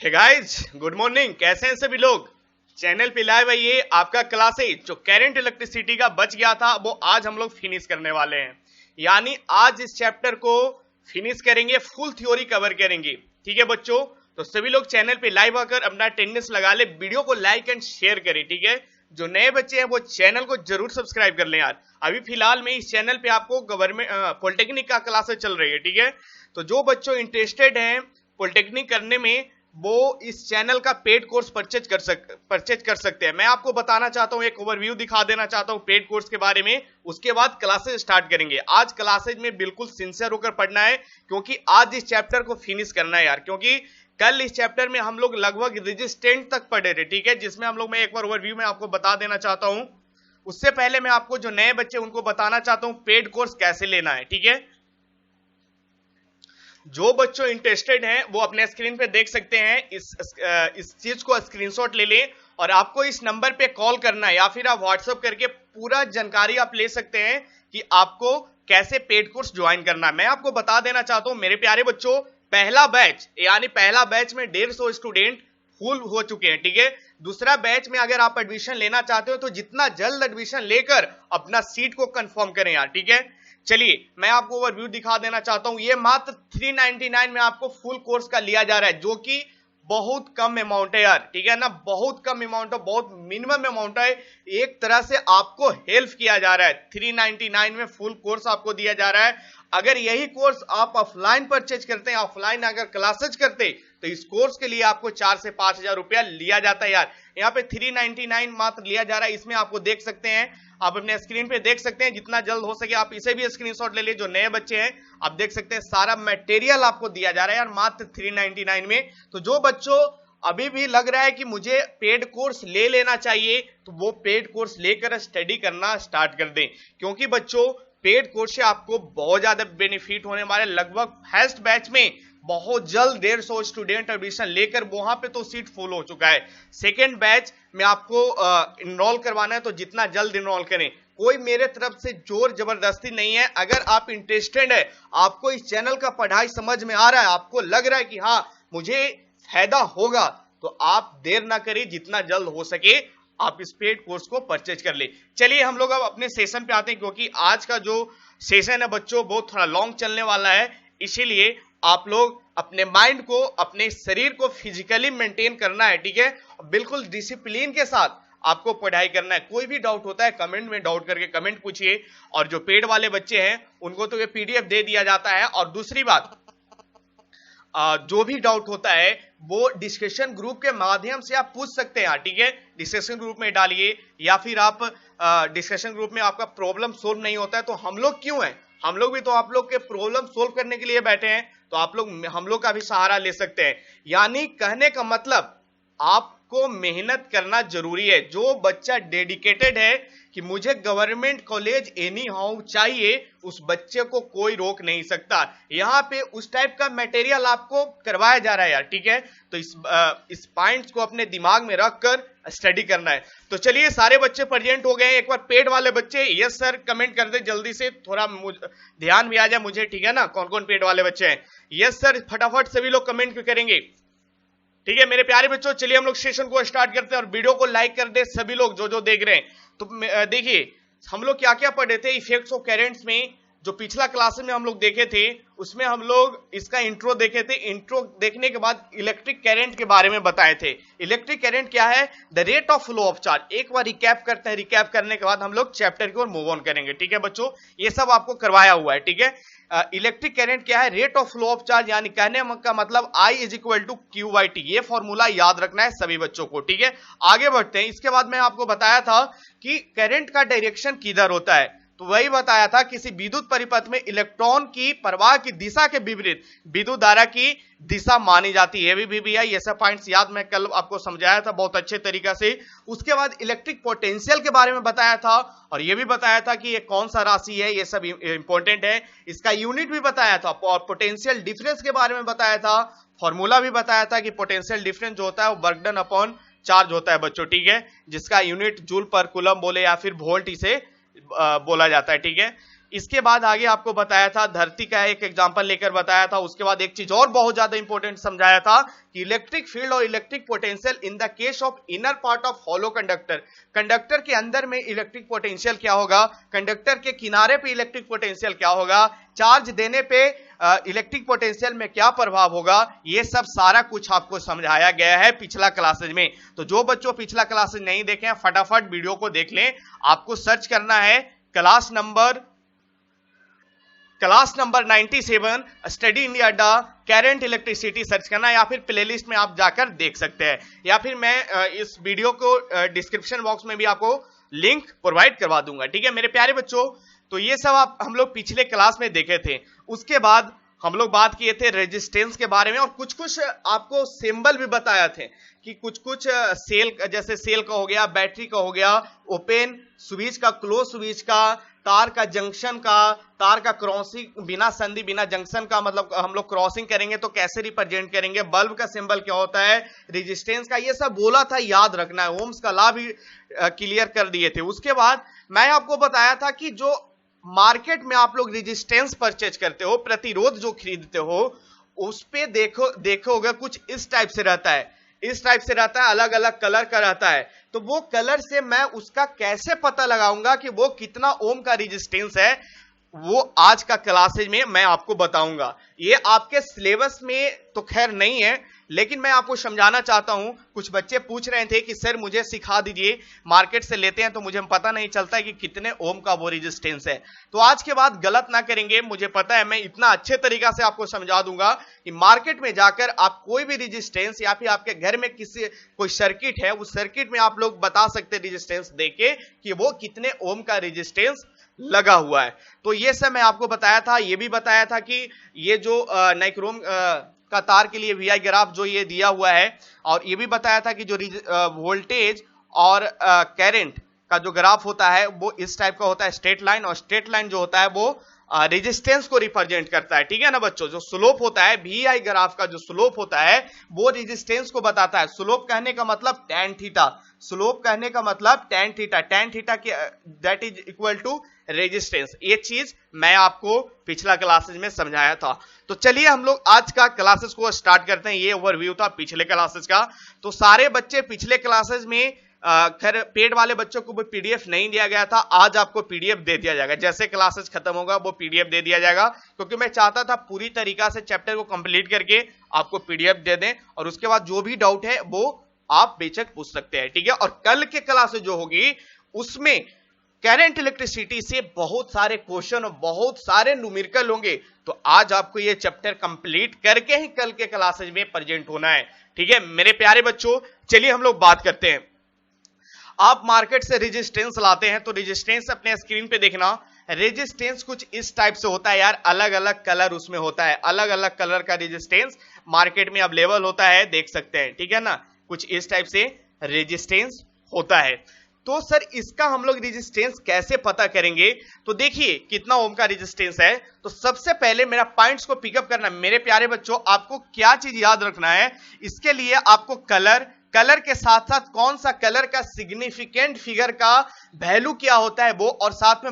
Hey guys, good morning. कैसे हैं सभी लोग? चैनल पे लाइव है ये आपका क्लास 8 जो करंट इलेक्ट्रिसिटी का बच गया था वो आज हम लोग फिनिश करने वाले हैं। यानी आज इस चैप्टर को फिनिश करेंगे, फुल थ्योरी कवर करेंगे। ठीक है बच्चों, तो सभी लोग चैनल पे लाइव आकर अपना अटेंडेंस लगा ले, वीडियो को लाइक एंड शेयर करें। ठीक है, जो नए बच्चे हैं वो चैनल को जरूर सब्सक्राइब कर लें यार। अभी फिलहाल में इस चैनल पे आपको गवर्नमेंट पॉलिटेक्निक का क्लासेस चल रही है। ठीक है, तो जो बच्चों इंटरेस्टेड हैं पॉलिटेक्निक करने में वो इस चैनल का पेड कोर्स परचेज कर सकते हैं। मैं आपको बताना चाहता हूं, एक ओवरव्यू दिखा देना चाहता हूं पेड कोर्स के बारे में, उसके बाद क्लासेस स्टार्ट करेंगे। आज क्लासेज में बिल्कुल सिंसियर होकर पढ़ना है क्योंकि आज इस चैप्टर को फिनिश करना है यार। क्योंकि कल इस चैप्टर में हम लोग लगभग रेजिस्टेंट तक पढ़े थे। ठीक है, जिसमें हम लोग, मैं एक बार ओवरव्यू में आपको बता देना चाहता हूं। उससे पहले मैं आपको जो नए बच्चे उनको बताना चाहता हूं पेड कोर्स कैसे लेना है। ठीक है, जो बच्चों इंटरेस्टेड हैं वो अपने स्क्रीन पे देख सकते हैं। इस चीज को स्क्रीनशॉट ले लें और आपको इस नंबर पे कॉल करना है या फिर आप व्हाट्सएप करके पूरा जानकारी आप ले सकते हैं कि आपको कैसे पेड कोर्स ज्वाइन करना है। मैं आपको बता देना चाहता हूं मेरे प्यारे बच्चों, पहला बैच यानी पहला बैच में 150 स्टूडेंट फुल हो चुके हैं। ठीक है, दूसरा बैच में अगर आप एडमिशन लेना चाहते हो तो जितना जल्द एडमिशन लेकर अपना सीट को कंफर्म करें यार। ठीक है, चलिए मैं आपको ओवरव्यू दिखा देना चाहता हूं। ये मात्र 399 में आपको फुल कोर्स का लिया जा रहा है, जो कि बहुत कम अमाउंट है यार। ठीक है ना, बहुत कम अमाउंट है, बहुत मिनिमम अमाउंट है। एक तरह से आपको हेल्प किया जा रहा है। 399 में फुल कोर्स आपको दिया जा रहा है। अगर यही कोर्स आप ऑफलाइन परचेज करते हैं, ऑफलाइन अगर क्लासेज करते तो इस कोर्स के लिए आपको 4 से 5 हजार रुपया लिया जाता है यार। यहाँ पे 399 मात्र लिया जा रहा है। इसमें आपको देख सकते हैं, आप अपने स्क्रीन पे देख सकते हैं। जितना जल्द हो सके आप इसे भी स्क्रीनशॉट ले लीजिए। जो नए बच्चे हैं आप देख सकते हैं सारा मटेरियल आपको दिया जा रहा है यार मात्र 399 में। तो जो बच्चों अभी भी लग रहा है कि मुझे पेड कोर्स ले लेना चाहिए तो वो पेड कोर्स लेकर स्टडी करना स्टार्ट कर दें, क्योंकि बच्चों पेड कोर्स से आपको बहुत ज्यादा बेनिफिट होने वाले। लगभग फर्स्ट बैच में बहुत जल्द 150 स्टूडेंट एडमिशन लेकर वहां पे तो सीट फुल हो चुका है। सेकेंड बैच में आपको इनरोल करवाना है तो जितना जल्द इनरोल करें। कोई मेरे तरफ से जोर जबरदस्ती नहीं है। अगर आप इंटरेस्टेड है, आपको इस चैनल का पढ़ाई समझ में आ रहा है, आपको लग रहा है कि हाँ मुझे फायदा होगा, तो आप देर ना करिए, जितना जल्द हो सके आप इस पेड कोर्स को परचेज कर ले। चलिए हम लोग अब अपने सेशन पे आते हैं, क्योंकि आज का जो सेशन है बच्चों बहुत थोड़ा लॉन्ग चलने वाला है। इसीलिए आप लोग अपने माइंड को, अपने शरीर को फिजिकली मेंटेन करना है। ठीक है, बिल्कुल डिसिप्लिन के साथ आपको पढ़ाई करना है। कोई भी डाउट होता है कमेंट में डाउट करके कमेंट पूछिए। और जो पेड वाले बच्चे हैं उनको तो ये पीडीएफ दे दिया जाता है। और दूसरी बात, जो भी डाउट होता है वो डिस्कशन ग्रुप के माध्यम से आप पूछ सकते हैं। ठीक है, डिस्कशन ग्रुप में डालिए, या फिर आप डिस्कशन ग्रुप में आपका प्रॉब्लम सोल्व नहीं होता है तो हम लोग क्यों हैं, हम लोग भी तो आप लोग के प्रॉब्लम सोल्व करने के लिए बैठे हैं। तो आप लोग हम लोग का भी सहारा ले सकते हैं। यानी कहने का मतलब आपको मेहनत करना जरूरी है। जो बच्चा डेडिकेटेड है कि मुझे गवर्नमेंट कॉलेज एनी हाउ चाहिए, उस बच्चे को कोई रोक नहीं सकता। यहाँ पे उस टाइप का मटेरियल आपको करवाया जा रहा है यार। ठीक है, तो इस पॉइंट्स को अपने दिमाग में रखकर स्टडी करना है। तो चलिए सारे बच्चे प्रेजेंट हो गए। एक बार पेड वाले बच्चे यस सर कमेंट कर दे जल्दी से, थोड़ा ध्यान भी आ जाए मुझे। ठीक है ना, कौन कौन पेड वाले बच्चे हैं? यस सर फटाफट सभी लोग कमेंट क्यों करेंगे। ठीक है मेरे प्यारे बच्चों, चलिए हम लोग सेशन को स्टार्ट करते हैं और वीडियो को लाइक कर दे सभी लोग जो देख रहे हैं। तो देखिए हम लोग क्या क्या पढ़े थे इफेक्ट्स ऑफ करंट्स में। जो पिछला क्लास में हम लोग देखे थे उसमें हम लोग इसका इंट्रो देखे थे। इंट्रो देखने के बाद इलेक्ट्रिक करंट के बारे में बताए थे। इलेक्ट्रिक करंट क्या है, the rate of flow of charge. एक बार रिकैप करते हैं, रिकैप करने के बाद हम लोग चैप्टर की ओर मूव ऑन करेंगे। ठीक है बच्चों, ये सब आपको करवाया हुआ है। ठीक है, इलेक्ट्रिक करंट क्या है, rate of flow of charge, यानी कहने का मतलब I is equal to Q by T. ये फॉर्मूला याद रखना है सभी बच्चों को। ठीक है, आगे बढ़ते हैं। इसके बाद मैं आपको बताया था कि करंट का डायरेक्शन किधर होता है, तो वही बताया था किसी विद्युत परिपथ में इलेक्ट्रॉन की प्रवाह की दिशा के विपरीत विद्युत धारा की दिशा मानी जाती है। भी है, ये सब पॉइंट्स याद मैं कल आपको समझाया था बहुत अच्छे तरीका से। उसके बाद इलेक्ट्रिक पोटेंशियल के बारे में बताया था और ये भी बताया था कि ये कौन सा राशि है, ये सब इंपॉर्टेंट है। इसका यूनिट भी बताया था और पोटेंशियल डिफरेंस के बारे में बताया था। फॉर्मूला भी बताया था कि पोटेंशियल डिफरेंस जो होता है वो वर्क डन अपॉन चार्ज होता है बच्चों। ठीक है, जिसका यूनिट जूल पर कूलम बोले या फिर वोल्ट इसे बोला जाता है। ठीक है, इसके बाद आगे आपको बताया था, धरती का एक एग्जांपल लेकर बताया था। उसके बाद एक चीज और बहुत ज्यादा इंपॉर्टेंट समझाया था कि इलेक्ट्रिक फील्ड और electric potential in the case of inner part of hollow conductor. Conductor के अंदर में इलेक्ट्रिक पोटेंशियल क्या होगा, कंडक्टर के किनारे पे इलेक्ट्रिक पोटेंशियल क्या होगा, चार्ज देने पे इलेक्ट्रिक पोटेंशियल में क्या प्रभाव होगा, ये सब सारा कुछ आपको समझाया गया है पिछला क्लासेज में। तो जो बच्चों पिछला क्लासेज नहीं देखे हैं फटाफट वीडियो को देख लें। आपको सर्च करना है क्लास नंबर 97 स्टडी इन अड्डा करंट इलेक्ट्रिसिटी सर्च करना, या फिर प्लेलिस्ट में आप जाकर देख सकते हैं, या फिर मैं इस वीडियो को डिस्क्रिप्शन बॉक्स में भी आपको लिंक प्रोवाइड करवा दूंगा। ठीक है मेरे प्यारे बच्चों, तो ये सब हम लोग पिछले क्लास में देखे थे। उसके बाद हम लोग बात किए थे रेजिस्टेंस के बारे में, और कुछ कुछ आपको सिंबल भी बताया थे कि कुछ सेल, जैसे सेल का हो गया, बैटरी का हो गया, ओपन स्विच का, क्लोज स्विच का, तार का जंक्शन का, तार का क्रॉसिंग, बिना संधि बिना जंक्शन का, मतलब हम लोग क्रॉसिंग करेंगे तो कैसे रिप्रेजेंट करेंगे, बल्ब का सिंबल क्या होता है, रेजिस्टेंस का, ये सब बोला था, याद रखना है। ओम्स का लॉ भी क्लियर कर दिए थे। उसके बाद मैं आपको बताया था कि जो मार्केट में आप लोग रेजिस्टेंस परचेज करते हो, प्रतिरोध जो खरीदते हो, उस पे देखोगे कुछ इस टाइप से रहता है, इस टाइप से रहता है, अलग अलग कलर का रहता है। तो वो कलर से मैं उसका कैसे पता लगाऊंगा कि वो कितना ओम का रेजिस्टेंस है, वो आज का क्लासेज में मैं आपको बताऊंगा। ये आपके सिलेबस में तो खैर नहीं है, लेकिन मैं आपको समझाना चाहता हूं। कुछ बच्चे पूछ रहे थे कि सर मुझे सिखा दीजिए, मार्केट से लेते हैं तो मुझे पता नहीं चलता है कि कितने ओम का वो रेजिस्टेंस है। तो आज के बाद गलत ना करेंगे, मुझे पता है, मैं इतना अच्छे तरीका से आपको समझा दूंगा कि मार्केट में जाकर आप कोई भी रेजिस्टेंस, या फिर आपके घर में कोई सर्किट है, उस सर्किट में आप लोग बता सकते हैं रेजिस्टेंस देके कि वो कितने ओम का रेजिस्टेंस लगा हुआ है। तो ये सब मैं आपको बताया था। ये भी बताया था कि ये जो नाइक्रोम का तार के लिए वीआई ग्राफ जो ये दिया हुआ है, और ये भी बताया था कि जो वोल्टेज और करंट का जो ग्राफ होता है वो इस टाइप का होता है, स्ट्रेट लाइन, और स्ट्रेट लाइन जो होता है वो रेजिस्टेंस को रिप्रेजेंट करता है। ठीक है ना बच्चों, जो स्लोप होता है वीआई ग्राफ का, जो स्लोप होता है वो रेजिस्टेंस को बताता है। स्लोप कहने का मतलब tan थीटा, स्लोप कहने का मतलब tan थीटा, tan थीटा के that is equal to resistance. ये चीज मैं आपको पिछला क्लासेस में समझाया था। तो चलिए हम लोग आज का क्लासेस को स्टार्ट करते हैं। ये ओवरव्यू था पिछले क्लासेस का। तो सारे बच्चे पिछले क्लासेस में खैर पेड वाले बच्चों को पीडीएफ नहीं दिया गया था, आज आपको पीडीएफ दे दिया जाएगा। जैसे क्लासेस खत्म होगा वो पीडीएफ दे दिया जाएगा, क्योंकि मैं चाहता था पूरी तरीका से चैप्टर को कंप्लीट करके आपको पीडीएफ दे दें, और उसके बाद जो भी डाउट है वो आप बेशक पूछ सकते हैं। ठीक है, और कल के क्लासेस जो होगी उसमें करंट इलेक्ट्रिसिटी से बहुत सारे क्वेश्चन और बहुत सारे न्यूमेरिकल होंगे। तो आज आपको ये चैप्टर कंप्लीट करके ही कल के क्लासेज में प्रेजेंट होना है। ठीक है मेरे प्यारे बच्चों, चलिए हम लोग बात करते हैं। आप मार्केट से रेजिस्टेंस लाते हैं, तो रेजिस्टेंस अपने स्क्रीन पे देखना। रेजिस्टेंस कुछ इस टाइप से होता है यार, अलग अलग कलर उसमें होता है, अलग अलग कलर का रेजिस्टेंस मार्केट में अवेलेबल होता है, देख सकते हैं। ठीक है ना, कुछ इस टाइप से रेजिस्टेंस होता है। तो सर इसका हम लोग रेजिस्टेंस कैसे पता करेंगे? तो देखिए कितना ओम का रेजिस्टेंस है। तो सबसे पहले मेरा पॉइंट्स को पिकअप करना मेरे प्यारे बच्चों, आपको क्या चीज याद रखना है, इसके लिए आपको कलर के साथ साथ कौन सा कलर का सिग्निफिकेंट फिगर का वैल्यू क्या होता है वो, और साथ में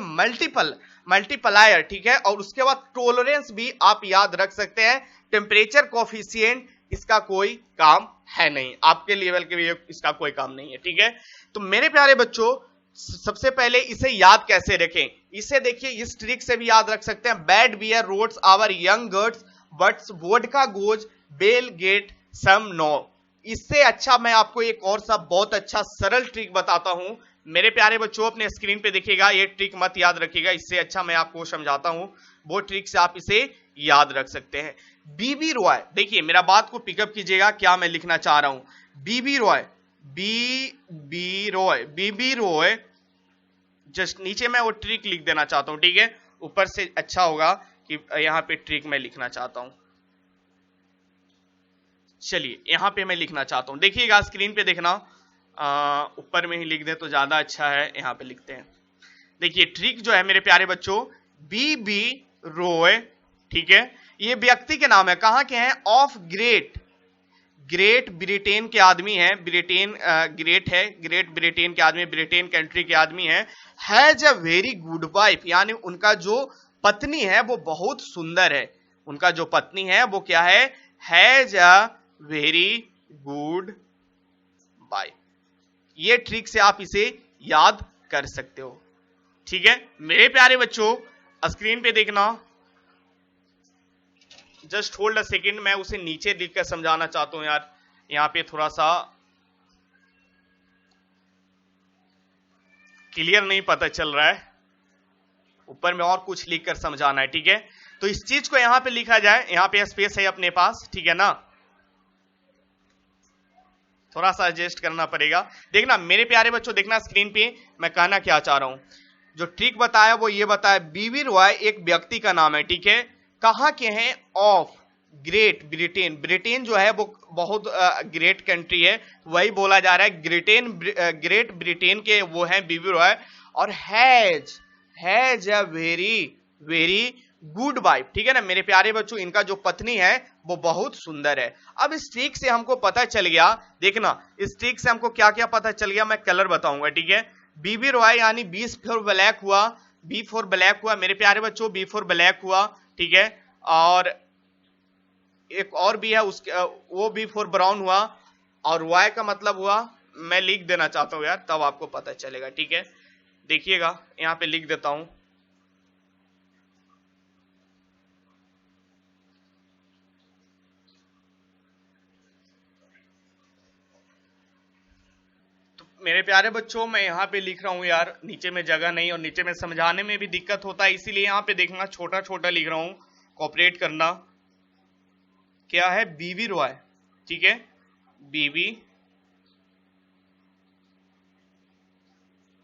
मल्टीप्लायर। ठीक है, और उसके बाद टॉलरेंस भी आप याद रख सकते हैं। टेम्परेचर कोफिशिएंट इसका कोई काम है नहीं, आपके लेवल के लिए इसका कोई काम नहीं है। ठीक है, तो मेरे प्यारे बच्चों सबसे पहले इसे याद कैसे रखें, इसे देखिए इस ट्रिक से भी याद रख सकते हैं। Bad beer rots our young girls but vodka goes well get some now. इससे अच्छा मैं आपको एक और सा बहुत अच्छा सरल ट्रिक बताता हूं। मेरे प्यारे बच्चों अपने स्क्रीन पे देखिएगा, ये ट्रिक मत याद रखिएगा, इससे अच्छा मैं आपको समझाता हूं, वो ट्रिक से आप इसे याद रख सकते हैं। बीबी रॉय, देखिए मेरा बात को पिकअप कीजिएगा, क्या मैं लिखना चाह रहा हूं। बीबी रॉय जस्ट नीचे मैं वो ट्रिक लिख देना चाहता हूं। ठीक है, ऊपर से अच्छा होगा कि यहां पे ट्रिक मैं लिखना चाहता हूं। चलिए यहां पे मैं लिखना चाहता हूं, देखिएगा स्क्रीन पे देखना, ऊपर में ही लिख दे तो ज्यादा अच्छा है। यहां पे लिखते हैं, देखिए ट्रिक जो है मेरे प्यारे बच्चों, बीबी रॉय, ठीक है, ये व्यक्ति के नाम है, कहां के हैं, ऑफ ग्रेट ग्रेट ब्रिटेन के आदमी है, ब्रिटेन ग्रेट है, ग्रेट ब्रिटेन के आदमी, ब्रिटेन कंट्री के आदमी है, has a very good wife, यानी उनका जो पत्नी है वो बहुत सुंदर है, उनका जो पत्नी है वो क्या है, has a very good wife. ये ट्रिक से आप इसे याद कर सकते हो। ठीक है मेरे प्यारे बच्चों, स्क्रीन पे देखना, जस्ट होल्ड अ सेकेंड, मैं उसे नीचे लिखकर समझाना चाहता हूं यार, यहां पे थोड़ा सा क्लियर नहीं पता चल रहा है, ऊपर में और कुछ लिखकर समझाना है। ठीक है तो इस चीज को यहां पे लिखा जाए, यहां पे स्पेस है अपने पास, ठीक है ना, थोड़ा सा एडजस्ट करना पड़ेगा। देखना मेरे प्यारे बच्चों, देखना स्क्रीन पे मैं कहना क्या चाह रहा हूं, जो ट्रिक बताया वो ये बताया, बीवी रॉय एक व्यक्ति का नाम है, ठीक है, कहां के हैं, ऑफ ग्रेट ब्रिटेन, ब्रिटेन जो है वो बहुत ग्रेट कंट्री है, वही बोला जा रहा है, ग्रेट ब्रिटेन के वो हैं बीवी रॉय, और has a very very good wife. ठीक है ना मेरे प्यारे बच्चों, इनका जो पत्नी है वो बहुत सुंदर है। अब इस ट्रिक से हमको पता चल गया, देखना इस ट्रिक से हमको क्या क्या पता चल गया, मैं कलर बताऊंगा। ठीक है बीबी रॉय यानी बी फॉर ब्लैक हुआ, बी फॉर ब्लैक हुआ मेरे प्यारे बच्चों, बी फॉर ब्लैक हुआ, ठीक है, और एक और भी है उसके, वो बी फॉर ब्राउन हुआ, और वाई का मतलब हुआ, मैं लिख देना चाहता हूं यार तब आपको पता चलेगा। ठीक है देखिएगा यहां पे लिख देता हूं, मेरे प्यारे बच्चों मैं यहाँ पे लिख रहा हूँ यार, नीचे में जगह नहीं और नीचे में समझाने में भी दिक्कत होता है, इसीलिए यहाँ पे देखना छोटा छोटा लिख रहा हूँ, कोऑपरेट करना। क्या है, बीवी रॉय, ठीक है, बीवी,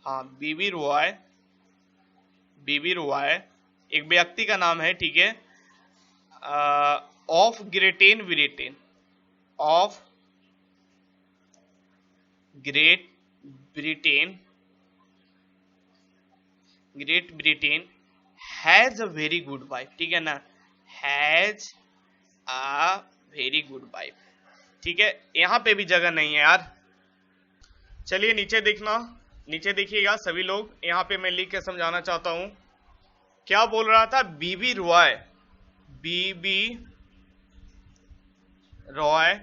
हाँ बीवी रॉय, बीवी रॉय एक व्यक्ति का नाम है, ठीक है, of Great Britain, of Great Britain, Great Britain, has a very good wife, ठीक है ना, has a very good wife. ठीक है यहां पे भी जगह नहीं है यार, चलिए नीचे देखना, नीचे देखिएगा सभी लोग, यहां पे मैं लिख के समझाना चाहता हूं, क्या बोल रहा था, BB Roy, BB Roy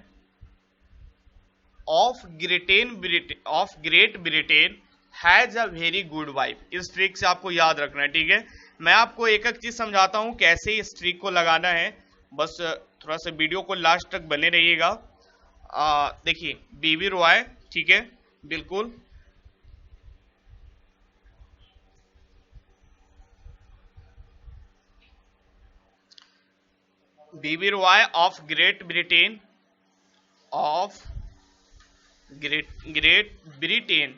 of Great Britain has a very good wife. इस ट्रिक से आपको याद रखना है। ठीक है मैं आपको एक एक चीज समझाता हूं कैसे इस ट्रिक को लगाना है, बस थोड़ा सा वीडियो को लास्ट तक बने रहिएगा। देखिए बीबी रॉय, ठीक है बिल्कुल, BB Roy of Great Britain, of Great Britain,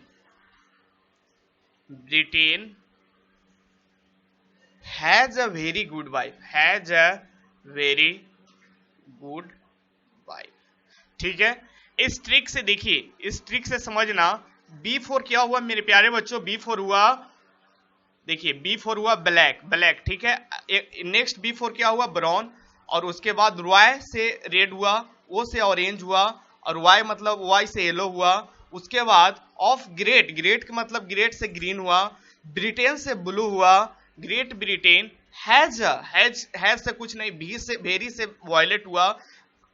Britain has a very good wife, has a very good wife. ठीक है इस ट्रिक से देखिए, इस ट्रिक से समझना, बी फोर क्या हुआ मेरे प्यारे बच्चों, बी फोर हुआ, देखिए बी फोर हुआ ब्लैक, ब्लैक, ठीक है, नेक्स्ट बी फोर क्या हुआ, ब्राउन, और उसके बाद वाई से रेड हुआ, ओ से ऑरेंज हुआ, और वाई मतलब वाई से येलो हुआ, उसके बाद ऑफ ग्रेट, ग्रेट का मतलब ग्रेट से ग्रीन हुआ, ब्रिटेन से ब्लू हुआ, ग्रेट ब्रिटेन हैज से कुछ नहीं, भी से वेरी से वॉयलेट हुआ,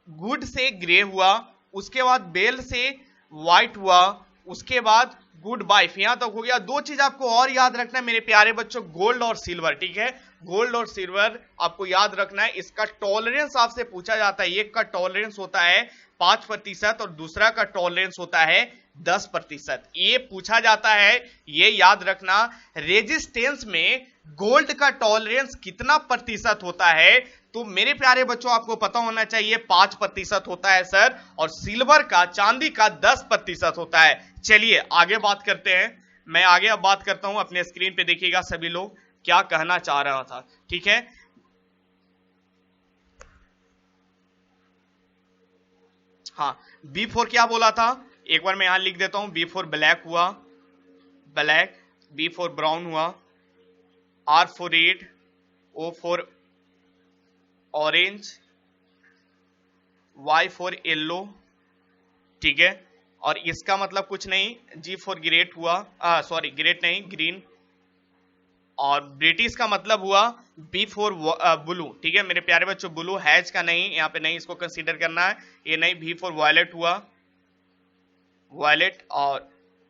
गुड से ग्रे हुआ, उसके बाद बेल से व्हाइट हुआ, उसके बाद गुड वाइफ। यहां तक हो गया। दो चीज आपको और याद रखना है मेरे प्यारे बच्चों, गोल्ड और सिल्वर, ठीक है, गोल्ड और सिल्वर आपको याद रखना है। इसका टॉलरेंस आपसे पूछा जाता है, एक का टॉलरेंस होता है 5% और दूसरा का टॉलरेंस होता है 10%, ये पूछा जाता है, ये याद रखना। रेजिस्टेंस में गोल्ड का टॉलरेंस कितना प्रतिशत होता है, तो मेरे प्यारे बच्चों आपको पता होना चाहिए 5% होता है सर, और सिल्वर का, चांदी का 10% होता है। चलिए आगे बात करते हैं, मैं आगे अब बात करता हूं, अपने स्क्रीन पे देखिएगा सभी लोग क्या कहना चाह रहा था। ठीक है हाँ बी फोर क्या बोला था, एक बार मैं यहां लिख देता हूं, बी फोर ब्लैक हुआ, ब्लैक, बी फोर ब्राउन हुआ, R for red, O for orange, Y for yellow, ठीक है। और इसका मतलब कुछ नहीं, जी फॉर ग्रेट हुआ, सॉरी ग्रेट नहीं, ग्रीन। और ब्रिटिश का मतलब हुआ बी फॉर ब्लू, ठीक है मेरे प्यारे बच्चों, ब्लू हैज का नहीं, यहाँ पे नहीं, इसको कंसीडर करना है, ये नहीं। भी फॉर वॉयलेट हुआ, वॉयलेट। और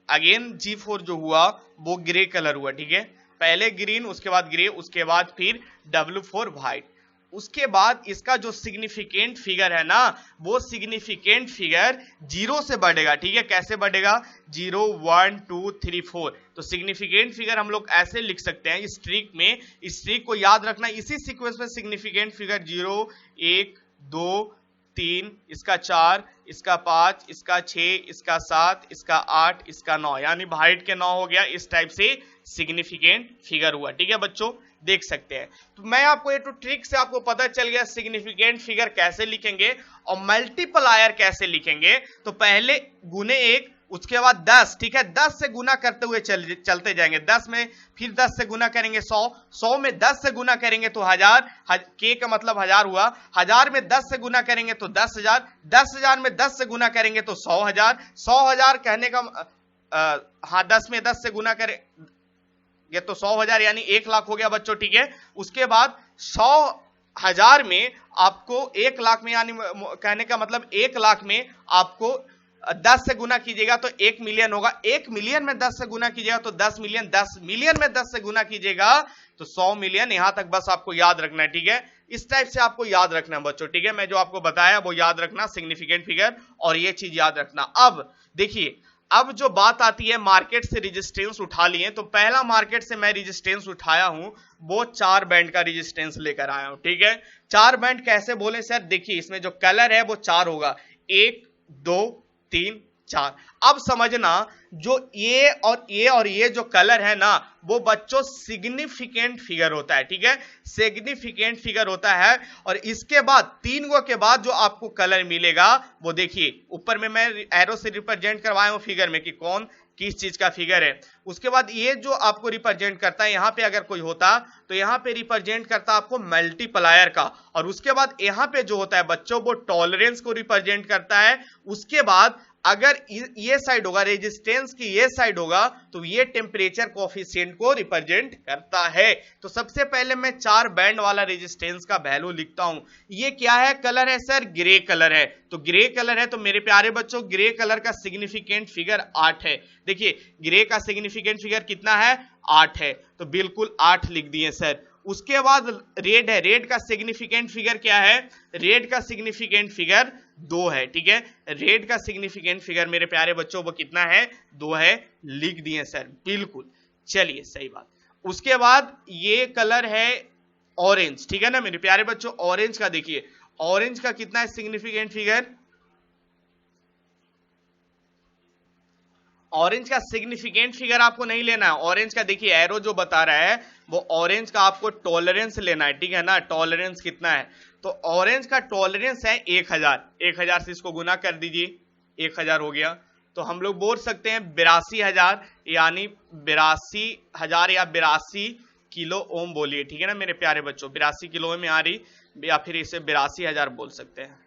अगेन जी फोर जो हुआ वो ग्रे कलर हुआ, ठीक है। पहले ग्रीन, उसके बाद ग्रे, उसके बाद फिर डब्ल्यू फॉर व्हाइट। उसके बाद इसका जो सिग्निफिकेंट फिगर है ना, वो सिग्निफिकेंट फिगर जीरो से बढ़ेगा, ठीक है। कैसे बढ़ेगा? 0 1 2 3 4। तो सिग्निफिकेंट फिगर हम लोग ऐसे लिख सकते हैं स्ट्रीक में, स्ट्रीक को याद रखना, इसी सीक्वेंस में सिग्निफिकेंट फिगर 0 1 2 3, इसका 4, इसका 5, इसका 6, इसका 7, इसका 8, इसका 9, यानी व्हाइट के 9 हो गया। इस टाइप से सिग्निफिकेंट फिगर हुआ, ठीक है बच्चों, देख सकते हैं। तो मैं आपको ये तो ट्रिक से आपको पता चल गया सिग्निफिकेंट फिगर कैसे लिखेंगे और मल्टीप्लायर कैसे लिखेंगे। तो पहले गुने 1, उसके बाद 10, ठीक है। 10 से गुना करते हुए चलते जाएंगे, 10 में फिर 10 से गुना करेंगे 100, 100 में 10 से गुना करेंगे तो 1000, के का मतलब 1000 हुआ, 1000 में 10 से गुना करेंगे तो 10,000, 10,000 में 10 से गुना करेंगे तो 100,000, 100,000 कहने का हाँ 10 में 10 से गुना करें ये तो 100,000 यानी 1 लाख हो गया बच्चों, ठीक है। उसके बाद 100,000 में आपको 1 लाख में, यानी कहने का मतलब 1 लाख में आपको 10 से गुना कीजिएगा तो 1 मिलियन होगा, 1 मिलियन में 10 से गुना कीजिएगा तो 10 मिलियन, 10 मिलियन में 10 से गुना कीजिएगा तो 100 मिलियन। यहां तक बस आपको याद रखना है, ठीक है। इस टाइप से आपको याद रखना है बच्चों, ठीक है। मैं जो आपको बताया वो याद रखना, सिग्निफिकेंट फिगर, और ये चीज याद रखना। अब देखिए, अब जो बात आती है मार्केट से रेजिस्टेंस उठा लिए, तो पहला मार्केट से मैं रेजिस्टेंस उठाया हूं वो 4 बैंड का रेजिस्टेंस लेकर आया हूं, ठीक है। 4 बैंड कैसे बोले सर? देखिए इसमें जो कलर है वो 4 होगा, 1 2 3 4। अब समझना, जो ये और ये जो कलर है ना, वो बच्चों सिग्निफिकेंट फिगर होता है, ठीक है, सिग्निफिकेंट फिगर होता है। और इसके बाद 3 गो के बाद जो आपको कलर मिलेगा वो देखिए ऊपर में मैं एरो से रिप्रेजेंट करवाया हूं फिगर में कि कौन किस चीज का फिगर है। उसके बाद ये जो आपको रिप्रेजेंट करता है, यहां पे अगर कोई होता तो यहां पे रिप्रेजेंट करता आपको मल्टीप्लायर का। और उसके बाद यहां पे जो होता है बच्चों वो टॉलरेंस को रिप्रेजेंट करता है। उसके बाद अगर ये साइड होगा, रेजिस्टेंस की ये साइड होगा, तो ये टेम्परेचर कोफिशिएंट को रिप्रेजेंट करता है। तो सबसे पहले मैं 4 बैंड वाला रेजिस्टेंस का वैल्यू लिखता हूं। ये क्या है? कलर है सर, ग्रे कलर है। तो ग्रे कलर है तो मेरे प्यारे बच्चों ग्रे कलर का सिग्निफिकेंट फिगर 8 है। देखिए ग्रे का सिग्निफिकेंट फिगर कितना है? 8 है। तो बिल्कुल 8 लिख दिए सर। उसके बाद रेड है, रेड का सिग्निफिकेंट फिगर क्या है? रेड का सिग्निफिकेंट फिगर 2 है, ठीक है। रेड का सिग्निफिकेंट फिगर मेरे प्यारे बच्चों वो कितना है? 2 है, लिख दिए सर, बिल्कुल। चलिए सही बात। उसके बाद ये कलर है ऑरेंज, ठीक है ना मेरे प्यारे बच्चों। ऑरेंज का देखिए, ऑरेंज का कितना है सिग्निफिकेंट फिगर? ऑरेंज का सिग्निफिकेंट फिगर आपको नहीं लेना है। ऑरेंज का देखिए एरो जो बता रहा है वो ऑरेंज का आपको टॉलरेंस लेना है, ठीक है ना। टॉलरेंस कितना है? तो ऑरेंज का टॉलरेंस है 1000। 1000 से इसको गुना कर दीजिए, 1000 हो गया। तो हम लोग बोल सकते हैं 82,000, यानी 82,000 या 82 किलो ओम बोलिए, ठीक है ना मेरे प्यारे बच्चों। 82 किलो में आ रही, या फिर इसे 82,000 बोल सकते हैं,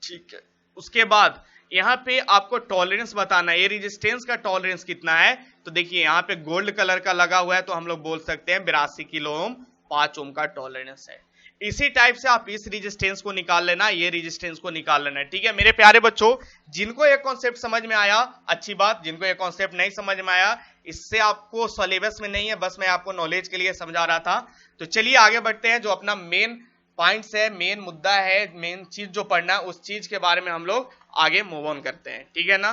ठीक है। उसके बाद यहां पे आपको टॉलरेंस बताना है, ये रेजिस्टेंस का टॉलरेंस कितना है। तो देखिए यहां पे गोल्ड कलर का लगा हुआ है तो हम लोग बोल सकते हैं 82 किलो ओम, 5 ओम का टॉलरेंस है। इसी टाइप से आप इस रेजिस्टेंस को निकाल लेना, ये रेजिस्टेंस को निकाल लेना है, ठीक है मेरे प्यारे बच्चों। जिनको ये कॉन्सेप्ट समझ में आया अच्छी बात, जिनको ये कॉन्सेप्ट नहीं समझ में आया, इससे आपको सिलेबस में नहीं है, बस मैं आपको नॉलेज के लिए समझा रहा था। तो चलिए आगे बढ़ते हैं, जो अपना मेन पॉइंट्स है, मेन मुद्दा है, मेन चीज जो पढ़ना है उस चीज के बारे में हम लोग आगे मूव ऑन करते हैं, ठीक है ना।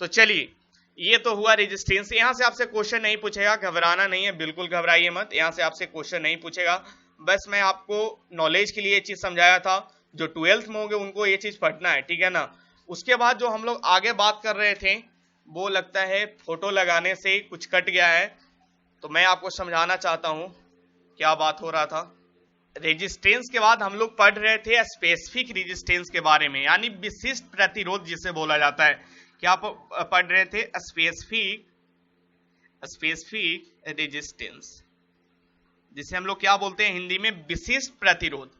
तो चलिए, ये तो हुआ रेजिस्टेंस। यहां से आपसे क्वेश्चन नहीं पूछेगा, घबराना नहीं है, बिल्कुल घबराइए मत, यहां से आपसे क्वेश्चन नहीं पूछेगा। बस मैं आपको नॉलेज के लिए ये चीज समझाया था, जो 12th में होंगे उनको ये चीज पढ़ना है, ठीक है ना। उसके बाद जो हम लोग आगे बात कर रहे थे वो लगता है फोटो लगाने से कुछ कट गया है, तो मैं आपको समझाना चाहता हूं क्या बात हो रहा था। रेजिस्टेंस के बाद हम लोग पढ़ रहे थे स्पेसिफिक रेजिस्टेंस के बारे में, यानी विशिष्ट प्रतिरोध जिसे बोला जाता है। क्या पढ़ रहे थे? स्पेसिफिक रेजिस्टेंस, जिसे हम लोग क्या बोलते हैं हिंदी में? विशिष्ट प्रतिरोध।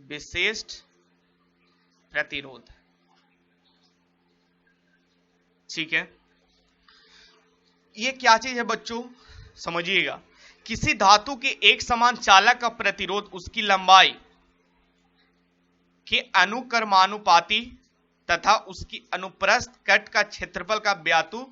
विशिष्ट प्रतिरोध। ठीक है, ये क्या चीज है बच्चों, समझिएगा। किसी धातु के एक समान चालक का प्रतिरोध उसकी लंबाई के अनुक्रमानुपाती तथा उसकी अनुप्रस्थ कट का क्षेत्रफल का व्यातु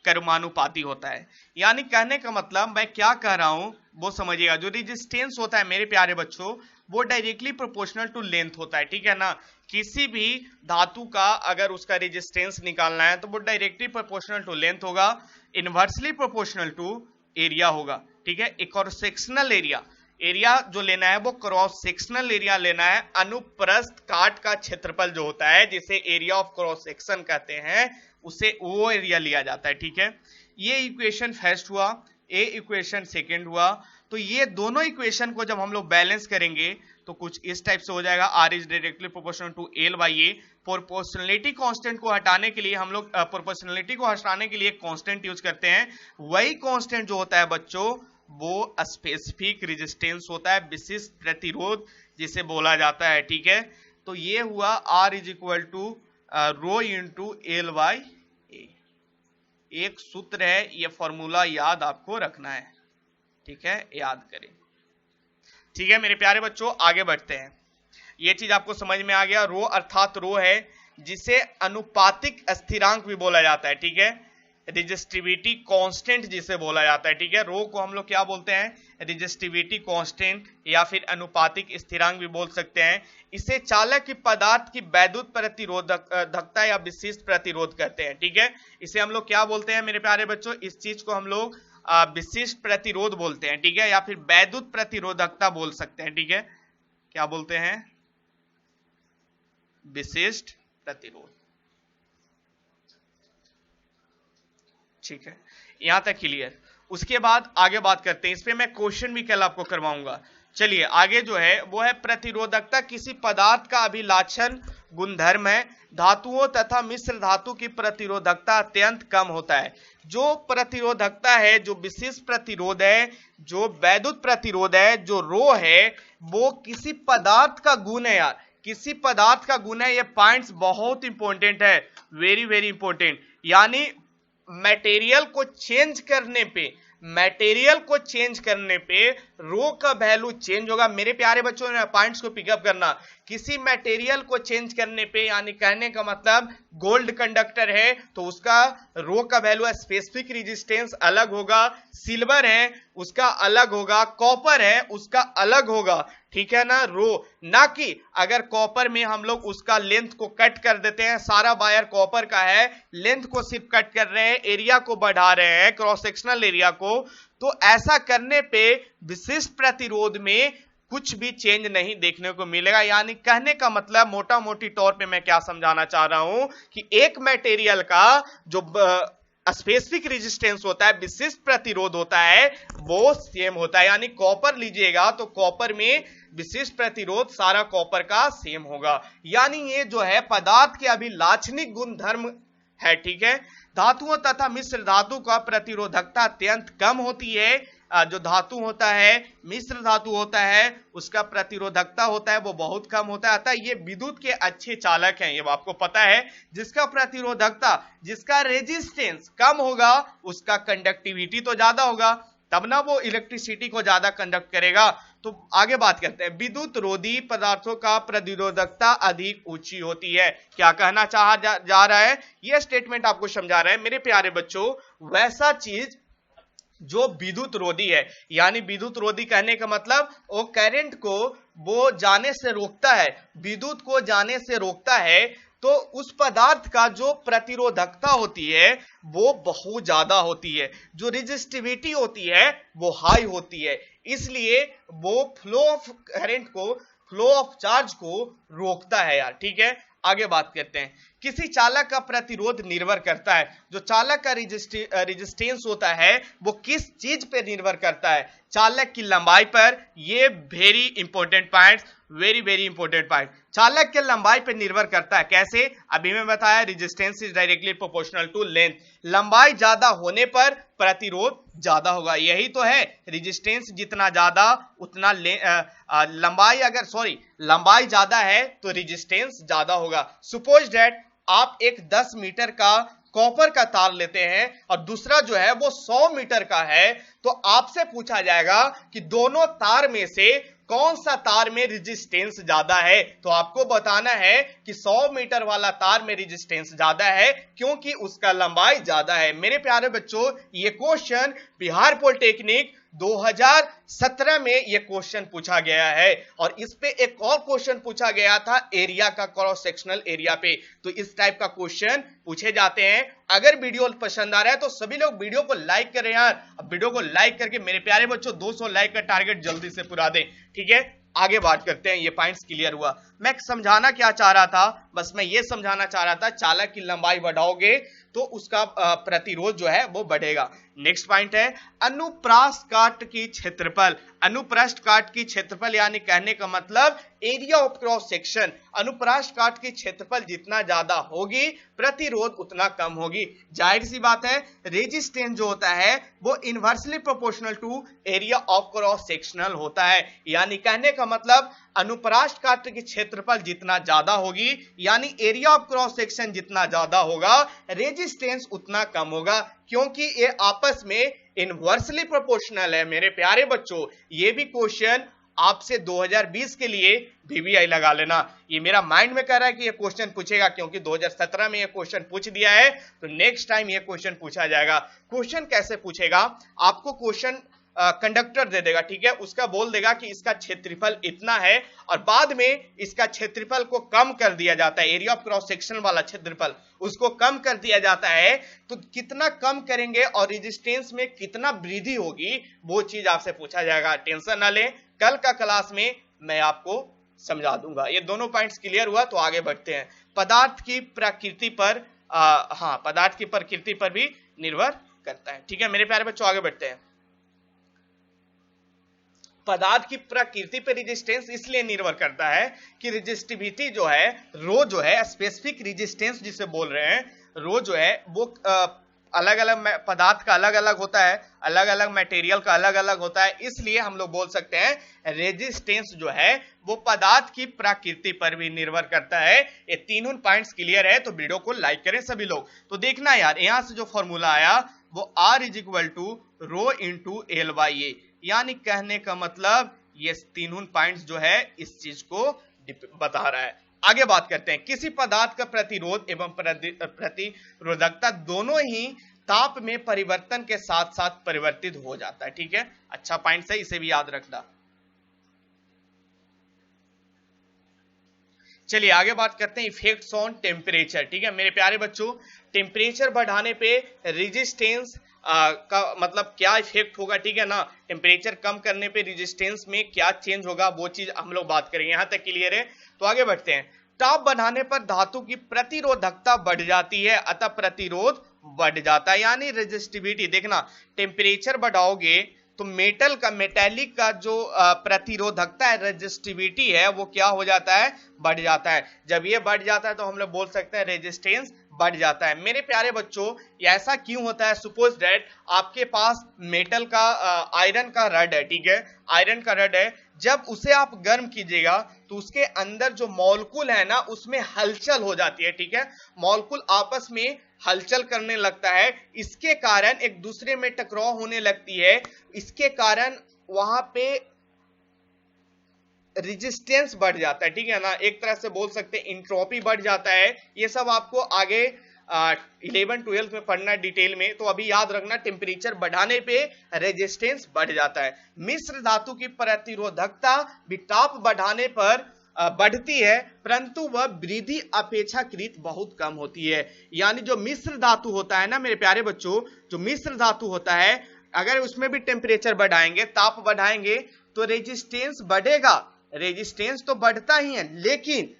कर्मानुपाती होता है। यानी कहने का मतलब मैं क्या कह रहा हूं वो समझिएगा। जो रेजिस्टेंस होता है मेरे प्यारे बच्चों, वो डायरेक्टली प्रोपोर्शनल टू लेंथ होता है, ठीक है ना। किसी भी धातु का अगर उसका रेजिस्टेंस निकालना है तो वो डायरेक्टली प्रोपोर्शनल टू लेंथ होगा, इनवर्सली प्रोपोर्शनल टू एरिया होगा, ठीक है। एक और सेक्शनल एरिया जो लेना है वो क्रॉस सेक्शनल एरिया लेना है। अनुप्रस्थ काट का क्षेत्रफल जो होता है, जिसे एरिया ऑफ क्रॉस सेक्शन कहते हैं, उसे वो एरिया लिया जाता है, ठीक है। ये इक्वेशन फर्स्ट हुआ, ए इक्वेशन सेकंड हुआ। तो ये दोनों इक्वेशन को जब हम लोग बैलेंस करेंगे तो कुछ इस टाइप से हो जाएगा, R is directly proportional to L by A. Proportionality constant को हटाने के लिए हम लोग प्रोपोर्शनलिटी को हटाने के लिए कांस्टेंट यूज करते हैं। वही कांस्टेंट जो होता है बच्चों वो स्पेसिफिक रेजिस्टेंस होता है, विशिष्ट प्रतिरोध जिसे बोला जाता है, ठीक है। तो ये हुआ R is equal to rho into L by A. एक सूत्र है, ये फॉर्मूला याद आपको रखना है, ठीक है, याद करें। ठीक है मेरे प्यारे बच्चों, आगे बढ़ते हैं। ये चीज आपको समझ में आ गया। रो अर्थात रो है जिसे अनुपातिक स्थिरांक भी बोला जाता है, ठीक है। रेजिस्टिविटी कांस्टेंट जिसे बोला जाता है, ठीक है। रो को हम लोग क्या बोलते हैं, रेजिस्टिविटी कांस्टेंट या फिर अनुपातिक स्थिरांक भी बोल सकते हैं। इसे चालक की पदार्थ की वैद्युत प्रतिरोधकता या विशिष्ट प्रतिरोध कहते हैं, ठीक है। इसे हम लोग क्या बोलते हैं मेरे प्यारे बच्चों, इस चीज को हम लोग विशिष्ट प्रतिरोध बोलते हैं, ठीक है, या फिर वैद्युत प्रतिरोधकता बोल सकते हैं, ठीक है। क्या बोलते हैं, विशिष्ट प्रतिरोध, ठीक है। यहां तक क्लियर। उसके बाद आगे बात करते हैं, इस पे मैं क्वेश्चन भी कल आपको करवाऊंगा। चलिए आगे जो है वो है प्रतिरोधकता। किसी पदार्थ का अभिलाक्षण गुणधर्म है। धातुओं तथा मिश्र धातु की प्रतिरोधकता अत्यंत कम होता है। जो प्रतिरोधकता है, जो विशिष्ट प्रतिरोध है, जो वैद्युत प्रतिरोध है, जो रो है, वो किसी पदार्थ का गुण है यार, किसी पदार्थ का गुण है। ये पॉइंट्स बहुत इंपॉर्टेंट है, वेरी वेरी इंपॉर्टेंट। यानी मटेरियल को चेंज करने पे, मटेरियल को चेंज करने पे रो का वैल्यू चेंज होगा। मेरे प्यारे बच्चों ने पॉइंट्स को पिकअप करना। किसी मटेरियल को चेंज करने पे, यानी कहने का मतलब गोल्ड कंडक्टर है तो उसका रो का वैल्यू स्पेसिफिक रेजिस्टेंस अलग होगा, सिल्वर है उसका अलग होगा, कॉपर है उसका अलग होगा, ठीक है ना। रो ना कि अगर कॉपर में हम लोग उसका लेंथ को कट कर देते हैं, सारा वायर कॉपर का है, लेंथ को सिर्फ कट कर रहे हैं, एरिया को बढ़ा रहे हैं, क्रॉस सेक्शनल एरिया को, तो ऐसा करने पे विशिष्ट प्रतिरोध में कुछ भी चेंज नहीं देखने को मिलेगा। यानी कहने का मतलब मोटा मोटी तौर पे मैं क्या समझाना चाह रहा हूं कि एक मटेरियल का जो स्पेसिफिक रेजिस्टेंस होता है, विशिष्ट प्रतिरोध होता है, वो सेम होता है। यानी कॉपर लीजिएगा तो कॉपर में विशिष्ट प्रतिरोध सारा कॉपर का सेम होगा। यानी ये जो है पदार्थ के अभिलाक्षणिक गुणधर्म है, ठीक है। धातुओं तथा मिश्र धातु का प्रतिरोधकता अत्यंत कम होती है। जो धातु होता है, मिश्र धातु होता है, उसका प्रतिरोधकता होता है वो बहुत कम होता है। अतः ये विद्युत के अच्छे चालक हैं, ये आपको पता है। जिसका प्रतिरोधकता, जिसका रेजिस्टेंस कम होगा, उसका कंडक्टिविटी तो ज्यादा होगा, तब ना वो इलेक्ट्रिसिटी को ज्यादा कंडक्ट करेगा। तो आगे बात करते हैं, विद्युत रोधी पदार्थों का प्रतिरोधकता अधिक ऊंची होती है। क्या कहना चाहा जा रहा है, यह स्टेटमेंट आपको समझा रहा है मेरे प्यारे बच्चों। वैसा चीज जो विद्युत रोधी है, यानी विद्युत रोधी कहने का मतलब वो करंट को वो जाने से रोकता है, विद्युत को जाने से रोकता है, तो उस पदार्थ का जो प्रतिरोधकता होती है वो बहुत ज्यादा होती है, जो रेजिस्टिविटी होती है वो हाई होती है। इसलिए वो फ्लो ऑफ करंट को, फ्लो ऑफ चार्ज को रोकता है यार, ठीक है। आगे बात करते हैं, किसी चालक का प्रतिरोध निर्भर करता है। जो चालक का रेजिस्टेंस होता है वो किस चीज पे निर्भर करता है, चालक की लंबाई पर। ये very important point, very very important point. चालक के लंबाई पर निर्भर करता है। कैसे, अभी मैं बताया, resistance is directly proportional to length. लंबाई ज्यादा होने पर प्रतिरोध ज्यादा होगा। यही तो है, रेजिस्टेंस जितना ज्यादा उतना लंबाई ज्यादा है तो रेजिस्टेंस ज्यादा होगा। सपोज दैट आप एक 10 मीटर का कॉपर का तार लेते हैं और दूसरा जो है वो 100 मीटर का है, तो आपसे पूछा जाएगा कि दोनों तार में से कौन सा तार में रेजिस्टेंस ज्यादा है। तो आपको बताना है कि 100 मीटर वाला तार में रेजिस्टेंस ज्यादा है क्योंकि उसका लंबाई ज्यादा है। मेरे प्यारे बच्चों, ये क्वेश्चन बिहार पॉलिटेक्निक 2017 में ये क्वेश्चन पूछा गया है और इस पे एक और क्वेश्चन पूछा गया था एरिया का, क्रॉस सेक्शनल एरिया पे। तो इस टाइप का क्वेश्चन पूछे जाते हैं। अगर वीडियो पसंद आ रहा है तो सभी लोग वीडियो को लाइक करें यार। अब वीडियो को लाइक करके मेरे प्यारे बच्चों 200 लाइक का टारगेट जल्दी से पूरा दें, ठीक है। आगे बात करते हैं, ये पॉइंट्स क्लियर हुआ। मैं समझाना क्या चाह रहा था, बस मैं ये समझाना चाह रहा था, चालक की लंबाई बढ़ाओगे तो उसका प्रतिरोध जो है वो बढ़ेगा। नेक्स्ट पॉइंट है अनुप्रास्थ काट की क्षेत्रफल। अनुप्रस्थ काट की क्षेत्रफल यानी कहने का मतलब एरिया ऑफ क्रॉस सेक्शन। अनुप्रास्थ काट की क्षेत्रफल जितना ज्यादा होगी प्रतिरोध उतना कम होगी। जाहिर सी बात है, रेजिस्टेंस जो होता है वो inversely proportional to area of cross sectional होता है। यानी कहने का मतलब अनुप्रास्थ काट की क्षेत्रफल जितना ज्यादा होगी यानी एरिया ऑफ क्रॉस सेक्शन जितना ज्यादा होगा, रेजिस्टेंस उतना कम होगा, क्योंकि ये आपस में इनवर्सली प्रोपोर्शनल है। मेरे प्यारे बच्चों, ये भी क्वेश्चन आपसे 2020 के लिए VVI लगा लेना। ये मेरा माइंड में कह रहा है कि ये क्वेश्चन पूछेगा क्योंकि 2017 में ये क्वेश्चन पूछ दिया है, तो नेक्स्ट टाइम ये क्वेश्चन पूछा जाएगा। क्वेश्चन कैसे पूछेगा, आपको क्वेश्चन कंडक्टर दे देगा, ठीक है, उसका बोल देगा कि इसका क्षेत्रफल इतना है और बाद में इसका क्षेत्रफल को कम कर दिया जाता है, एरिया ऑफ क्रॉस सेक्शन वाला क्षेत्रफल उसको कम कर दिया जाता है। तो कितना कम करेंगे और रेजिस्टेंस में कितना वृद्धि होगी वो चीज आपसे पूछा जाएगा। टेंशन ना लें, कल का क्लास में मैं आपको समझा दूंगा। ये दोनों पॉइंट्स क्लियर हुआ तो आगे बढ़ते हैं। पदार्थ की प्रकृति पर पदार्थ की प्रकृति पर भी निर्भर करता है, ठीक है मेरे प्यारे बच्चों, आगे बढ़ते हैं। पदार्थ की प्रकृति पर रेजिस्टेंस इसलिए निर्भर करता है कि रेजिस्टिविटी जो है, रो जो है, स्पेसिफिक रेजिस्टेंस जिसे बोल रहे हैं, रो जो है वो अलग अलग पदार्थ का अलग अलग होता है, अलग अलग मटेरियल का अलग अलग होता है। इसलिए हम लोग बोल सकते हैं रेजिस्टेंस जो है वो पदार्थ की प्रकृति पर भी निर्भर करता है। ये तीनों पॉइंट्स क्लियर है तो वीडियो को लाइक करें सभी लोग। तो देखना यार, यहां से जो फॉर्मूला आया वो R = rho into L by A, यानी कहने का मतलब ये तीनों पॉइंट्स जो है इस चीज को बता रहा है। आगे बात करते हैं, किसी पदार्थ का प्रतिरोध एवं प्रतिरोधकता दोनों ही ताप में परिवर्तन के साथ साथ परिवर्तित हो जाता है, ठीक है। अच्छा पॉइंट है, इसे भी याद रखना। चलिए आगे बात करते हैं इफेक्ट्स ऑन टेम्परेचर, ठीक है मेरे प्यारे बच्चों। टेम्परेचर बढ़ाने पे रेजिस्टेंस का मतलब क्या इफेक्ट होगा, ठीक है ना। टेम्परेचर कम करने पे रेजिस्टेंस में क्या चेंज होगा वो चीज हम लोग बात करेंगे। यहां तक क्लियर है तो आगे बढ़ते हैं। ताप बढ़ाने पर धातु की प्रतिरोधकता बढ़ जाती है, अतः प्रतिरोध बढ़ जाता है, यानी रेजिस्टिविटी। देखना, टेम्परेचर बढ़ाओगे तो मेटेलिक का जो प्रतिरोधकता है, रेजिस्टिविटी है, वो क्या हो जाता है, बढ़ जाता है। जब ये बढ़ जाता है तो हम लोग बोल सकते हैं रेजिस्टेंस बढ़ जाता है। मेरे प्यारे बच्चों, ऐसा क्यों होता है, सपोज दैट आपके पास मेटल का आयरन का रड है, ठीक है, आयरन का रड है, जब उसे आप गर्म कीजिएगा तो उसके अंदर जो मॉलिक्यूल है ना उसमें हलचल हो जाती है, ठीक है, मॉलिक्यूल आपस में हलचल करने लगता है, इसके कारण एक दूसरे में टकराव होने लगती है, इसके कारण वहां पे रेजिस्टेंस बढ़ जाता है, ठीक है ना। एक तरह से बोल सकते हैं इंट्रोपी बढ़ जाता है। ये सब आपको आगे 11-12 में पढ़ना डिटेल में, तो अभी याद रखना टेम्परेचर बढ़ाने पे रेजिस्टेंस बढ़ जाता है। मिश्र धातु की प्रतिरोधकता भी ताप बढ़ाने पर बढ़ती है, परंतु वह वृद्धि अपेक्षाकृत बहुत कम होती है। यानी जो मिश्र धातु होता है ना मेरे प्यारे बच्चों, जो मिश्र धातु होता है, अगर उसमें भी टेम्परेचर बढ़ाएंगे, ताप बढ़ाएंगे तो रेजिस्टेंस बढ़ेगा। रेजिस्टेंस तो बढ़ता ही है लेकिन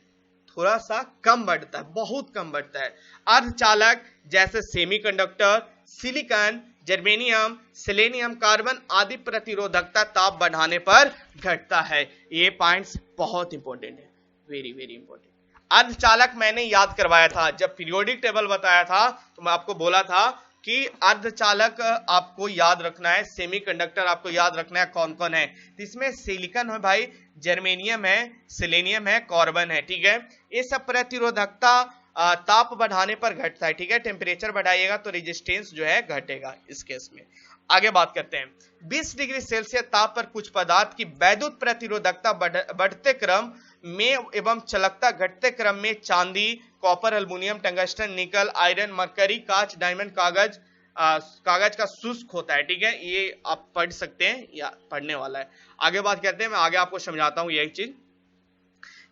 थोड़ा सा कम बढ़ता है, बहुत कम बढ़ता है। अर्धचालक जैसे semiconductor, silicon, germanium, selenium, carbon आदि प्रतिरोधकता ताप बढ़ाने पर घटता है। ये पॉइंट्स बहुत इंपॉर्टेंट है, वेरी वेरी इंपॉर्टेंट। अर्धचालक मैंने याद करवाया था, जब पीरियोडिक टेबल बताया था तो मैं आपको बोला था कि अर्धचालक आपको याद रखना है, सेमीकंडक्टर आपको याद रखना है कौन कौन है। तो इसमें सिलिकॉन है भाई, जर्मेनियम है, सेलेनियम है, कार्बन है, ठीक है। ये सब प्रतिरोधकता ताप बढ़ाने पर घटता है, ठीक है। टेम्परेचर बढ़ाइएगा तो रेजिस्टेंस जो है घटेगा इस केस में। आगे बात करते हैं, 20 डिग्री सेल्सियस ताप पर कुछ पदार्थ की वैद्युत प्रतिरोधकता बढ़ते क्रम में एवं चालकता घटते क्रम में चांदी, कॉपर, एल्युमिनियम, टंगस्टन, निकल, आयरन, मरकरी, कांच, डायमंड, कागज का शुष्क होता है, ठीक है। ये आप पढ़ सकते हैं या पढ़ने वाला है। आगे बात करते हैं, मैं आगे आपको समझाता हूं यही चीज।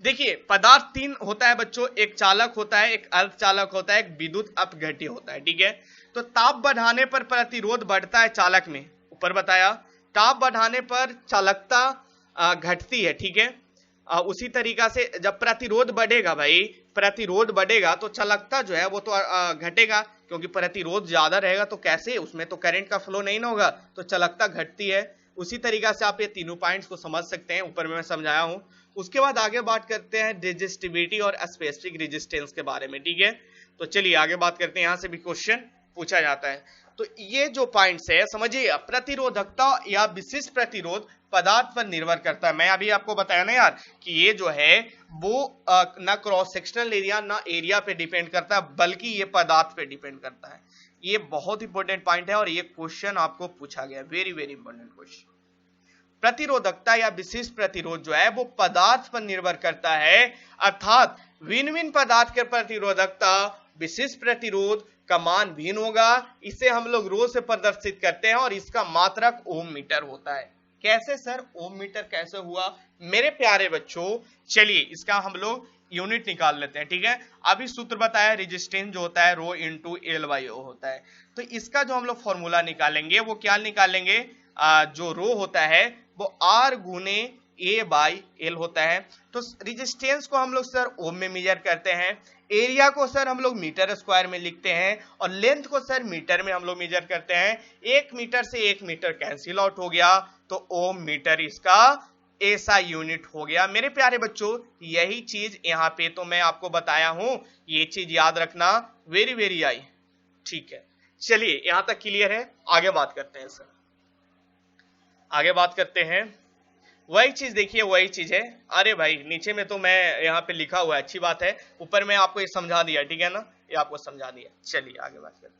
देखिए पदार्थ तीन होता है बच्चों, एक चालक होता है, एक अर्धचालक होता है, एक विद्युत अपघट्य होता है, ठीक है। तो ताप बढ़ाने पर प्रतिरोध बढ़ता है चालक में, ऊपर बताया। ताप बढ़ाने पर चालकता घटती है, ठीक है। उसी तरीका से जब प्रतिरोध बढ़ेगा भाई, प्रतिरोध बढ़ेगा तो चालकता जो है वो तो घटेगा, क्योंकि प्रतिरोध ज्यादा रहेगा तो कैसे, उसमें तो करंट का फ्लो नहीं ना होगा, तो चालकता घटती है। उसी तरीका से आप ये तीनों पॉइंट्स को समझ सकते हैं, ऊपर में मैं समझाया हूं। उसके बाद आगे बात करते हैं रेजिस्टिविटी और स्पेसिफिक रेजिस्टेंस के बारे में, ठीक है। तो चलिए आगे बात करते हैं, यहां से भी क्वेश्चन पूछा जाता है। तो ये जो पॉइंट्स है समझिए, प्रतिरोधकता या विशिष्ट प्रतिरोध पदार्थ पर निर्भर करता है। मैं अभी आपको बताया ना यार कि ये जो है वो ना क्रॉस सेक्शनल एरिया ना एरिया पे डिपेंड करता है, बल्कि ये पदार्थ पे डिपेंड करता है। ये बहुत इंपॉर्टेंट पॉइंट है और ये क्वेश्चन आपको पूछा गया, वेरी वेरी इंपॉर्टेंट क्वेश्चन। प्रतिरोधकता या विशिष्ट प्रतिरोध जो है वो पदार्थ पर निर्भर करता है, अर्थात भिन्न भिन्न पदार्थ के प्रतिरोधकता विशिष्ट प्रतिरोध का मान भिन्न होगा। इसे हम लोग रो से प्रदर्शित करते हैं और इसका मात्रक ओम मीटर होता है। कैसे सर, ओम मीटर कैसे हुआ मेरे प्यारे बच्चों? चलिए इसका हम लोग यूनिट निकाल लेते हैं, ठीक है। अभी सूत्र बताया, रेजिस्टेंस जो होता है रो इंटू एल बाई ओ होता है। तो इसका जो हम लोग फॉर्मूला निकालेंगे वो क्या निकालेंगे, जो रो होता है वो आर गुने ए बाई एल होता है। तो रेजिस्टेंस को हम लोग सर ओम में मेजर करते हैं, एरिया को सर हम लोग मीटर स्क्वायर में लिखते हैं और लेंथ को सर मीटर में हम लोग मेजर करते हैं। 1 मीटर से 1 मीटर कैंसिल आउट हो गया तो ओम मीटर इसका ऐसा यूनिट हो गया। मेरे प्यारे बच्चों यही चीज यहाँ पे तो मैं आपको बताया हूं, ये चीज याद रखना, वेरी वेरी आई, ठीक है। चलिए यहां तक क्लियर है, आगे बात करते हैं सर। आगे बात करते हैं, वही चीज देखिए, वही चीज है। अरे भाई नीचे में तो मैं यहाँ पे लिखा हुआ है, अच्छी बात है, ऊपर में आपको ये समझा दिया, ठीक है ना, ये आपको समझा दिया। चलिए आगे बात करते हैं,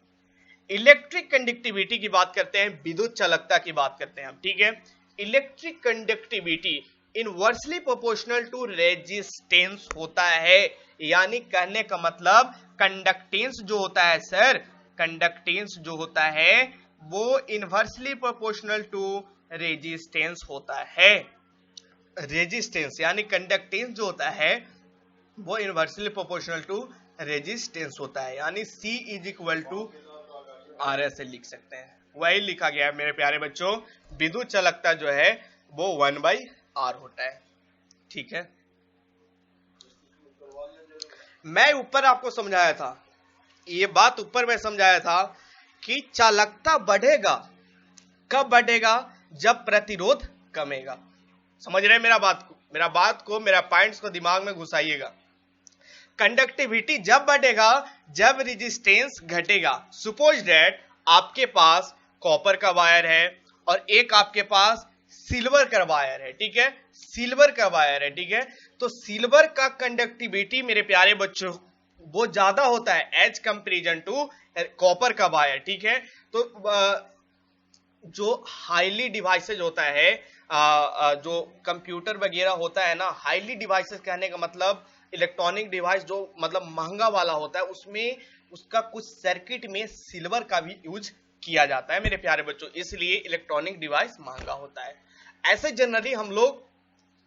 इलेक्ट्रिक कंडक्टिविटी की बात करते हैं, विद्युत चालकता की बात करते हैं हम, ठीक है। Electric conductivity inversely proportional to resistance होता है, यानी कहने का मतलब कंडक्टेंस जो होता है सर, कंडक्टेंस जो होता है वो इनवर्सली प्रोपोर्शनल टू रेजिस्टेंस होता है। रेजिस्टेंस यानी कंडक्टेंस जो होता है वो इनवर्सली प्रोपोर्शनल टू रेजिस्टेंस होता है, यानी C is equal to R ऐसे लिख सकते हैं। वही लिखा गया है मेरे प्यारे बच्चों, विद्युत चालकता जो है वो 1/r होता है, ठीक है। मैं ऊपर आपको समझाया था, ये बात ऊपर में समझाया था कि चालकता बढ़ेगा, कब बढ़ेगा, जब प्रतिरोध कमेगा। समझ रहे हैं मेरा बात को मेरा पॉइंट्स को दिमाग में घुसाइएगा। कंडक्टिविटी जब बढ़ेगा जब रेजिस्टेंस घटेगा। सपोज दैट आपके पास कॉपर का वायर है और एक आपके पास सिल्वर का वायर है, ठीक है, सिल्वर का वायर है, ठीक है। तो सिल्वर का कंडक्टिविटी मेरे प्यारे बच्चों वो ज्यादा होता है एज कंपेरिजन टू कॉपर का वायर, ठीक है। तो जो हाईली डिवाइसेज होता है, जो कंप्यूटर वगैरह होता है ना, हाईली डिवाइसेज कहने का मतलब इलेक्ट्रॉनिक डिवाइस जो मतलब महंगा वाला होता है, उसमें उसका कुछ सर्किट में सिल्वर का भी यूज किया जाता है मेरे प्यारे बच्चों, इसलिए इलेक्ट्रॉनिक डिवाइस महंगा होता है। ऐसे जनरली हम लोग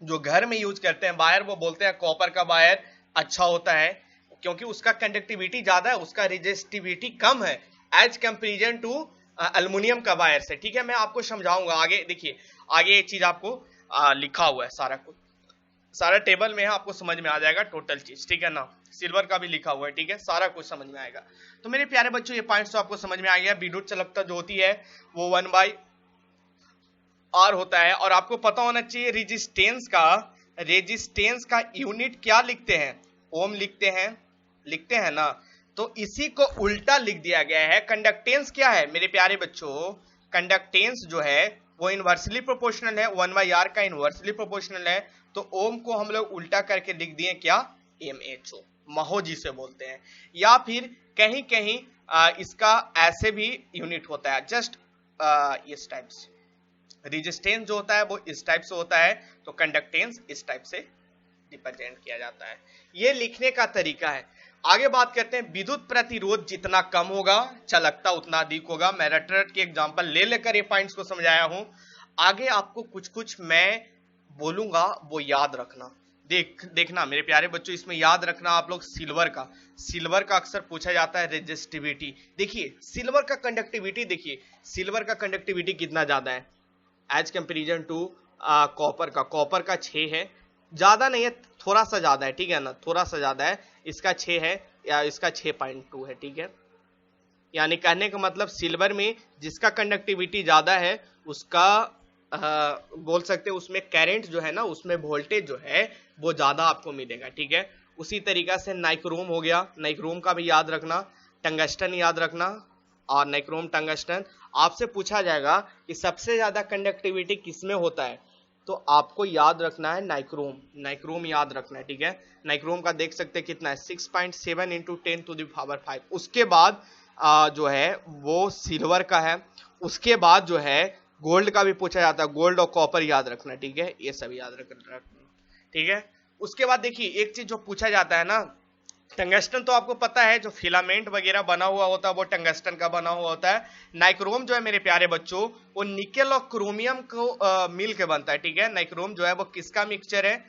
जो घर में यूज करते हैं वायर, वो बोलते हैं कॉपर का वायर अच्छा होता है क्योंकि उसका कंडक्टिविटी ज्यादा है, उसका रेजिस्टिविटी कम है एज कंपेरिजन टू एल्युमिनियम का वायर से, ठीक है। मैं आपको समझाऊंगा आगे, देखिए आगे एक चीज आपको लिखा हुआ है, सारा कुछ सारा टेबल में है, आपको समझ में आ जाएगा टोटल चीज, ठीक है ना। सिल्वर का भी लिखा हुआ है, ठीक है, सारा कुछ समझ में आएगा। तो मेरे प्यारे बच्चों ये पॉइंट्स तो आपको समझ में आ गया। विद्युत चालकता जो होती है वो 1/r होता है। और आपको पता होना चाहिए रेजिस्टेंस का यूनिट क्या लिखते हैं, ओम लिखते हैं ना। तो इसी को उल्टा लिख दिया गया है। कंडक्टेंस क्या है मेरे प्यारे बच्चों? कंडक्टेंस जो है वो इनवर्सली प्रोपोर्शनल है, 1/r का इनवर्सली प्रोपोर्शनल है। तो ओम को हम लोग उल्टा करके लिख दिए क्या? MHO, महो जिसे बोलते हैं। या फिर कहीं कहीं इसका ऐसे भी यूनिट होता है, जस्ट इस टाइप से। रेजिस्टेंस जो होता है वो इस टाइप से होता है, तो कंडक्टेंस इस टाइप से रिप्रेजेंट किया जाता है। ये लिखने का तरीका है। आगे बात करते हैं, विद्युत प्रतिरोध जितना कम होगा चालकता उतना अधिक होगा। मैं रट के एग्जांपल ले लेकर ये पॉइंट्स को समझाया हूं। आगे आपको कुछ कुछ मैं बोलूंगा वो याद रखना। देखना मेरे प्यारे बच्चों, इसमें याद रखना आप लोग सिल्वर का अक्सर पूछा जाता है रेजिस्टिविटी। देखिए सिल्वर का कंडक्टिविटी, देखिए सिल्वर का कंडक्टिविटी कितना ज्यादा है एज कंपेरिजन टू कॉपर का 6 है, ज्यादा नहीं है, थोड़ा सा ज्यादा है, ठीक है ना, थोड़ा सा ज्यादा है। इसका 6 है या इसका 6.2 है, ठीक है। यानी कहने का मतलब सिल्वर में जिसका कंडक्टिविटी ज्यादा है उसका बोल सकते हैं उसमें करंट जो है ना, उसमें वोल्टेज जो है वो ज्यादा आपको मिलेगा, ठीक है। उसी तरीका से नाइक्रोम हो गया, नाइक्रोम का भी याद रखना, टंगस्टन याद रखना, और नाइक्रोम टंगस्टन। आपसे पूछा जाएगा कि सबसे ज्यादा कंडक्टिविटी किसमें होता है, तो आपको याद रखना है नाइक्रोम याद रखना है, ठीक है। नाइक्रोम का देख सकते हैं कितना है, 6.7 × 10⁵। उसके बाद जो है वो सिल्वर का है। उसके बाद जो है गोल्ड का भी पूछा जाता है, गोल्ड और कॉपर याद रखना, ठीक है, ये सब याद रखना, ठीक है। उसके बाद देखिए एक चीज जो पूछा जाता है ना, टंगस्टन तो आपको पता है, जो फिलामेंट वगैरह बना हुआ होता है वो टंगस्टन का बना हुआ होता है। नाइक्रोम जो है मेरे प्यारे बच्चों वो निकेल और क्रोमियम को मिल के बनता है, ठीक है। नाइक्रोम जो है वो किसका मिक्सचर है?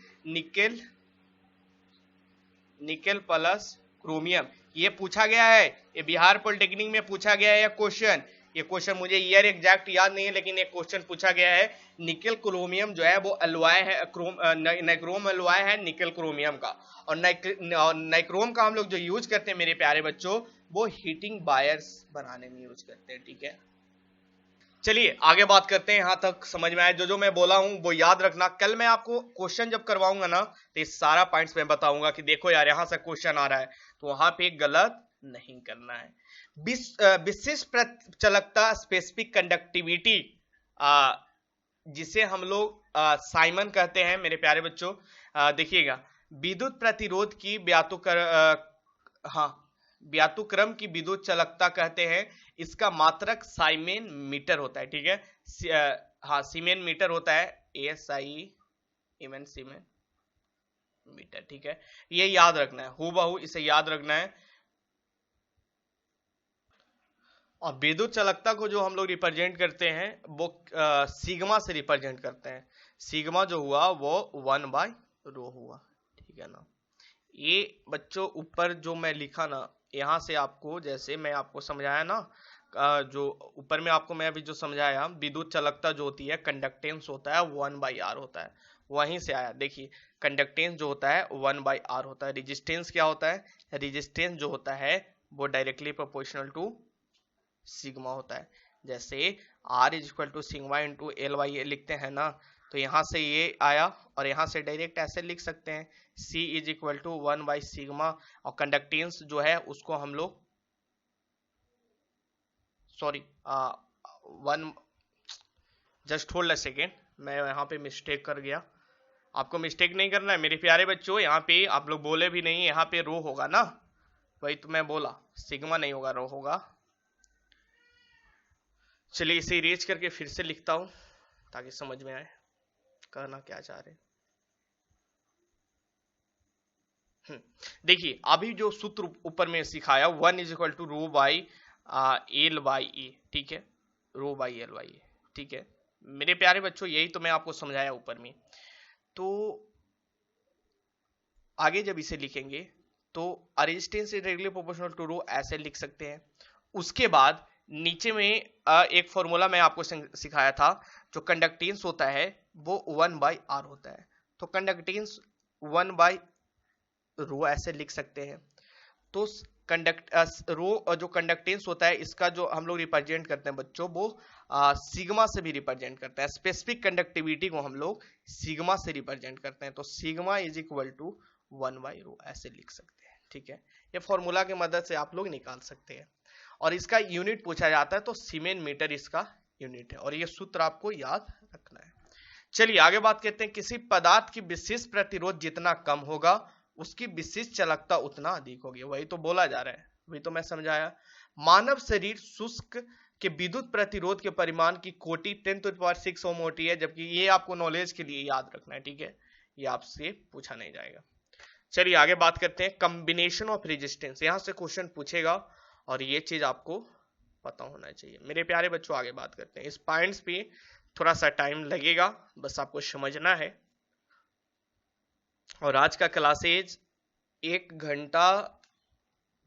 Nickel plus chromium. ये पूछा गया है, ये बिहार पॉलिटेक्निक में पूछा गया है क्वेश्चन। ये क्वेश्चन मुझे ईयर एग्जैक्ट याद नहीं है, लेकिन एक क्वेश्चन पूछा गया है। निकेल क्रोमियम जो है वो एलॉय है, नाइक्रोम एलॉय है निकेल क्रोमियम का। और नाइक्रोम का हम लोग जो यूज करते हैं मेरे प्यारे बच्चों वो हीटिंग वायर्स बनाने में यूज करते हैं, ठीक है। चलिए आगे बात करते हैं, यहां तक समझ में आया? जो मैं बोला हूं वो याद रखना। कल मैं आपको क्वेश्चन जब करवाऊंगा ना तो ये सारा पॉइंट्स मैं बताऊंगा कि देखो यार यहां से क्वेश्चन आ रहा है, तो वहां पे गलत नहीं करना है। विशिष्ट चालकता स्पेसिफिक कंडक्टिविटी, जिसे हम लोग साइमन कहते हैं मेरे प्यारे बच्चों। देखिएगा विद्युत प्रतिरोध की व्यातुक्रम की विद्युत चालकता कहते हैं। इसका मात्रक साइमेन मीटर होता है, ठीक है। सीमेन मीटर होता है, सीमेन मीटर, ठीक है। ये याद रखना है, हूबहू इसे याद रखना है। और विद्युत चालकता को जो हम लोग रिप्रेजेंट करते हैं वो सिग्मा से रिप्रेजेंट करते हैं। सिग्मा जो हुआ वो 1/ρ हुआ, ठीक है ना। ये बच्चों ऊपर जो मैं लिखा ना, यहां से आपको जैसे मैं आपको समझाया ना, जो ऊपर में आपको मैं अभी जो समझाया, विद्युत चालकता जो होती है कंडक्टेंस होता है 1/r होता है, वहीं से आया। देखिए कंडक्टेंस जो होता है 1/r होता है। रेजिस्टेंस क्या होता है? रेजिस्टेंस जो होता है वो डायरेक्टली प्रोपोर्शनल टू सिग्मा होता है। जैसे R = सिग्मा × L/A लिखते हैं ना, तो यहां से ये आया और यहां से डायरेक्ट ऐसे लिख सकते हैं C = 1/σ। और कंडक्टेंस जो है उसको हम लोग जस्ट होल्ड अ सेकेंड, मैं यहाँ पे मिस्टेक कर गया। आपको मिस्टेक नहीं करना है मेरे प्यारे बच्चों, यहाँ पे आप लोग बोले भी नहीं, यहाँ पे रो होगा ना, वही तो मैं बोला, सिग्मा नहीं होगा, रो होगा। चलिए इसे इरेज करके फिर से लिखता हूं ताकि समझ में आए कहना क्या चाह रहे। देखिए अभी जो सूत्र ऊपर में सिखाया 1 = ρ/L/A, ठीक है, ρ/L/A, ठीक है मेरे प्यारे बच्चों, यही तो मैं आपको समझाया ऊपर में। तो आगे जब इसे लिखेंगे तो resistance is directly proportional to ρ ऐसे लिख सकते हैं। उसके बाद नीचे में एक फॉर्मूला मैं आपको सिखाया था, जो कंडक्टेंस होता है वो 1/r होता है। तो कंडक्टेंस 1/ρ ऐसे लिख सकते हैं। तो रो जो कंडक्टेंस होता है इसका जो हम लोग रिप्रेजेंट करते हैं बच्चों वो सिग्मा से भी रिप्रेजेंट करते हैं। स्पेसिफिक कंडक्टिविटी को हम लोग सिग्मा से रिप्रेजेंट करते हैं। तो सिग्मा = 1/ρ ऐसे लिख सकते हैं, ठीक है, ये फॉर्मूला की मदद से आप लोग निकाल सकते हैं। और इसका यूनिट पूछा जाता है तो सीमेन मीटर इसका यूनिट है, और ये सूत्र आपको याद रखना है। चलिए आगे बात करते हैं। किसी पदार्थ की विशिष्ट प्रतिरोध जितना कम होगा उसकी विशिष्ट चालकता उतना अधिक होगी। वही तो बोला जा रहा है, वही तो मैं समझाया। मानव शरीर शुष्क के विद्युत प्रतिरोध के परिमाण की कोटि 10⁶ ओम होती है, जबकि ये आपको नॉलेज के लिए याद रखना है, ठीक है, ये आपसे पूछा नहीं जाएगा। चलिए आगे बात करते हैं कॉम्बिनेशन ऑफ रेजिस्टेंस। यहां से क्वेश्चन पूछेगा और ये चीज आपको पता होना चाहिए। मेरे प्यारे बच्चों आगे बात करते हैं। इस पॉइंट्स पे थोड़ा सा टाइम लगेगा, बस आपको समझना है। और आज का क्लासेज 1 घंटा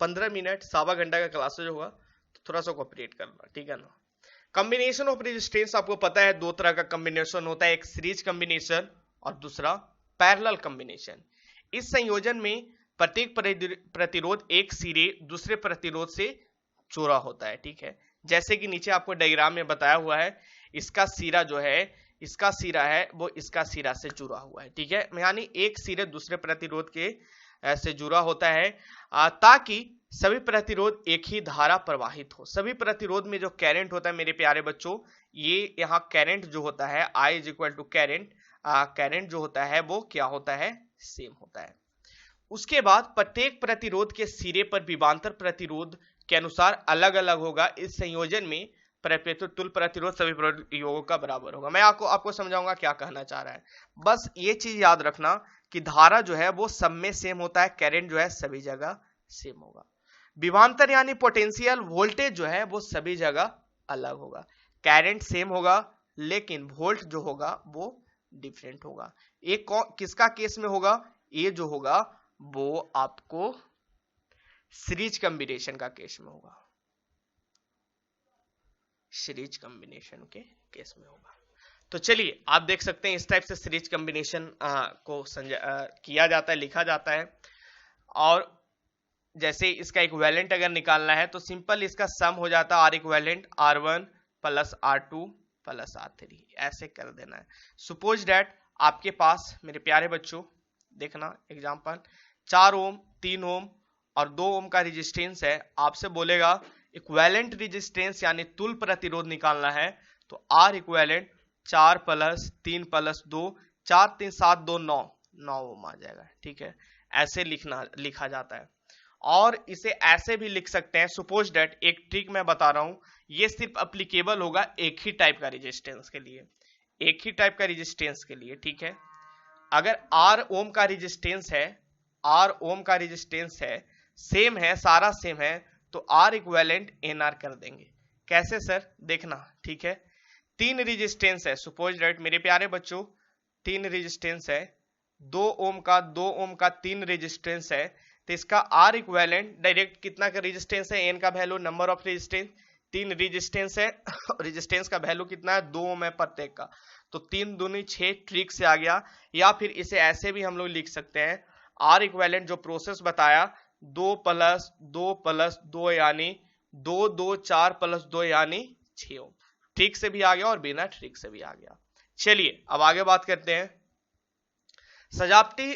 15 मिनट, सवा घंटा का क्लासेज होगा, तो थोड़ा सा कोऑपरेट करना, ठीक है ना। कॉम्बिनेशन ऑफ रेजिस्टेंस आपको पता है 2 तरह का कॉम्बिनेशन होता है, एक सीरीज कॉम्बिनेशन और दूसरा पैरेलल कॉम्बिनेशन। इस संयोजन में प्रत्येक प्रतिरोध एक सिरे दूसरे प्रतिरोध से जुड़ा होता है, ठीक है। जैसे कि नीचे आपको डायग्राम में बताया हुआ है, इसका सिरा जो है, इसका सिरा है वो इसका सिरा से जुड़ा हुआ है, ठीक है। यानी एक सिरे दूसरे प्रतिरोध के से जुड़ा होता है ताकि सभी प्रतिरोध एक ही धारा प्रवाहित हो। सभी प्रतिरोध में जो करंट होता है मेरे प्यारे बच्चों, ये यहाँ करंट जो होता है I = करंट, करंट जो होता है वो क्या होता है, सेम होता है। उसके बाद प्रत्येक प्रतिरोध के सिरे पर विभवांतर प्रतिरोध के अनुसार अलग अलग होगा। इस संयोजन में तुल्य प्रतिरोध सभी प्रतिरोधों का बराबर होगा। मैं आपको समझाऊंगा क्या कहना चाह रहा है। बस ये चीज याद रखना कि धारा जो है वो सब में सेम होता है, करंट जो है सभी जगह सेम होगा। विभवांतर यानी पोटेंशियल वोल्टेज जो है वो सभी जगह अलग होगा। करंट सेम होगा लेकिन वोल्ट जो होगा वो डिफरेंट होगा। एक किसका केस में होगा, ये जो होगा वो आपको सीरीज कॉम्बिनेशन का केस में होगा, सीरीज कॉम्बिनेशन के केस में होगा। तो चलिए आप देख सकते हैं इस टाइप से सीरीज कॉम्बिनेशन को किया जाता है, लिखा जाता है। और जैसे इसका इक्विवेलेंट अगर निकालना है तो सिंपल इसका सम हो जाता है R equivalent R1 + R2 + R3, ऐसे कर देना है। सपोज दैट आपके पास मेरे प्यारे बच्चों देखना एग्जांपल 4 ओम 3 ओम और 2 ओम का रेजिस्टेंस है। आपसे बोलेगा इक्विवेलेंट रेजिस्टेंस यानी तुल्य प्रतिरोध निकालना है, तो R इक्विवेलेंट 4 + 3 + 2 4 3 7 2 9 9 ओम आ जाएगा, ठीक है। ऐसे लिखा जाता है। और इसे ऐसे भी लिख सकते हैं। सपोज दैट एक ट्रिक मैं बता रहा हूं, ये सिर्फ अप्लीकेबल होगा एक ही टाइप का रेजिस्टेंस के लिए, एक ही टाइप का रेजिस्टेंस के लिए, ठीक है। अगर R ओम का रेजिस्टेंस है, R ओम का रेजिस्टेंस है, सेम है, सारा सेम है, तो R इक्विवेलेंट NR कर देंगे। कैसे सर, देखना, ठीक है। 3 रेजिस्टेंस है, सपोज दैट मेरे प्यारे बच्चों 3 रेजिस्टेंस है, 2 ओम का 2 ओम का 3 रेजिस्टेंस है, तो इसका R इक्विवेलेंट डायरेक्ट कितना का रेजिस्टेंस है, N का value, number of resistance, 3 resistance है, रेजिस्टेंस का वैल्यू कितना है, 2 ओम है प्रत्येक का, तो 3 दूनी 6 ट्रिक से आ गया। या फिर इसे ऐसे भी हम लोग लिख सकते हैं, R इक्विवेलेंट जो प्रोसेस बताया 2 + 2 + 2 यानी 2 2 4 + 2 यानी 6 ओम। ट्रिक से भी आ गया और बिना ट्रिक से भी आ गया। चलिए अब आगे बात करते हैं। सजावटी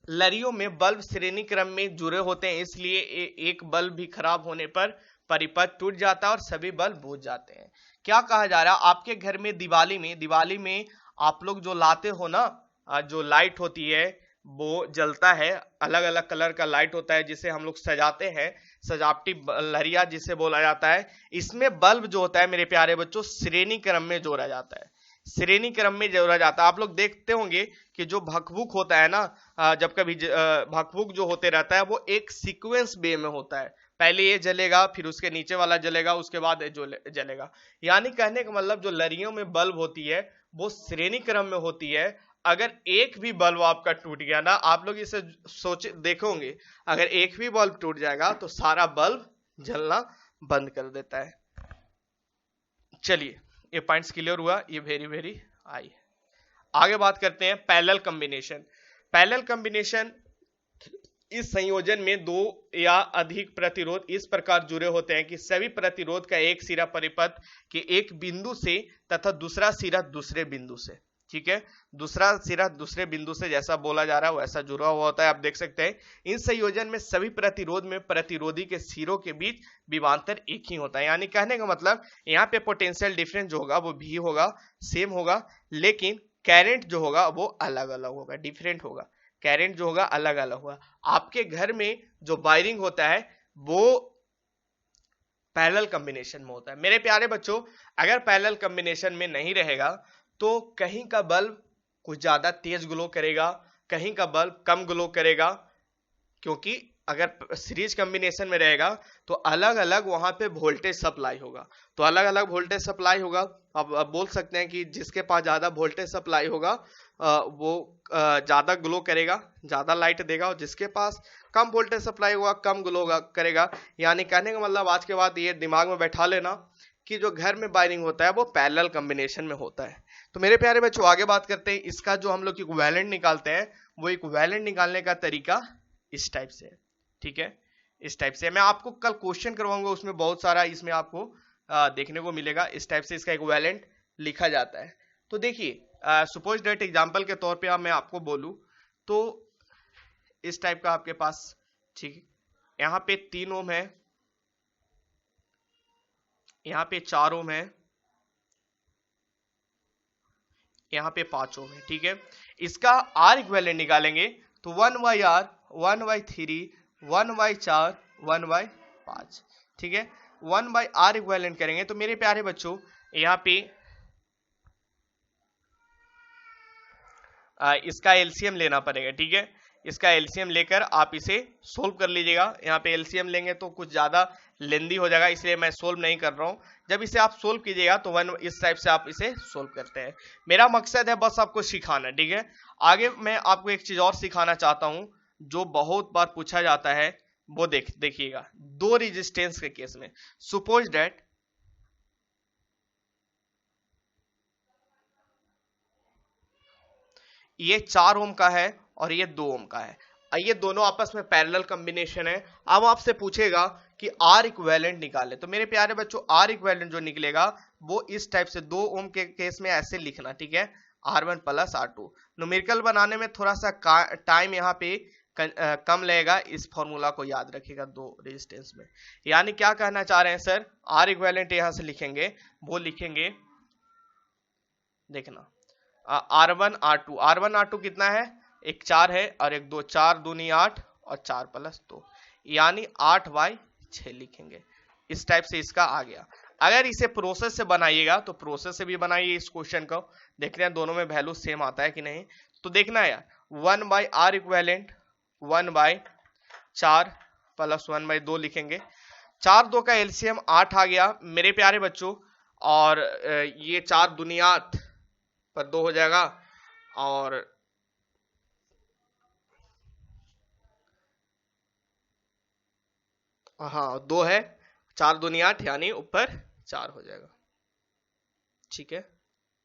लड़ियों में बल्ब श्रेणी क्रम में जुड़े होते हैं, इसलिए एक बल्ब भी खराब होने पर परिपथ टूट जाता है और सभी बल्ब बुझ जाते हैं। क्या कहा जा रहा है, आपके घर में दिवाली में आप लोग जो लाते हो ना, जो लाइट होती है वो जलता है, अलग अलग कलर का लाइट होता है जिसे हम लोग सजाते हैं, सजावटी लड़ियां जिसे बोला जाता है। इसमें बल्ब जो होता है मेरे प्यारे बच्चों श्रेणी क्रम में जोड़ा जाता है, श्रेणी क्रम में जोड़ा जाता है। आप लोग देखते होंगे कि जो भकभुक होता है ना, जब कभी भकभुक जो होते रहता है वो एक सीक्वेंस वे में होता है, पहले ये जलेगा फिर उसके नीचे वाला जलेगा उसके बाद जो जलेगा। यानी कहने का मतलब जो लड़ियों में बल्ब होती है वो श्रेणी क्रम में होती है। अगर एक भी बल्ब आपका टूट गया ना, आप लोग इसे सोचे देखोगे, अगर एक भी बल्ब टूट जाएगा तो सारा बल्ब जलना बंद कर देता है। चलिए ये पॉइंट्स क्लियर हुआ, ये वेरी आई। आगे बात करते हैं पैरेलल कॉम्बिनेशन। पैरेलल कॉम्बिनेशन इस संयोजन में 2 या अधिक प्रतिरोध इस प्रकार जुड़े होते हैं कि सभी प्रतिरोध का एक सिरा परिपथ के एक बिंदु से तथा दूसरा सिरा दूसरे बिंदु से, ठीक है। दूसरा सिरा दूसरे बिंदु से जैसा बोला जा रहा है वैसा जुड़ा हुआ होता है। आप देख सकते हैं इन संयोजन में सभी प्रतिरोध में प्रतिरोधी के सिरों के बीच विभवांतर एक ही होता है। यानी कहने का मतलब यहाँ पे पोटेंशियल डिफरेंस जो होगा वो भी होगा, सेम होगा, लेकिन करंट जो होगा वो अलग अलग होगा, डिफरेंट होगा। करंट जो होगा अलग अलग होगा। आपके घर में जो वायरिंग होता है वो पैरेलल कॉम्बिनेशन में होता है। मेरे प्यारे बच्चों, अगर पैरेलल कॉम्बिनेशन में नहीं रहेगा तो कहीं का बल्ब कुछ ज्यादा तेज ग्लो करेगा, कहीं का बल्ब कम ग्लो करेगा, क्योंकि अगर सीरीज कॉम्बिनेशन में रहेगा तो अलग अलग वहां पे वोल्टेज सप्लाई होगा। तो अलग अलग वोल्टेज सप्लाई होगा। अब बोल सकते हैं कि जिसके पास ज्यादा वोल्टेज सप्लाई होगा वो ज्यादा ग्लो करेगा, ज्यादा लाइट देगा, और जिसके पास कम वोल्टेज सप्लाई होगा कम ग्लो करेगा। यानी कहने का मतलब आज के बाद ये दिमाग में बैठा लेना कि जो घर में वायरिंग होता है वो पैरेलल कॉम्बिनेशन में होता है। तो मेरे प्यारे बच्चों आगे बात करते हैं। इसका जो हम लोग इक्विवेलेंट निकालते हैं वो इक्विवेलेंट निकालने का तरीका इस टाइप से है, ठीक है। इस टाइप से मैं आपको कल क्वेश्चन करवाऊंगा, उसमें बहुत सारा इसमें आपको देखने को मिलेगा। इस टाइप से इसका इक्विवेलेंट लिखा जाता है। तो देखिए सपोज दैट एग्जांपल के तौर पे मैं आपको बोलूं तो इस टाइप का आपके पास, ठीक है, यहाँ पे 3 ओम है, यहाँ पे 4 ओम है, यहाँ पे 5 ओम है, ठीक है। इसका आर इक्विवेलेंट निकालेंगे तो 1/r 1/3 1/4 1/5, ठीक है। 1/r इक्विवेलेंट करेंगे तो मेरे प्यारे बच्चों यहाँ पे इसका एलसीएम लेना पड़ेगा, ठीक है। इसका एलसीएम लेकर आप इसे सोल्व कर लीजिएगा। यहाँ पे एलसीएम लेंगे तो कुछ ज्यादा लेंदी हो जाएगा, इसलिए मैं सोल्व नहीं कर रहा हूँ। जब इसे आप सोल्व कीजिएगा तो इस टाइप से आप इसे सोल्व करते हैं। मेरा मकसद है बस आपको सिखाना, ठीक है। आगे मैं आपको एक चीज और सिखाना चाहता हूँ जो बहुत बार पूछा जाता है, वो देखिएगा 2 रेजिस्टेंस के केस में। सपोज दैट ये 4 ओम का है और ये 2 ओम का है, ये दोनों आपस में पैरेलल कॉम्बिनेशन है। अब आपसे पूछेगा कि आर इक्विवेलेंट निकाले, तो मेरे प्यारे बच्चों आर इक्विवेलेंट जो निकलेगा वो इस टाइप से 2 ओम के केस में ऐसे लिखना, ठीक है, R1 + R2। न्यूमेरिकल बनाने में थोड़ा सा टाइम यहाँ पे कम लगेगा, इस फॉर्मूला को याद रखिएगा 2 रेजिस्टेंस में। यानी क्या कहना चाह रहे हैं सर, आर इक्विवेलेंट यहां से लिखेंगे, वो लिखेंगे, देखना R1 R2, R1 R2 कितना है, एक 4 है और एक 2, 4 दूनी 8 और 4 + 2, यानी 8/6 लिखेंगे। इस टाइप से इसका आ गया। अगर इसे प्रोसेस से बनाइएगा तो प्रोसेस से भी बनाइए इस क्वेश्चन को, देख रहे हैं दोनों में वैल्यू सेम आता है कि नहीं। तो देखना है यार 1/r इक्विवेलेंट 1/4 + 1/2 लिखेंगे। 4 2 का एलसीएम 8 आ गया मेरे प्यारे बच्चों, और ये 4 दूनी 8 पर 2 हो जाएगा, और हाँ 2 है, 4 दूनी 8 यानी ऊपर 4 हो जाएगा, ठीक है।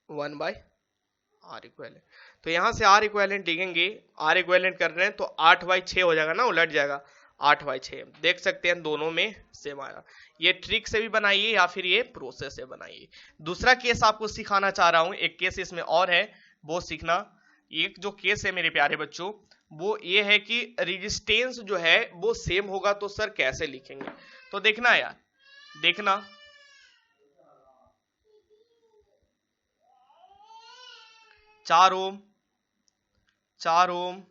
1/r इक्विवेलेंट, तो यहां से r इक्विवेलेंट लिखेंगे, r इक्विवेलेंट कर रहे हैं तो 8/6 हो जाएगा ना, उलट जाएगा 8/6। देख सकते हैं दोनों में सेम आएगा। ये ट्रिक से भी बनाइए या फिर ये प्रोसेस से बनाइए। दूसरा केस आपको सिखाना चाह रहा हूं, एक केस इसमें और है वो सीखना। एक जो केस है मेरे प्यारे बच्चों वो ये है कि रेजिस्टेंस जो है वो सेम होगा तो सर कैसे लिखेंगे। तो देखना यार, देखना 4 ओम 4 ओम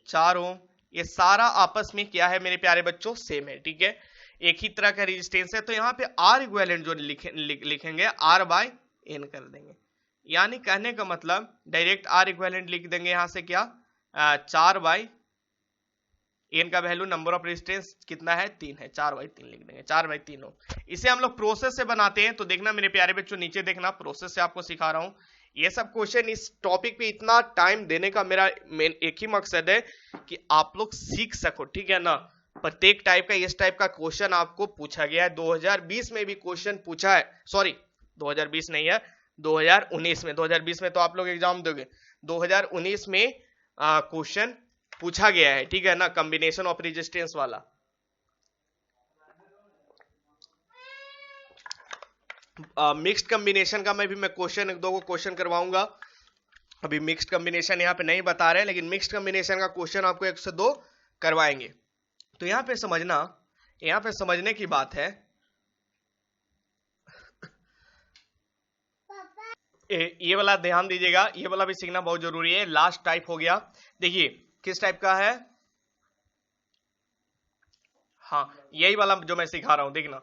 4 ओम, ये सारा आपस में क्या है मेरे प्यारे बच्चों, सेम है, ठीक है, एक ही तरह का रेजिस्टेंस है। तो यहाँ पे आर इक्विवेलेंट जो लिखेंगे R/N कर देंगे। यानी कहने का मतलब डायरेक्ट आर इक्विवेलेंट लिख देंगे यहां से क्या, 4/N का वैल्यू नंबर ऑफ रेजिस्टेंस कितना है, 3 है, 4/3 लिख देंगे, 4/3 ओम। इसे हम लोग प्रोसेस से बनाते हैं। तो देखना मेरे प्यारे बच्चों नीचे देखना, प्रोसेस से आपको सिखा रहा हूं। ये सब क्वेश्चन इस टॉपिक पे इतना टाइम देने का मेरा एक ही मकसद है कि आप लोग सीख सको, ठीक है ना। प्रत्येक टाइप का इस टाइप का क्वेश्चन आपको पूछा गया है। 2020 में भी क्वेश्चन पूछा है, सॉरी 2020 नहीं है, 2019 में, 2020 में तो आप लोग एग्जाम दोगे, 2019 में क्वेश्चन पूछा गया है, ठीक है ना, कॉम्बिनेशन ऑफ रेजिस्टेंस वाला। मिक्स्ड कम्बिनेशन का मैं क्वेश्चन एक दो को क्वेश्चन करवाऊंगा। अभी मिक्स्ड कम्बिनेशन यहाँ पे नहीं बता रहे, लेकिन मिक्स्ड कम्बिनेशन का क्वेश्चन आपको 1 से 2 करवाएंगे। तो यहाँ पे समझना, यहाँ पे समझने की बात है, ये वाला ध्यान दीजिएगा, ये वाला भी सीखना बहुत जरूरी है। लास्ट टाइप हो गया, देखिए किस टाइप का है, हाँ यही वाला जो मैं सिखा रहा हूं, देखना।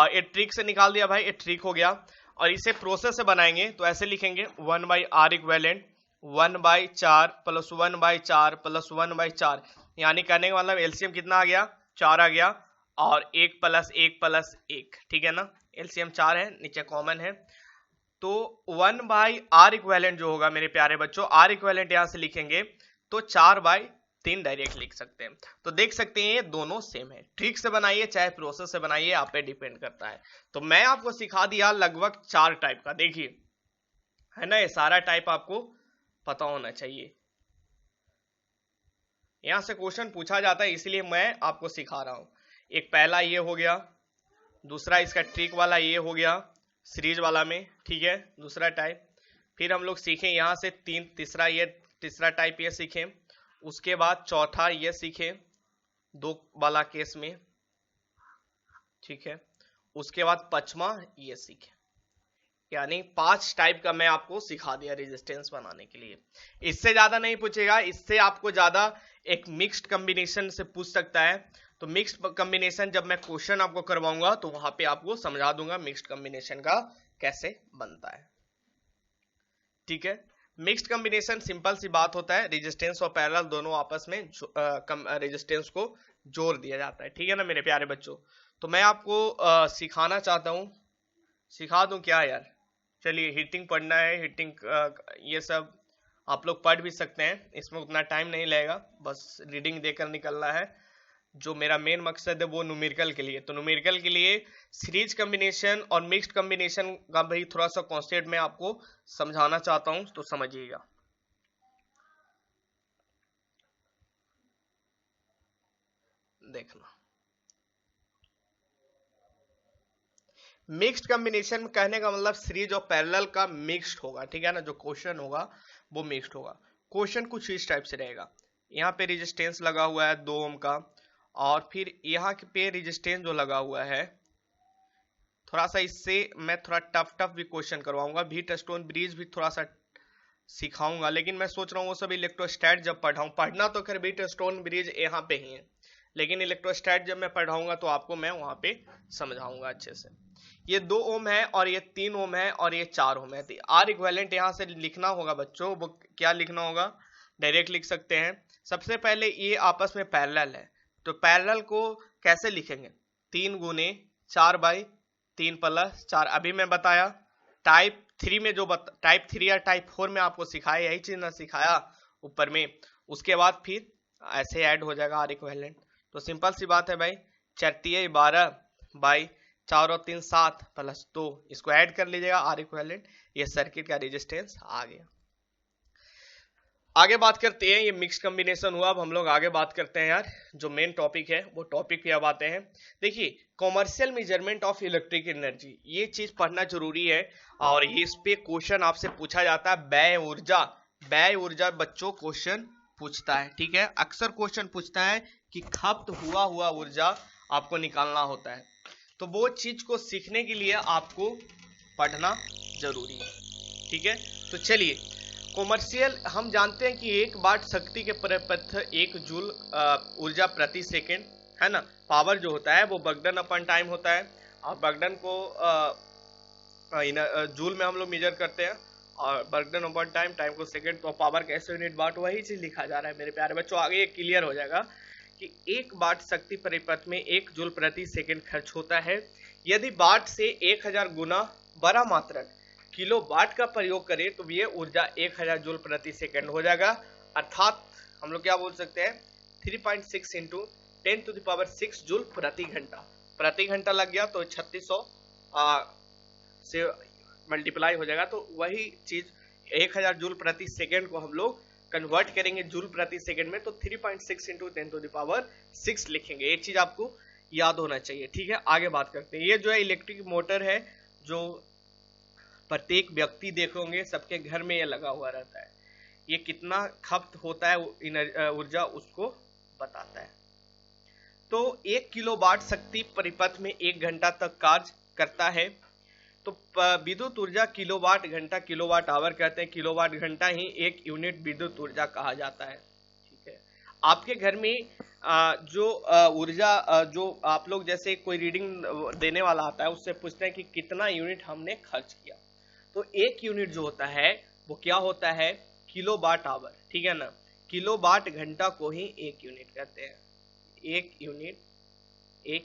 ये ट्रिक से निकाल दिया भाई, ये ट्रिक हो गया। और इसे प्रोसेस से बनाएंगे तो ऐसे लिखेंगे 1/r इक्वेलेंट 1/4 प्लस 1/4 प्लस 1/4, यानी करने का मतलब एलसीएम कितना आ गया, 4 आ गया, और 1 प्लस 1 प्लस 1, ठीक है ना, एलसीएम 4 है, नीचे कॉमन है। तो 1/r इक्वेलेंट जो होगा मेरे प्यारे बच्चों, r इक्वेलेंट यहां से लिखेंगे तो 4/3 डायरेक्ट लिख सकते हैं। तो देख सकते हैं ये दोनों सेम है। ट्रिक से बनाइए चाहे प्रोसेस से बनाइए, आप पे डिपेंड करता है। तो मैं आपको सिखा दिया लगभग 4 टाइप का, देखिए है ना, ये सारा टाइप आपको पता होना चाहिए। यहां से क्वेश्चन पूछा जाता है, इसलिए मैं आपको सिखा रहा हूं। एक पहला ये हो गया, दूसरा इसका ट्रिक वाला ये हो गया सीरीज वाला में, ठीक है, दूसरा टाइप। फिर हम लोग सीखें यहाँ से तीसरा टाइप ये सीखें, उसके बाद चौथा ये सीखें 2 वाला केस में, ठीक है, उसके बाद 5वां ये सीखें। यानी 5 टाइप का मैं आपको सिखा दिया रेजिस्टेंस बनाने के लिए। इससे ज्यादा नहीं पूछेगा, इससे आपको ज्यादा एक मिक्स्ड कॉम्बिनेशन से पूछ सकता है। तो मिक्स्ड कॉम्बिनेशन जब मैं क्वेश्चन आपको करवाऊंगा तो वहां पे आपको समझा दूंगा मिक्स्ड कॉम्बिनेशन का कैसे बनता है, ठीक है। मिक्स्ड कॉम्बिनेशन सिंपल सी बात होता है, रेजिस्टेंस और पैरेलल दोनों आपस में रेजिस्टेंस को जोड़ दिया जाता है, ठीक है ना मेरे प्यारे बच्चों। तो मैं आपको सिखाना चाहता हूं, सिखा दूं क्या यार, चलिए हीटिंग पढ़ना है, हीटिंग ये सब आप लोग पढ़ भी सकते हैं, इसमें उतना टाइम नहीं लगेगा, बस रीडिंग देकर निकलना है। जो मेरा मेन मकसद है वो न्यूमेरिकल के लिए, तो न्यूमेरिकल के लिए सीरीज कॉम्बिनेशन और मिक्स्ड कॉम्बिनेशन का भाई थोड़ा सा कॉन्सेप्ट मैं आपको समझाना चाहता हूं, तो समझिएगा। देखना, मिक्स्ड कॉम्बिनेशन कहने का मतलब सीरीज और पैरेलल का मिक्स्ड होगा, ठीक है ना, जो क्वेश्चन होगा वो मिक्स्ड होगा। क्वेश्चन कुछ इस टाइप से रहेगा, यहाँ पे रेजिस्टेंस लगा हुआ है 2 ओम का, और फिर यहाँ पे रेजिस्टेंस जो लगा हुआ है, थोड़ा सा इससे मैं थोड़ा टफ भी क्वेश्चन करवाऊंगा, हीट स्टोन ब्रिज भी थोड़ा सा सिखाऊंगा, लेकिन मैं सोच रहा हूँ वो सब इलेक्ट्रोस्टैट जब पढ़ना तो खैर हीट स्टोन ब्रिज यहाँ पे ही है, लेकिन इलेक्ट्रोस्टैट जब मैं पढ़ाऊंगा तो आपको मैं वहां पे समझाऊंगा अच्छे से। ये 2 ओम है और ये 3 ओम है और ये 4 ओम है। आर इक्विवेलेंट यहाँ से लिखना होगा बच्चों, वो क्या लिखना होगा, डायरेक्ट लिख सकते हैं। सबसे पहले ये आपस में पैरेलल है, तो पैरेलल को कैसे लिखेंगे, 3 गुने 4/3 प्लस 4, अभी मैं बताया। टाइप 3 में जो टाइप 3 या टाइप 4 में आपको सिखाया, यही चीज ना सिखाया ऊपर में, उसके बाद फिर ऐसे ऐड हो जाएगा आर इक्विवेलेंट। तो सिंपल सी बात है भाई, 4 12 बाई 4 और 3 7 प्लस 2, इसको ऐड कर लीजिएगा आर इक्विवेलेंट, ये सर्किट का रेजिस्टेंस आ गया। आगे बात करते हैं, ये मिक्स कॉम्बिनेशन हुआ, अब हम लोग आगे बात करते हैं यार, जो मेन टॉपिक है वो टॉपिक पे अब आते हैं। देखिए commercial measurement of electric energy, ये चीज पढ़ना जरूरी है, और इस पे क्वेश्चन आपसे पूछा जाता है। व्यय ऊर्जा बच्चों क्वेश्चन पूछता है, ठीक है, अक्सर क्वेश्चन पूछता है कि खपत हुआ ऊर्जा आपको निकालना होता है। तो वो चीज को सीखने के लिए आपको पढ़ना जरूरी है, ठीक है। तो चलिए, कॉमर्शियल हम जानते हैं कि 1 वाट शक्ति के परिपथ 1 जूल ऊर्जा प्रति सेकेंड है ना। पावर जो होता है वो बर्गडन अपन टाइम होता है, और बर्गडन को जूल में हम लोग मेजर करते हैं, और बर्गडन अपन टाइम को सेकेंड, तो पावर कैसे यूनिट वाट, वही चीज लिखा जा रहा है मेरे प्यारे बच्चों। आगे ये क्लियर हो जाएगा कि 1 वाट शक्ति परिपथ में 1 जूल प्रति सेकेंड खर्च होता है। यदि वाट से 1000 गुना बड़ा मात्रक किलो वाट का प्रयोग करें तो ये ऊर्जा 1000 जूल प्रति सेकेंड हो जाएगा, अर्थात हम लोग क्या बोल सकते हैं, 3.6 इंटू 10⁶ जूल प्रति घंटा लग गया, तो 3600 से मल्टीप्लाई हो जाएगा। तो वही चीज 1000 जूल प्रति सेकेंड को हम लोग कन्वर्ट करेंगे जूल प्रति सेकेंड में, तो 3.6 इंटू 10⁶ लिखेंगे। ये चीज आपको याद होना चाहिए, ठीक है। आगे बात करते हैं, ये जो है इलेक्ट्रिक मोटर है, जो प्रत्येक व्यक्ति देखोगे सबके घर में ये लगा हुआ रहता है। ये कितना खपत होता है ऊर्जा उसको बताता है। तो 1 किलोवाट शक्ति परिपथ में 1 घंटा तक कार्य करता है। तो विद्युत ऊर्जा किलोवाट घंटा, किलोवाट आवर कहते हैं, किलोवाट घंटा ही एक यूनिट विद्युत ऊर्जा कहा जाता है। ठीक है, आपके घर में जो ऊर्जा जो आप लोग जैसे कोई रीडिंग देने वाला आता है उससे पूछते हैं कि कितना यूनिट हमने खर्च किया, तो 1 यूनिट जो होता है वो क्या होता है, किलोवाट आवर। ठीक है ना, किलोवाट घंटा को ही 1 यूनिट कहते हैं। 1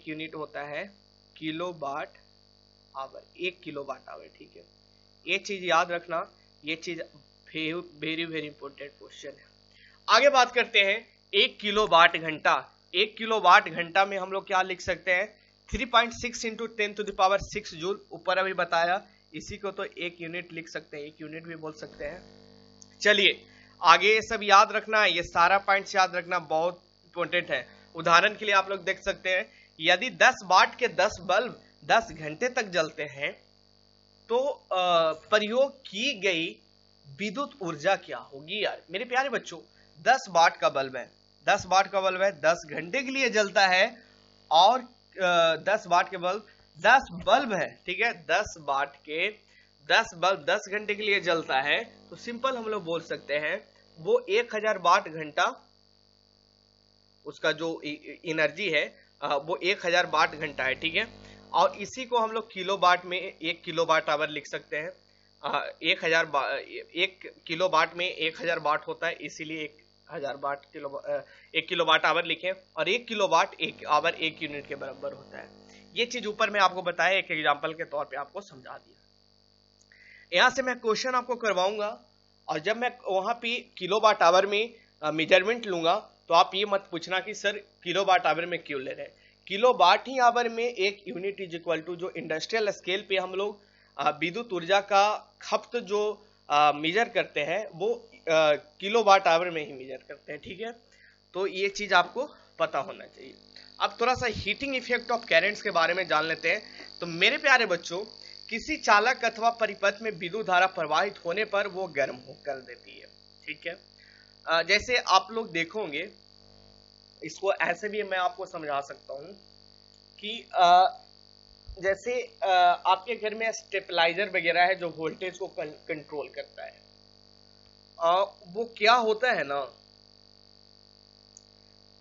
यूनिट होता है किलोवाट आवर, 1 किलोवाट आवर। ठीक है, ये चीज याद रखना, ये चीज वेरी वेरी इंपॉर्टेंट क्वेश्चन है। आगे बात करते हैं 1 किलोवाट घंटा। 1 किलोवाट घंटा में हम लोग क्या लिख सकते हैं, 3.6 इंटू 10⁻6 जूल। ऊपर अभी बताया, इसी को तो 1 यूनिट लिख सकते हैं, 1 यूनिट भी बोल सकते हैं। चलिए आगे ये सब याद रखना, ये सारा पॉइंट्स याद रखना बहुत इंपॉर्टेंट है। उदाहरण के लिए आप लोग देख सकते हैं, यदि 10 वाट के 10 बल्ब 10 घंटे तक जलते हैं तो प्रयोग की गई विद्युत ऊर्जा क्या होगी। यार मेरे प्यारे बच्चों, 10 वाट का बल्ब है, 10 वाट का बल्ब है, 10 घंटे के लिए जलता है, और 10 वाट के बल्ब 10 बल्ब है। ठीक है, 10 वाट के 10 बल्ब 10 घंटे के लिए जलता है, तो सिंपल हम लोग बोल सकते हैं वो 1000 वाट घंटा, उसका जो एनर्जी है वो 1000 वाट घंटा है। ठीक है, और इसी को हम लोग किलोवाट में 1 किलोवाट आवर लिख सकते हैं। 1 किलोवाट में 1000 वाट होता है, इसीलिए 1 किलोवाट आवर लिखें, और 1 किलोवाट 1 आवर 1 यूनिट के बराबर होता है। ये चीज ऊपर में आपको बताया, एक एग्जांपल के तौर पे आपको समझा दिया। यहां से मैं क्वेश्चन आपको करवाऊंगा, और जब मैं वहां पे किलोवाट आवर में मेजरमेंट लूंगा तो आप ये मत पूछना कि सर किलोवाट आवर में क्यों ले रहे हैं। किलोवाट ही आवर में 1 यूनिट इज इक्वल टू, जो इंडस्ट्रियल स्केल पे हम लोग विद्युत ऊर्जा का खपत जो मेजर करते हैं वो किलोवाट आवर में ही मेजर करते हैं। ठीक है, तो ये चीज आपको पता होना चाहिए। अब थोड़ा सा हीटिंग इफेक्ट ऑफ करेंट्स के बारे में जान लेते हैं। तो मेरे प्यारे बच्चों, किसी चालक अथवा परिपथ में विद्युत धारा प्रवाहित होने पर वो गर्म कर देती है। ठीक है, जैसे आप लोग देखोगे, इसको ऐसे भी मैं आपको समझा सकता हूं कि जैसे आपके घर में स्टेबलाइजर वगैरह है जो वोल्टेज को कंट्रोल करता है, वो क्या होता है ना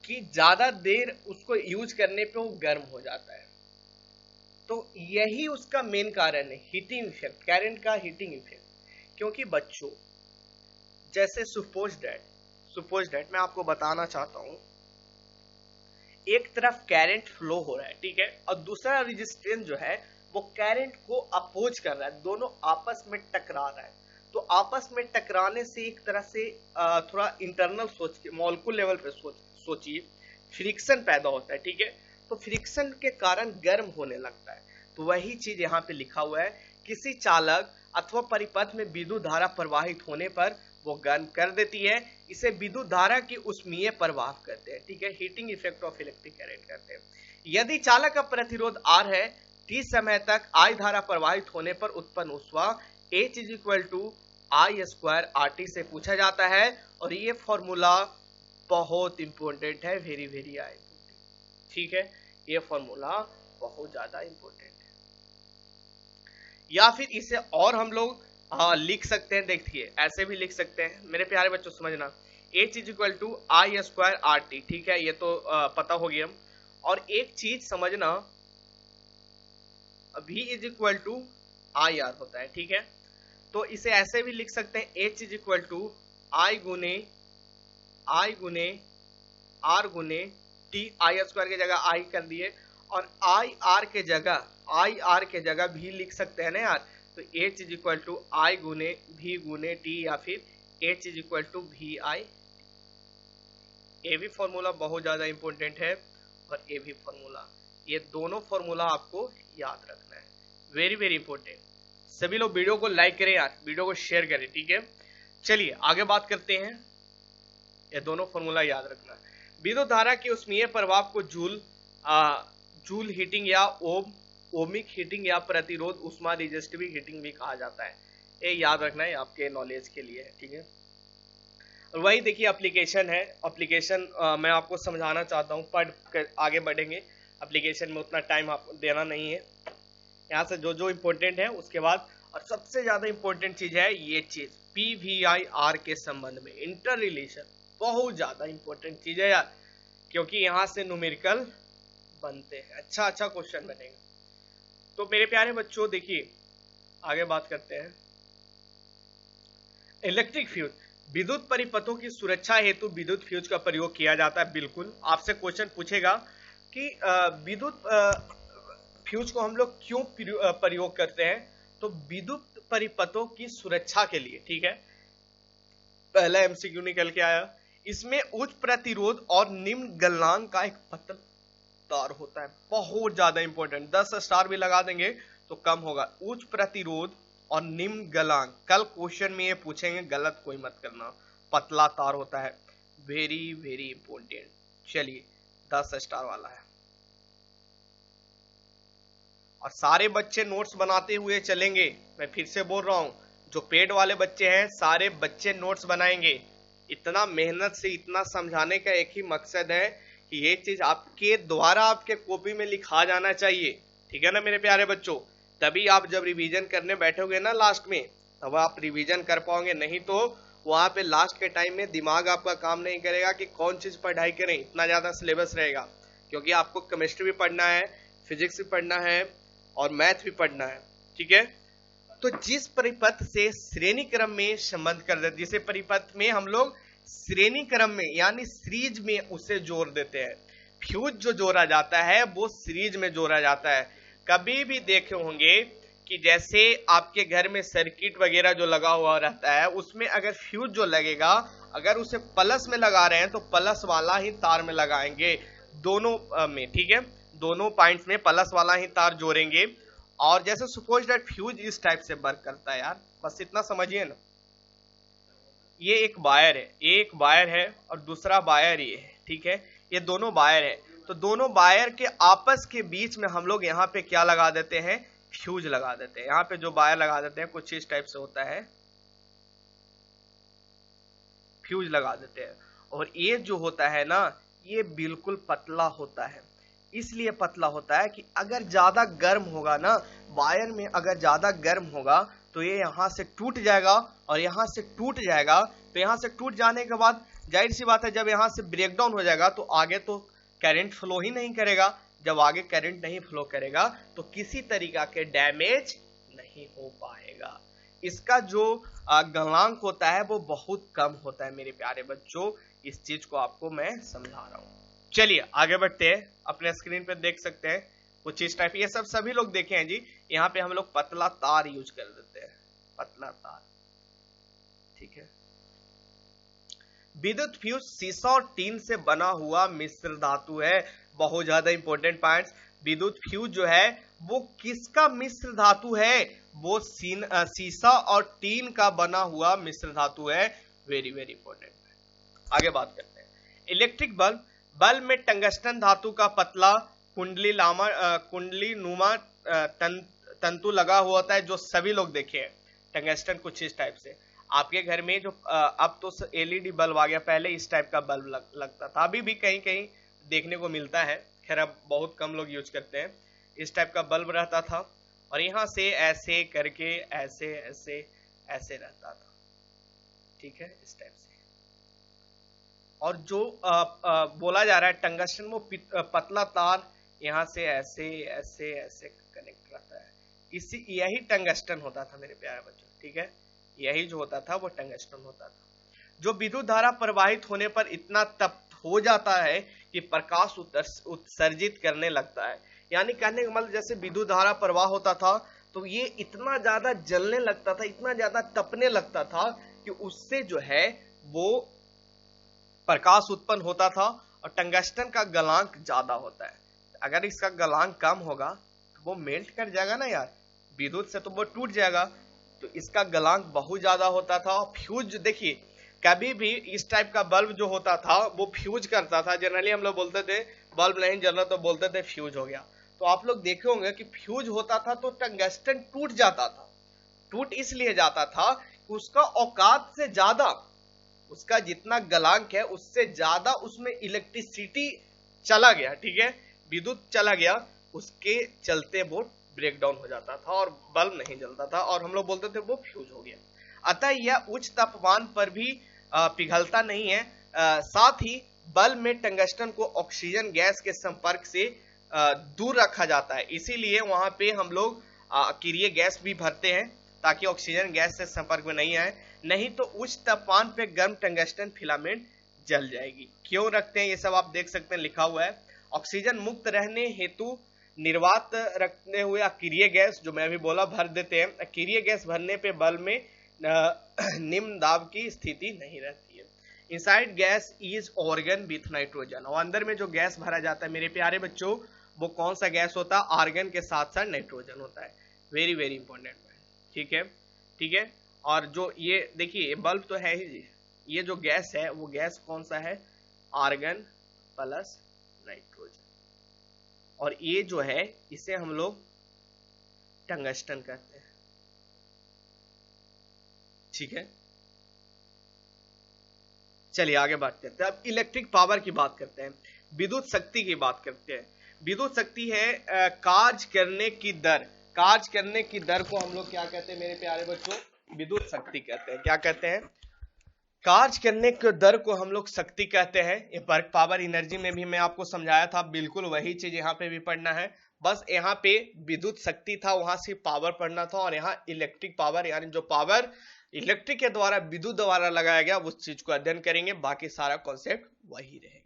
कि ज्यादा देर उसको यूज करने पे वो गर्म हो जाता है। तो यही उसका मेन कारण है, हीटिंग इफेक्ट, करंट का हीटिंग इफेक्ट। क्योंकि बच्चों जैसे सपोज दैट मैं आपको बताना चाहता हूं, एक तरफ करंट फ्लो हो रहा है, ठीक है, और दूसरा रेजिस्टेंस जो है वो करंट को अपोज कर रहा है, दोनों आपस में टकरा रहा है। तो आपस में टकराने से एक तरह से थोड़ा इंटरनल सोच के मॉलिक्यूल लेवल पे सोचिए, फ्रिक्शन पैदा होता है। ठीक है, तो फ्रिक्शन के कारण गर्म होने लगता है। तो वही चीज यहाँ पे लिखा हुआ है, किसी चालक अथवा परिपथ में विद्युत धारा प्रवाहित होने पर वो गर्म कर देती है, इसे विद्युत धारा की उष्मीय प्रवाह कहते हैं। ठीक है, heating effect of electric current कहते हैं। यदि चालक का प्रतिरोध R है, T समय तक I धारा प्रवाहित होने पर उत्पन्न ऊष्मा H is equal to I² RT से पूछा जाता है, और ये फॉर्मूला बहुत इंपॉर्टेंट है, वेरी वेरी इंपॉर्टेंट। ठीक है, ये फॉर्मूला बहुत ज्यादा इंपॉर्टेंट है। या फिर इसे और हम लोग लिख सकते हैं, देखिए ऐसे भी लिख सकते हैं मेरे प्यारे बच्चों, समझना, H is equal to I² RT। ठीक है, ये तो पता हो गया। और एक चीज समझना, V is equal to IR होता है। ठीक है, तो इसे ऐसे भी लिख सकते हैं, H is equal to I गुने R गुने T, I² की जगह I कर दिए, और IR के जगह भी लिख सकते हैं ना यार। तो H is equal to I गुने V गुने T, या फिर H is equal to VI। ये भी फॉर्मूला बहुत ज्यादा इंपॉर्टेंट है, और ये भी फॉर्मूला, ये दोनों फॉर्मूला आपको याद रखना है, वेरी वेरी इंपॉर्टेंट। सभी लोग वीडियो को लाइक करें यार, वीडियो को शेयर करें। ठीक है, चलिए आगे बात करते हैं, ये दोनों फॉर्मूला याद रखना है। विद्युत धारा की उष्मीय प्रभाव को जूल हीटिंग या ओमिक हीटिंग या प्रतिरोध उष्मा रेजिस्टिव हीटिंग भी कहा जाता है। ये याद रखना है, आपके नॉलेज के लिए है, ठीक है। और वही देखिए एप्लीकेशन है, एप्लीकेशन मैं आपको समझाना चाहता हूँ, पढ़ कर आगे बढ़ेंगे। एप्लीकेशन में उतना टाइम आपको देना नहीं है, यहाँ से जो जो इम्पोर्टेंट है उसके बाद। और सबसे ज्यादा इम्पोर्टेंट चीज है ये चीज, PVIR के संबंध में इंटर रिलेशन, बहुत ज्यादा इम्पोर्टेंट चीज है यार, क्योंकि यहाँ से न्यूमेरिकल बनते हैं, अच्छा अच्छा क्वेश्चन बनेगा। तो मेरे प्यारे बच्चों देखिए आगे बात करते हैं। इलेक्ट्रिक फ्यूज, विद्युत परिपथों की सुरक्षा हेतु विद्युत फ्यूज का प्रयोग किया जाता है। बिल्कुल आपसे क्वेश्चन पूछेगा कि विद्युत फ्यूज को हम लोग क्यों प्रयोग करते हैं, तो विद्युत परिपथों की सुरक्षा के लिए, ठीक है। पहला MCQ निकल के आया, इसमें उच्च प्रतिरोध और निम्न गलनांक का एक पतला तार होता है, बहुत ज्यादा इंपॉर्टेंट, 10 स्टार भी लगा देंगे तो कम होगा। उच्च प्रतिरोध और निम्न गलनांक, कल क्वेश्चन में ये पूछेंगे, गलत कोई मत करना, पतला तार होता है, वेरी वेरी इंपॉर्टेंट। चलिए 10 स्टार वाला है। और सारे बच्चे नोट्स बनाते हुए चलेंगे, मैं फिर से बोल रहा हूं, जो पेड वाले बच्चे हैं सारे बच्चे नोट्स बनाएंगे। इतना मेहनत से इतना समझाने का एक ही मकसद है कि ये चीज आपके द्वारा आपके कॉपी में लिखा जाना चाहिए, ठीक है ना मेरे प्यारे बच्चों। तभी आप जब रिवीजन करने बैठोगे ना लास्ट में, तब आप रिवीजन कर पाओगे, नहीं तो वहां पे लास्ट के टाइम में दिमाग आपका काम नहीं करेगा कि कौन चीज पढ़ाई करें, इतना ज्यादा सिलेबस रहेगा। क्योंकि आपको केमिस्ट्री भी पढ़ना है, फिजिक्स भी पढ़ना है और मैथ भी पढ़ना है, ठीक है। तो जिस परिपथ से श्रेणी क्रम में संबंध कर देते, जिसे परिपथ में हम लोग श्रेणी क्रम में यानी सीरीज में उसे जोड़ देते हैं। फ्यूज जो जोड़ा जाता है वो सीरीज में जोड़ा जाता है। कभी भी देखे होंगे कि जैसे आपके घर में सर्किट वगैरह जो लगा हुआ रहता है, उसमें अगर फ्यूज जो लगेगा, अगर उसे प्लस में लगा रहे हैं तो प्लस वाला ही तार में लगाएंगे दोनों में, ठीक है, दोनों पॉइंट्स में प्लस वाला ही तार जोड़ेंगे। और जैसे सपोज दैट फ्यूज इस टाइप से वर्क करता है यार, बस इतना समझिए ना। ये एक वायर है, एक वायर है और दूसरा वायर ये है, ठीक है, ये दोनों वायर है। तो दोनों वायर के आपस के बीच में हम लोग यहाँ पे क्या लगा देते हैं, फ्यूज लगा देते हैं। यहाँ पे जो वायर लगा देते हैं कुछ इस टाइप से होता है, फ्यूज लगा देते हैं। और ये जो होता है ना, ये बिल्कुल पतला होता है। इसलिए पतला होता है कि अगर ज्यादा गर्म होगा ना, वायर में अगर ज्यादा गर्म होगा तो ये यहाँ से टूट जाएगा और यहाँ से टूट जाएगा। तो यहाँ से टूट जाने के बाद जाहिर सी बात है, जब यहाँ से ब्रेकडाउन हो जाएगा तो आगे तो करंट फ्लो ही नहीं करेगा। जब आगे करंट नहीं फ्लो करेगा तो किसी तरीका के डैमेज नहीं हो पाएगा। इसका जो गलनांक होता है वो बहुत कम होता है मेरे प्यारे बच्चों। इस चीज को आपको मैं समझा रहा हूँ। चलिए आगे बढ़ते हैं, अपने स्क्रीन पे देख सकते हैं कुछ इस टाइप, ये सब सभी लोग देखे हैं जी। यहाँ पे हम लोग पतला तार यूज कर देते हैं, पतला तार, ठीक है। विद्युत फ्यूज सीसा और टीन से बना हुआ मिश्र धातु है। बहुत ज्यादा इंपॉर्टेंट पॉइंट्स, विद्युत फ्यूज जो है वो किसका मिश्र धातु है, वो सीसा और टीन का बना हुआ मिश्र धातु है। Very very important. आगे बात करते हैं इलेक्ट्रिक बल्ब। बल्ब में टंगस्टन धातु का पतला कुंडली नुमा तंतु लगा हुआ होता है, जो सभी लोग देखे हैं। टंगस्टन कुछ इस टाइप से आपके घर में जो अब तो LED बल्ब आ गया, पहले इस टाइप का बल्ब लगता था, अभी भी कहीं कहीं देखने को मिलता है, खैर अब बहुत कम लोग यूज करते हैं। इस टाइप का बल्ब रहता था और यहाँ से ऐसे करके ऐसे ऐसे ऐसे रहता था, ठीक है, इस टाइप से। और जो बोला जा रहा है टंगस्टन वो पतला तार यहाँ से ऐसे ऐसे ऐसे कनेक्ट रहता है, इसी यही टंगस्टन होता था मेरे प्यारे बच्चों, ठीक है, यही जो होता था वो टंगस्टन होता था, जो विद्युत धारा प्रवाहित होने पर इतना तप्त हो जाता है कि प्रकाश उत्सर्जित करने लगता है। यानी कहने का मतलब जैसे विद्युत धारा प्रवाह होता था तो ये इतना ज्यादा जलने लगता था, इतना ज्यादा तपने लगता था कि उससे जो है वो प्रकाश उत्पन्न होता था। और टंगस्टन का गलनांक ज्यादा होता है, अगर इसका गलनांक कम होगा तो वो मेल्ट कर जाएगा ना यार, विद्युत से तो वो टूट जाएगा। तो इसका गलनांक बहुत ज्यादा होता था। फ्यूज देखिए, कभी भी इस टाइप का बल्ब जो होता था वो फ्यूज करता था। जनरली हम लोग बोलते थे बल्ब नहीं जल रहा तो बोलते थे फ्यूज हो गया। तो आप लोग देखे होंगे कि फ्यूज होता था तो टंगस्टन टूट जाता था। टूट इसलिए जाता था कि उसका औकात से ज्यादा, उसका जितना गलांक है उससे ज्यादा उसमें इलेक्ट्रिसिटी चला गया, ठीक है, विद्युत चला गया, उसके चलते वो ब्रेक डाउन हो जाता था और बल्ब नहीं जलता था और हम लोग बोलते थे वो फ्यूज हो गया। अतः यह उच्च तापमान पर भी पिघलता नहीं है। साथ ही बल्ब में टंगस्टन को ऑक्सीजन गैस के संपर्क से दूर रखा जाता है, इसीलिए वहां पे हम लोग अक्रिय गैस भी भरते हैं ताकि ऑक्सीजन गैस से संपर्क में नहीं आए, नहीं तो उच्च तापमान पे गर्म टंगस्टन फिलामेंट जल जाएगी। क्यों रखते हैं ये सब आप देख सकते हैं, लिखा हुआ है ऑक्सीजन मुक्त रहने हेतु निर्वात रखते हुए अक्रिय गैस, जो मैं अभी बोला, भर देते हैं। अक्रिय गैस भरने पे बल्ब में निम्न दाब की स्थिति नहीं रहती है। Inside gas is organ with nitrogen, और अंदर में जो गैस भरा जाता है मेरे प्यारे बच्चों, वो कौन सा गैस होता है? आर्गन के साथ साथ नाइट्रोजन होता है। वेरी वेरी इंपॉर्टेंट, ठीक है, ठीक है। और जो ये देखिए बल्ब तो है ही जी, ये जो गैस है वो गैस कौन सा है? आर्गन प्लस नाइट्रोजन, और ये जो है इसे हम लोग टंगस्टन कहते हैं, ठीक है। चलिए आगे बात करते हैं। अब इलेक्ट्रिक पावर की बात करते हैं, विद्युत शक्ति की बात करते हैं। विद्युत शक्ति है कार्य करने की दर। कार्य करने की दर को हम लोग क्या कहते हैं मेरे प्यारे बच्चों? विद्युत शक्ति कहते हैं। क्या कहते हैं? कार्य करने की दर को हम लोग शक्ति कहते हैं। ये वर्क पावर एनर्जी में भी मैं आपको समझाया था, बिल्कुल वही चीज यहाँ पे भी पढ़ना है। बस यहाँ पे विद्युत शक्ति था, वहां से पावर पढ़ना था, और यहाँ इलेक्ट्रिक पावर यानी जो पावर इलेक्ट्रिक के द्वारा विद्युत द्वारा लगाया गया उस चीज को अध्ययन करेंगे, बाकी सारा कॉन्सेप्ट वही रहेगा।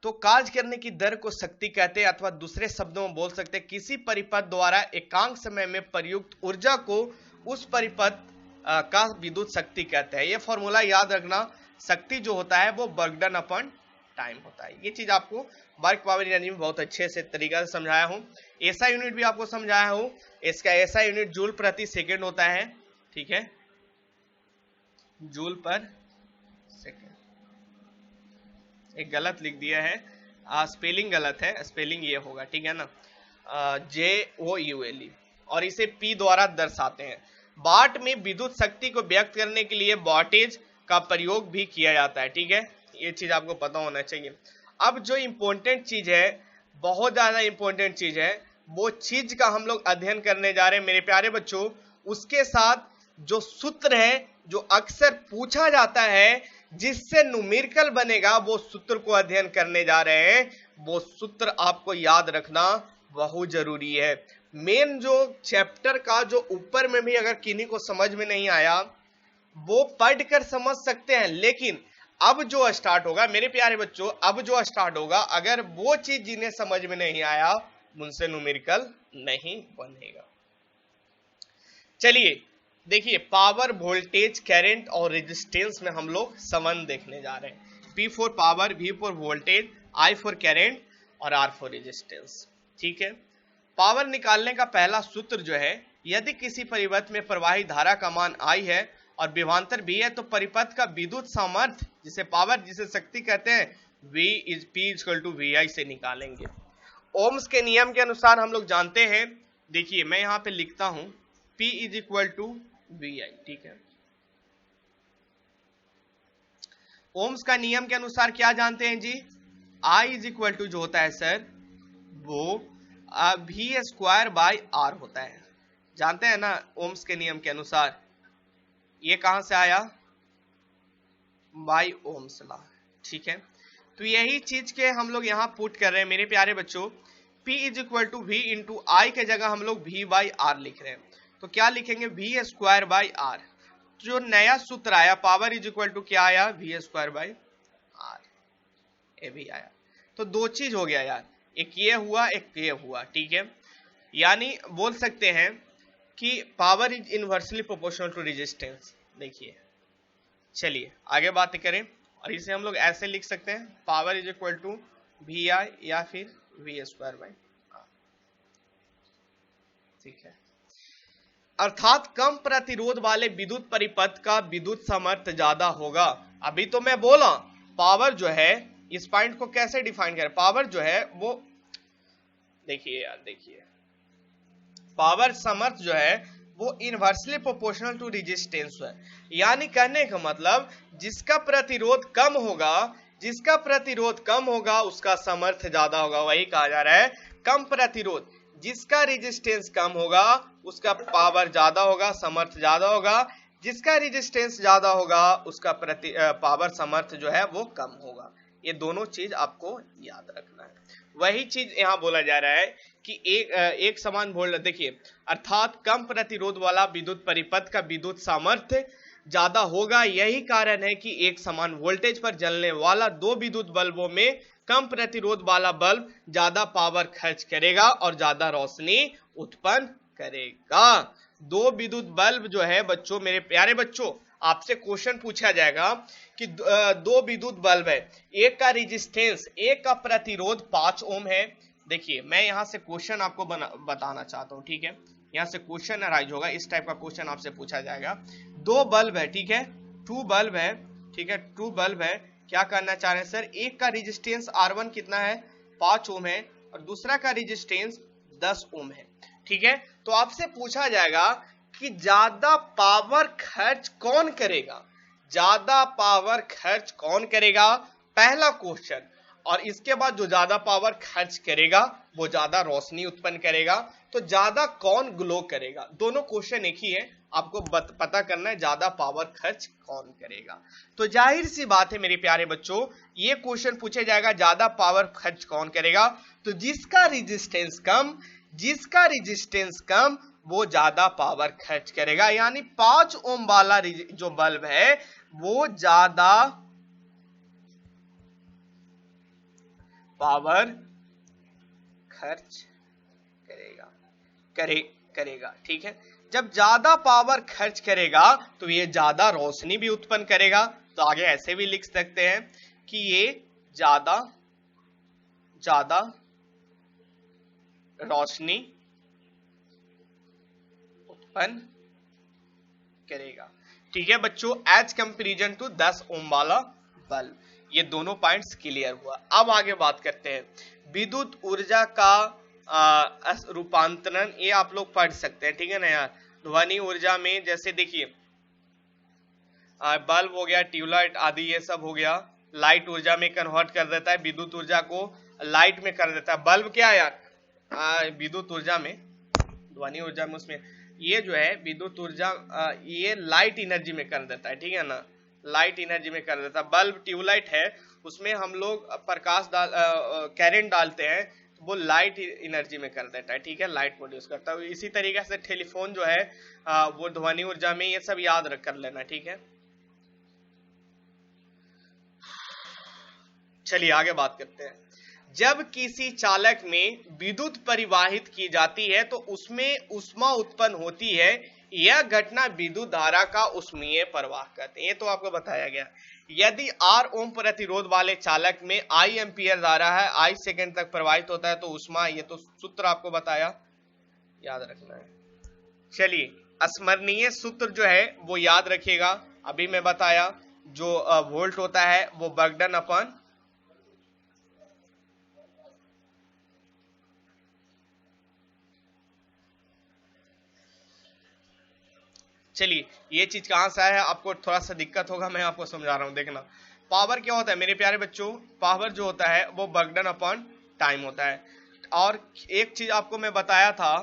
तो कार्य करने की दर को शक्ति कहते हैं, अथवा दूसरे शब्दों में बोल सकते हैं किसी परिपथ द्वारा एकांक समय में प्रयुक्त ऊर्जा को उस परिपथ का विद्युत शक्ति कहते हैं। ये फॉर्मूला याद रखना, शक्ति जो होता है वो वर्क डन अपॉन टाइम होता है। ये चीज आपको वर्क पावर एनर्जी में बहुत अच्छे से तरीका से समझाया हूं। ऐसा यूनिट भी आपको समझाया हूं, इसका ऐसा यूनिट जूल प्रति सेकेंड होता है, ठीक है, जूल पर सेकेंड। एक गलत लिख दिया है, स्पेलिंग गलत है, स्पेलिंग ये होगा, ठीक है ना, JOULE, और इसे P द्वारा दर्शाते हैं। वाट में विद्युत शक्ति को व्यक्त करने के लिए वॉटेज का प्रयोग भी किया जाता है, ठीक है, ये चीज आपको पता होना चाहिए। अब जो इंपॉर्टेंट चीज है, बहुत ज्यादा इंपॉर्टेंट चीज है, वो चीज का हम लोग अध्ययन करने जा रहे हैं मेरे प्यारे बच्चों। उसके साथ जो सूत्र है, जो अक्सर पूछा जाता है, जिससे न्यूमेरिकल बनेगा, वो सूत्र को अध्ययन करने जा रहे हैं। वो सूत्र आपको याद रखना बहुत जरूरी है। मेन जो चैप्टर का जो ऊपर में भी अगर किन्हीं को समझ में नहीं आया, वो पढ़कर समझ सकते हैं, लेकिन अब जो स्टार्ट होगा मेरे प्यारे बच्चों, अब जो स्टार्ट होगा, अगर वो चीज जिन्हें समझ में नहीं आया, उनसे न्यूमेरिकल नहीं बनेगा। चलिए देखिए, पावर, वोल्टेज, करंट और रेजिस्टेंस में हम लोग संबंध देखने जा रहे हैं। P for power, V for voltage, I for current और R फॉर रेजिस्टेंस, ठीक है। पावर निकालने का पहला सूत्र जो है, यदि किसी परिपथ में प्रवाही धारा का मान I है और विभवांतर V है, तो परिपथ का विद्युत सामर्थ्य, जिसे पावर, जिसे शक्ति कहते हैं, P=VI से निकालेंगे। ओम्स के नियम के अनुसार हम लोग जानते हैं, देखिए मैं यहाँ पे लिखता हूं P=VI, ठीक है। ओम्स का नियम के अनुसार क्या जानते हैं जी? I जो होता है सर, वो V²/R होता है, जानते हैं ना ओम्स के नियम के अनुसार। ये कहां से आया? बाय ओम्स लॉ, ठीक है। तो यही चीज के हम लोग यहां पुट कर रहे हैं मेरे प्यारे बच्चों। P=V I के जगह हम लोग V/R लिख रहे हैं, तो क्या लिखेंगे? V²/R। जो नया सूत्र आया, पावर क्या आया? V²/R, ये भी आया। तो दो चीज हो गया यार, एक ये हुआ, एक ये हुआ, ठीक है। यानी बोल सकते हैं कि power is inversely proportional to resistance. देखिए चलिए आगे बात करें, और इसे हम लोग ऐसे लिख सकते हैं, पावर VI या फिर V²/R, ठीक है। अर्थात कम प्रतिरोध वाले विद्युत परिपथ का विद्युत सामर्थ्य ज्यादा होगा। अभी तो मैं बोला पावर जो है, इस पॉइंट को कैसे डिफाइन करें? पावर जो है वो देखिए यार, देखिए पावर समर्थ जो है वो इनवर्सली प्रोपोर्शनल टू रेजिस्टेंस है। यानी कहने का मतलब जिसका प्रतिरोध कम होगा, जिसका प्रतिरोध कम होगा उसका समर्थ ज्यादा होगा। वही कहा जा रहा है कम प्रतिरोध, जिसका रेजिस्टेंस कम होगा उसका पावर ज्यादा होगा, समर्थ ज्यादा होगा। जिसका रेजिस्टेंस ज्यादा होगा उसका पावर समर्थ जो है वो कम होगा। ये दोनों चीज आपको याद रखना है। वही चीज यहाँ बोला जा रहा है कि एक समान वोल्ट, देखिए अर्थात कम प्रतिरोध वाला विद्युत परिपथ का विद्युत सामर्थ्य ज्यादा होगा। यही कारण है कि एक समान वोल्टेज पर जलने वाला दो विद्युत बल्बों में कम प्रतिरोध वाला बल्ब ज्यादा पावर खर्च करेगा और ज्यादा रोशनी उत्पन्न करेगा। दो विद्युत बल्ब जो है बच्चों, मेरे प्यारे बच्चों, आपसे क्वेश्चन पूछा जाएगा कि दो विद्युत बल्ब है, एक का रेजिस्टेंस, एक का प्रतिरोध 5 ओम है। देखिए मैं यहां से क्वेश्चन आपको बताना चाहता हूं, ठीक है। यहां से क्वेश्चन अराइज होगा, इस टाइप का क्वेश्चन आपसे पूछा जाएगा। दो बल्ब है, ठीक है, टू बल्ब है, ठीक है, टू बल्ब है। क्या करना चाह रहे हैं सर, एक का रेजिस्टेंस R1 कितना है, 5 ओम है, और दूसरा का रेजिस्टेंस 10 ओम है, ठीक है। तो आपसे पूछा जाएगा कि ज्यादा पावर खर्च कौन करेगा, ज्यादा पावर खर्च कौन करेगा, पहला क्वेश्चन। और इसके बाद जो ज्यादा पावर खर्च करेगा वो ज्यादा रोशनी उत्पन्न करेगा। तो ज्यादा कौन ग्लो करेगा, दोनों क्वेश्चन एक ही है, आपको पता करना है ज्यादा पावर खर्च कौन करेगा। तो जाहिर सी बात है मेरे प्यारे बच्चों, ये क्वेश्चन पूछा जाएगा ज्यादा पावर खर्च कौन करेगा, तो जिसका रेजिस्टेंस कम, जिसका रेजिस्टेंस कम वो ज्यादा पावर खर्च करेगा। यानी 5 ओम वाला जो बल्ब है वो ज्यादा पावर खर्च करेगा, ठीक है। जब ज्यादा पावर खर्च करेगा तो ये ज्यादा रोशनी भी उत्पन्न करेगा। तो आगे ऐसे भी लिख सकते हैं कि ये ज्यादा रोशनी उत्पन्न करेगा, ठीक है बच्चों, एज कंपेरिजन टू 10 ओम वाला बल्ब। ये दोनों पॉइंट्स क्लियर हुआ। अब आगे बात करते हैं विद्युत ऊर्जा का रूपांतरण। ये आप लोग पढ़ सकते हैं, ठीक है ना यार। ध्वनि ऊर्जा में जैसे देखिए बल्ब हो गया, ट्यूबलाइट आदि ये सब हो गया, लाइट ऊर्जा में कन्वर्ट कर देता है, विद्युत ऊर्जा को लाइट में कर देता है। बल्ब क्या है यार, विद्युत ऊर्जा में, ध्वनि ऊर्जा में, उसमें ये जो है विद्युत ऊर्जा ये लाइट एनर्जी में कर देता है, ठीक है ना, लाइट एनर्जी में कर देता है। बल्ब ट्यूबलाइट है, उसमें हम लोग प्रकाश करंट डालते हैं तो वो लाइट एनर्जी में कर देता है, ठीक है, लाइट प्रोड्यूस करता है। इसी तरीके से टेलीफोन जो है वो ध्वनि ऊर्जा में, ये सब याद रख कर लेना, ठीक है। चलिए आगे बात करते हैं। जब किसी चालक में विद्युत परिवाहित की जाती है तो उसमें ऊष्मा उत्पन्न होती है। यह घटना विद्युत धारा का ऊष्मीय प्रवाह कहते हैं। ये तो आपको बताया गया। यदि R ओम प्रतिरोध वाले चालक में I एम्पियर धारा है, I सेकंड तक प्रवाहित होता है तो ऊष्मा, ये तो सूत्र आपको बताया, याद रखना है। चलिए स्मरणीय सूत्र जो है वो याद रखिएगा, अभी मैं बताया, जो वोल्ट होता है वो बर्गडन अपन, चलिए ये चीज कहां से आया है, आपको थोड़ा सा दिक्कत होगा, मैं आपको समझा रहा हूं। देखना पावर क्या होता है मेरे प्यारे बच्चों, पावर जो होता है वो बर्गडन अपॉन टाइम होता है। और एक चीज आपको मैं बताया था,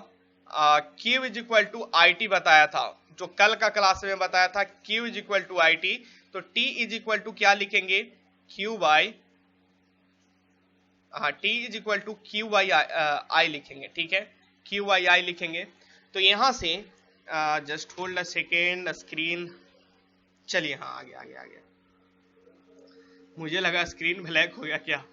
Q is equal to I T बताया था, जो कल का क्लास में बताया था, Q is equal to I T. तो T इज इक्वल टू क्या लिखेंगे, Q बाई, हाँ T is equal to Q by I लिखेंगे, ठीक है, Q बाई आई लिखेंगे। तो यहां से just hold a second, screen, चलिए हाँ आ गया, मुझे लगा स्क्रीन ब्लैक हो गया क्या।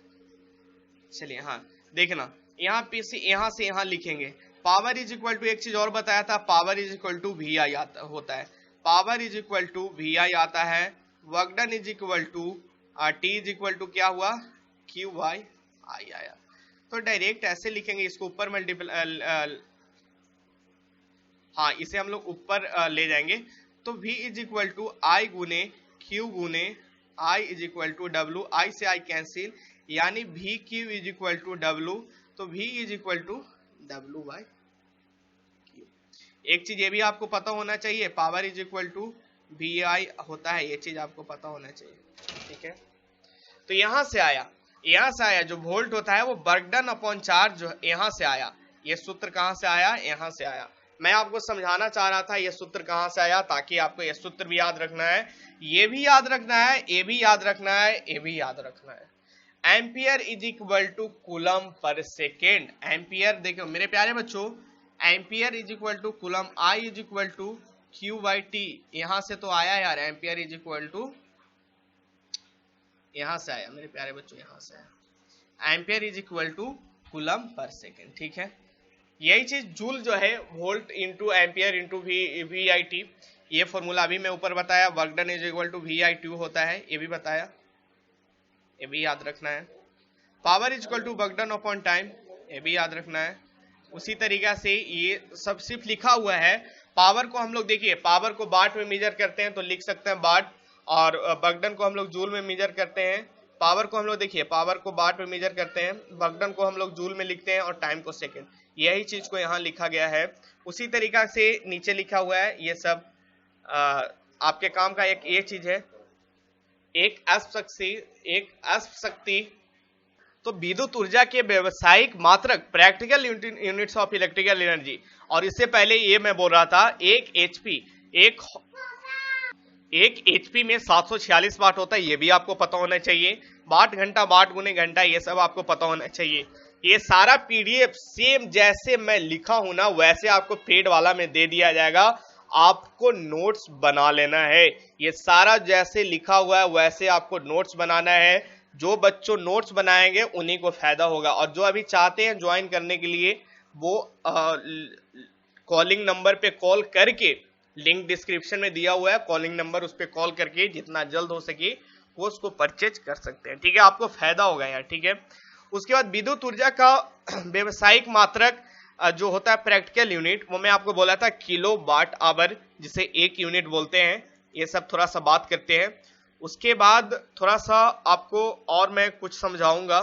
चलिए हाँ देखना, यहाँ पे से यहाँ लिखेंगे पावर इज इक्वल टू, एक चीज और बताया था, power is equal to V I होता है, power is equal to V I आता है, work done is equal to T is equal to क्या हुआ, क्यू बाई आई आया। तो डायरेक्ट ऐसे लिखेंगे, इसको ऊपर मल्टीपल, हाँ इसे हम लोग ऊपर ले जाएंगे। तो V is equal to I गुने क्यू गुने I is equal to W, I से आई कैंसिल, यानी V Q is equal to W तो V is equal to W by Q। एक चीज ये भी आपको पता होना चाहिए, power is equal to VI होता है, ये चीज आपको पता होना चाहिए, ठीक है। तो यहां से आया जो वोल्ट होता है वो वर्क डन अपॉन चार्ज जो यहां से आया, ये सूत्र कहां से आया, यहां से आया। मैं आपको समझाना चाह रहा था ये सूत्र कहां से आया, ताकि आपको ये सूत्र भी याद रखना है, ये भी याद रखना है, ये भी याद रखना है, ये भी याद रखना है। Ampere is equal to coulomb per second. Ampere देखो मेरे प्यारे बच्चों, ampere is equal to coulomb, I is equal to Q by T, यहां से तो आया यार, एम्पियर इज इक्वल टू, यहां से आया मेरे प्यारे बच्चों, यहां से आया, ampere is equal to coulomb per second, ठीक है। यही चीज जूल जो है volt into ampere into V I T, ये फॉर्मूला अभी मैं ऊपर बताया, work done is equal to V I T होता है, ये भी बताया, ये भी याद रखना है। Power is equal to work done upon time, ये भी याद रखना है। उसी तरीका से ये सब सिर्फ लिखा हुआ है, पावर को हम लोग देखिए, पावर को वाट में मेजर करते हैं तो लिख सकते हैं वाट, और वर्क डन को हम लोग जूल में मेजर करते हैं। पावर को हम लोग देखिए, पावर को वाट में मेजर करते हैं, वर्क डन को हम लोग जूल में लिखते हैं, और टाइम को सेकंड, यही चीज को यहाँ लिखा गया है। उसी तरीका से नीचे लिखा हुआ है, ये सब आपके काम का एक ये चीज है, एक अश्व शक्ति, तो विद्युत ऊर्जा के व्यवसायिक मात्रक, practical units of electrical energy. और इससे पहले ये मैं बोल रहा था, एक एचपी में 746 वाट होता है, ये भी आपको पता होना चाहिए। वाट घंटा, वाट गुने घंटा, ये सब आपको पता होना चाहिए। ये सारा पीडीएफ सेम जैसे मैं लिखा हूं ना, वैसे आपको पेड वाला में दे दिया जाएगा, आपको नोट्स बना लेना है। ये सारा जैसे लिखा हुआ है वैसे आपको नोट्स बनाना है। जो बच्चों नोट्स बनाएंगे उन्हीं को फायदा होगा, और जो अभी चाहते हैं ज्वाइन करने के लिए, वो कॉलिंग नंबर पे कॉल करके, लिंक डिस्क्रिप्शन में दिया हुआ है, कॉलिंग नंबर, उस पर कॉल करके जितना जल्द हो सके वो उसको परचेज कर सकते हैं, ठीक है। आपको फायदा होगा यार, ठीक है। उसके बाद विद्युत ऊर्जा का व्यवसायिक मात्रक जो होता है प्रैक्टिकल यूनिट, वो मैं आपको बोला था किलो वाट आवर, जिसे एक यूनिट बोलते हैं। ये सब थोड़ा सा बात करते हैं, उसके बाद थोड़ा सा आपको और मैं कुछ समझाऊंगा,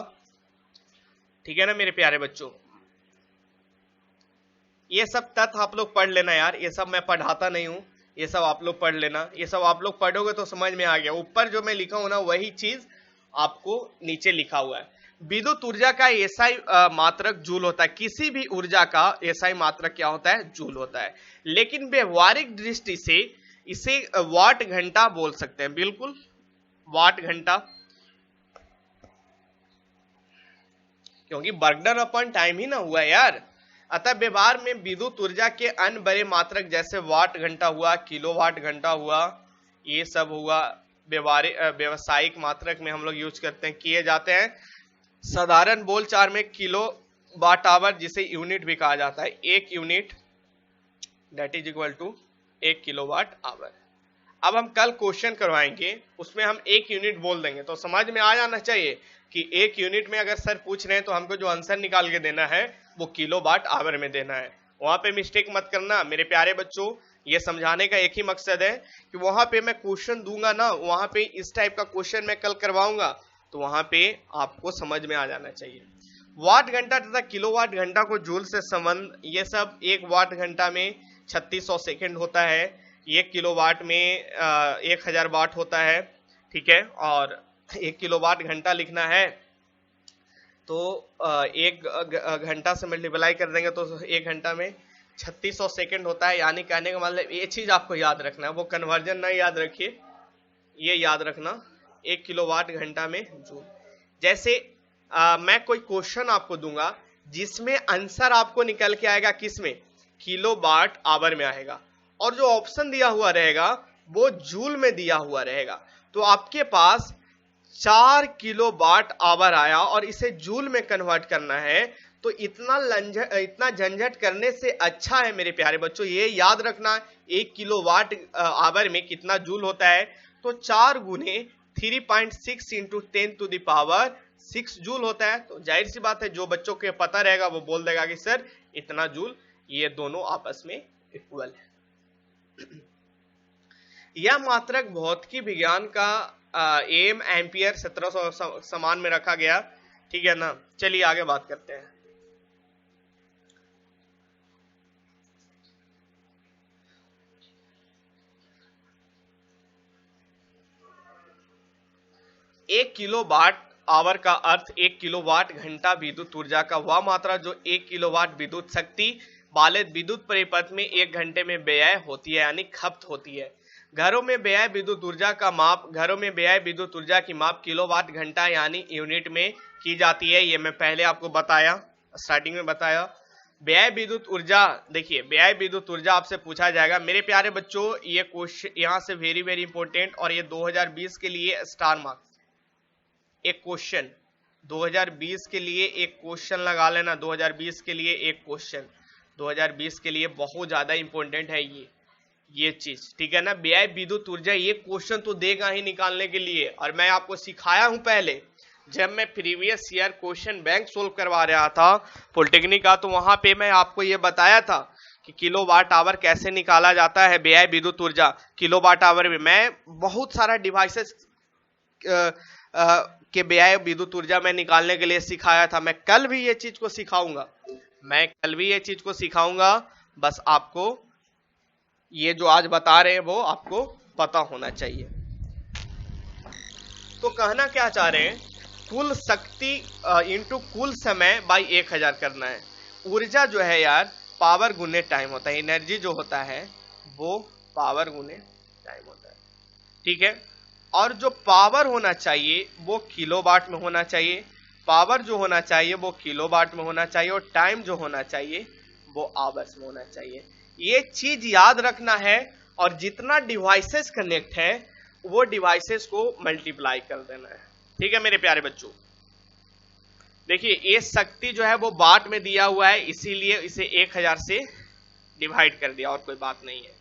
ठीक है ना मेरे प्यारे बच्चों। ये सब तथ्य आप लोग पढ़ लेना यार, ये सब मैं पढ़ाता नहीं हूं, ये सब आप लोग पढ़ लेना। ये सब आप लोग पढ़ोगे तो समझ में आ गया, ऊपर जो मैं लिखा हूं ना वही चीज आपको नीचे लिखा हुआ है। विद्युत ऊर्जा का एसआई मात्रक जूल होता है, किसी भी ऊर्जा का एसआई मात्रक क्या होता है, जूल होता है। लेकिन व्यवहारिक दृष्टि से इसे वाट घंटा बोल सकते हैं, बिल्कुल वाट घंटा, क्योंकि वर्क डन अपॉन टाइम ही ना हुआ यार। अतः व्यवहार में विद्युत ऊर्जा के अन्य बड़े मात्रक जैसे वाट घंटा हुआ, किलोवाट घंटा हुआ, ये सब हुआ व्यवसायिक मात्रक में हम लोग यूज करते हैं, किए जाते हैं। साधारण बोलचाल में किलो वाट आवर, जिसे यूनिट भी कहा जाता है, एक unit that is equal to 1 kilowatt hour. अब हम कल क्वेश्चन करवाएंगे, उसमें हम एक यूनिट बोल देंगे, तो समझ में आ जाना चाहिए कि एक यूनिट में अगर सर पूछ रहे हैं तो हमको जो आंसर निकाल के देना है वो किलोवाट आवर में देना है। वहां पे मिस्टेक मत करना मेरे प्यारे बच्चों, ये समझाने का एक ही मकसद है कि वहां पे मैं क्वेश्चन दूंगा ना, वहां पे इस टाइप का क्वेश्चन मैं कल करवाऊंगा, तो वहां पे आपको समझ में आ जाना चाहिए। वाट घंटा तथा किलोवाट घंटा को जूल से संबंध, ये सब, एक वाट घंटा में 3600 सेकेंड होता है, 1 किलोवाट में 1000 वाट होता है, ठीक है। और 1 किलोवाट घंटा लिखना है तो 1 घंटा से मल्टीप्लाई कर देंगे तो 1 घंटा में 3600 सेकेंड होता है। यानी कहने का मतलब ये चीज आपको याद रखना है, वो कन्वर्जन ना याद रखिए, ये याद रखना 1 किलोवाट घंटा में जूल। जैसे मैं कोई क्वेश्चन आपको दूंगा जिसमें आंसर आपको निकल के आएगा किसमें, किलोवाट आवर में आएगा, और जो ऑप्शन दिया हुआ रहेगा वो जूल में दिया हुआ रहेगा। तो आपके पास 4 किलोवाट आवर आया और इसे जूल में कन्वर्ट करना है, तो इतना झंझट करने से अच्छा है मेरे प्यारे बच्चों, ये याद रखना 1 किलोवाट आवर में कितना जूल होता है, तो 4 गुने 3.6 into 10 to the power 6 joule होता है। तो जाहिर सी बात है जो बच्चों को पता रहेगा वो बोल देगा कि सर इतना जूल, ये दोनों आपस में इक्वल है। यह मात्रक भौतिकी विज्ञान का एम एम्पियर 1700 समान में रखा गया, ठीक है ना। चलिए आगे बात करते हैं। 1 किलोवाट आवर का अर्थ 1 किलोवाट घंटा विद्युत ऊर्जा का वह मात्रा जो 1 किलोवाट विद्युत शक्ति बालित विद्युत परिपथ में 1 घंटे में व्यय होती है यानी खपत होती है। घरों में व्यय विद्युत ऊर्जा का माप, घरों में व्यय विद्युत ऊर्जा की माप किलोवाट घंटा यानी यूनिट में की जाती है। ये मैं पहले आपको बताया, स्टार्टिंग में बताया। व्यय विद्युत ऊर्जा, देखिए व्यय विद्युत ऊर्जा आपसे पूछा जाएगा मेरे प्यारे बच्चों। ये क्वेश्चन यहाँ से वेरी वेरी इंपॉर्टेंट, और ये 2020 के लिए स्टार मार्क्स एक क्वेश्चन, 2020 के लिए एक क्वेश्चन लगा लेना। 2020 के लिए एक क्वेश्चन, 2020 के लिए बहुत ज्यादा इंपॉर्टेंट है ये चीज, ठीक है ना। व्यय विद्युत ऊर्जा ये क्वेश्चन तो देगा ही निकालने के लिए, और मैं आपको सिखाया हूं पहले जब मैं previous year question bank solve करवा रहा था पॉलिटेक्निक का, तो वहां पे मैं आपको ये बताया था कि किलोवाट आवर कैसे निकाला जाता है व्यय विद्युत ऊर्जा किलोवाट आवर में। मैं बहुत सारा डिवाइसेस के व्यय विद्युत ऊर्जा में निकालने के लिए सिखाया था। मैं कल भी ये चीज को सिखाऊंगा, बस आपको ये जो आज बता रहे हैं वो आपको पता होना चाहिए। तो कहना क्या चाह रहे हैं, कुल शक्ति इंटू कुल समय बाई 1000 करना है। ऊर्जा जो है यार पावर गुने टाइम होता है, एनर्जी जो होता है वो पावर गुने टाइम होता है, ठीक है। और जो पावर होना चाहिए वो किलोवाट में होना चाहिए, पावर जो होना चाहिए वो किलोवाट में होना चाहिए, और टाइम जो होना चाहिए वो आवर्स में होना चाहिए। ये चीज याद रखना है, और जितना डिवाइसेस कनेक्ट है वो डिवाइसेस को मल्टीप्लाई कर देना है, ठीक है मेरे प्यारे बच्चों। देखिए ये शक्ति जो है वो वाट में दिया हुआ है, इसीलिए इसे 1000 से डिवाइड कर दिया, और कोई बात नहीं है,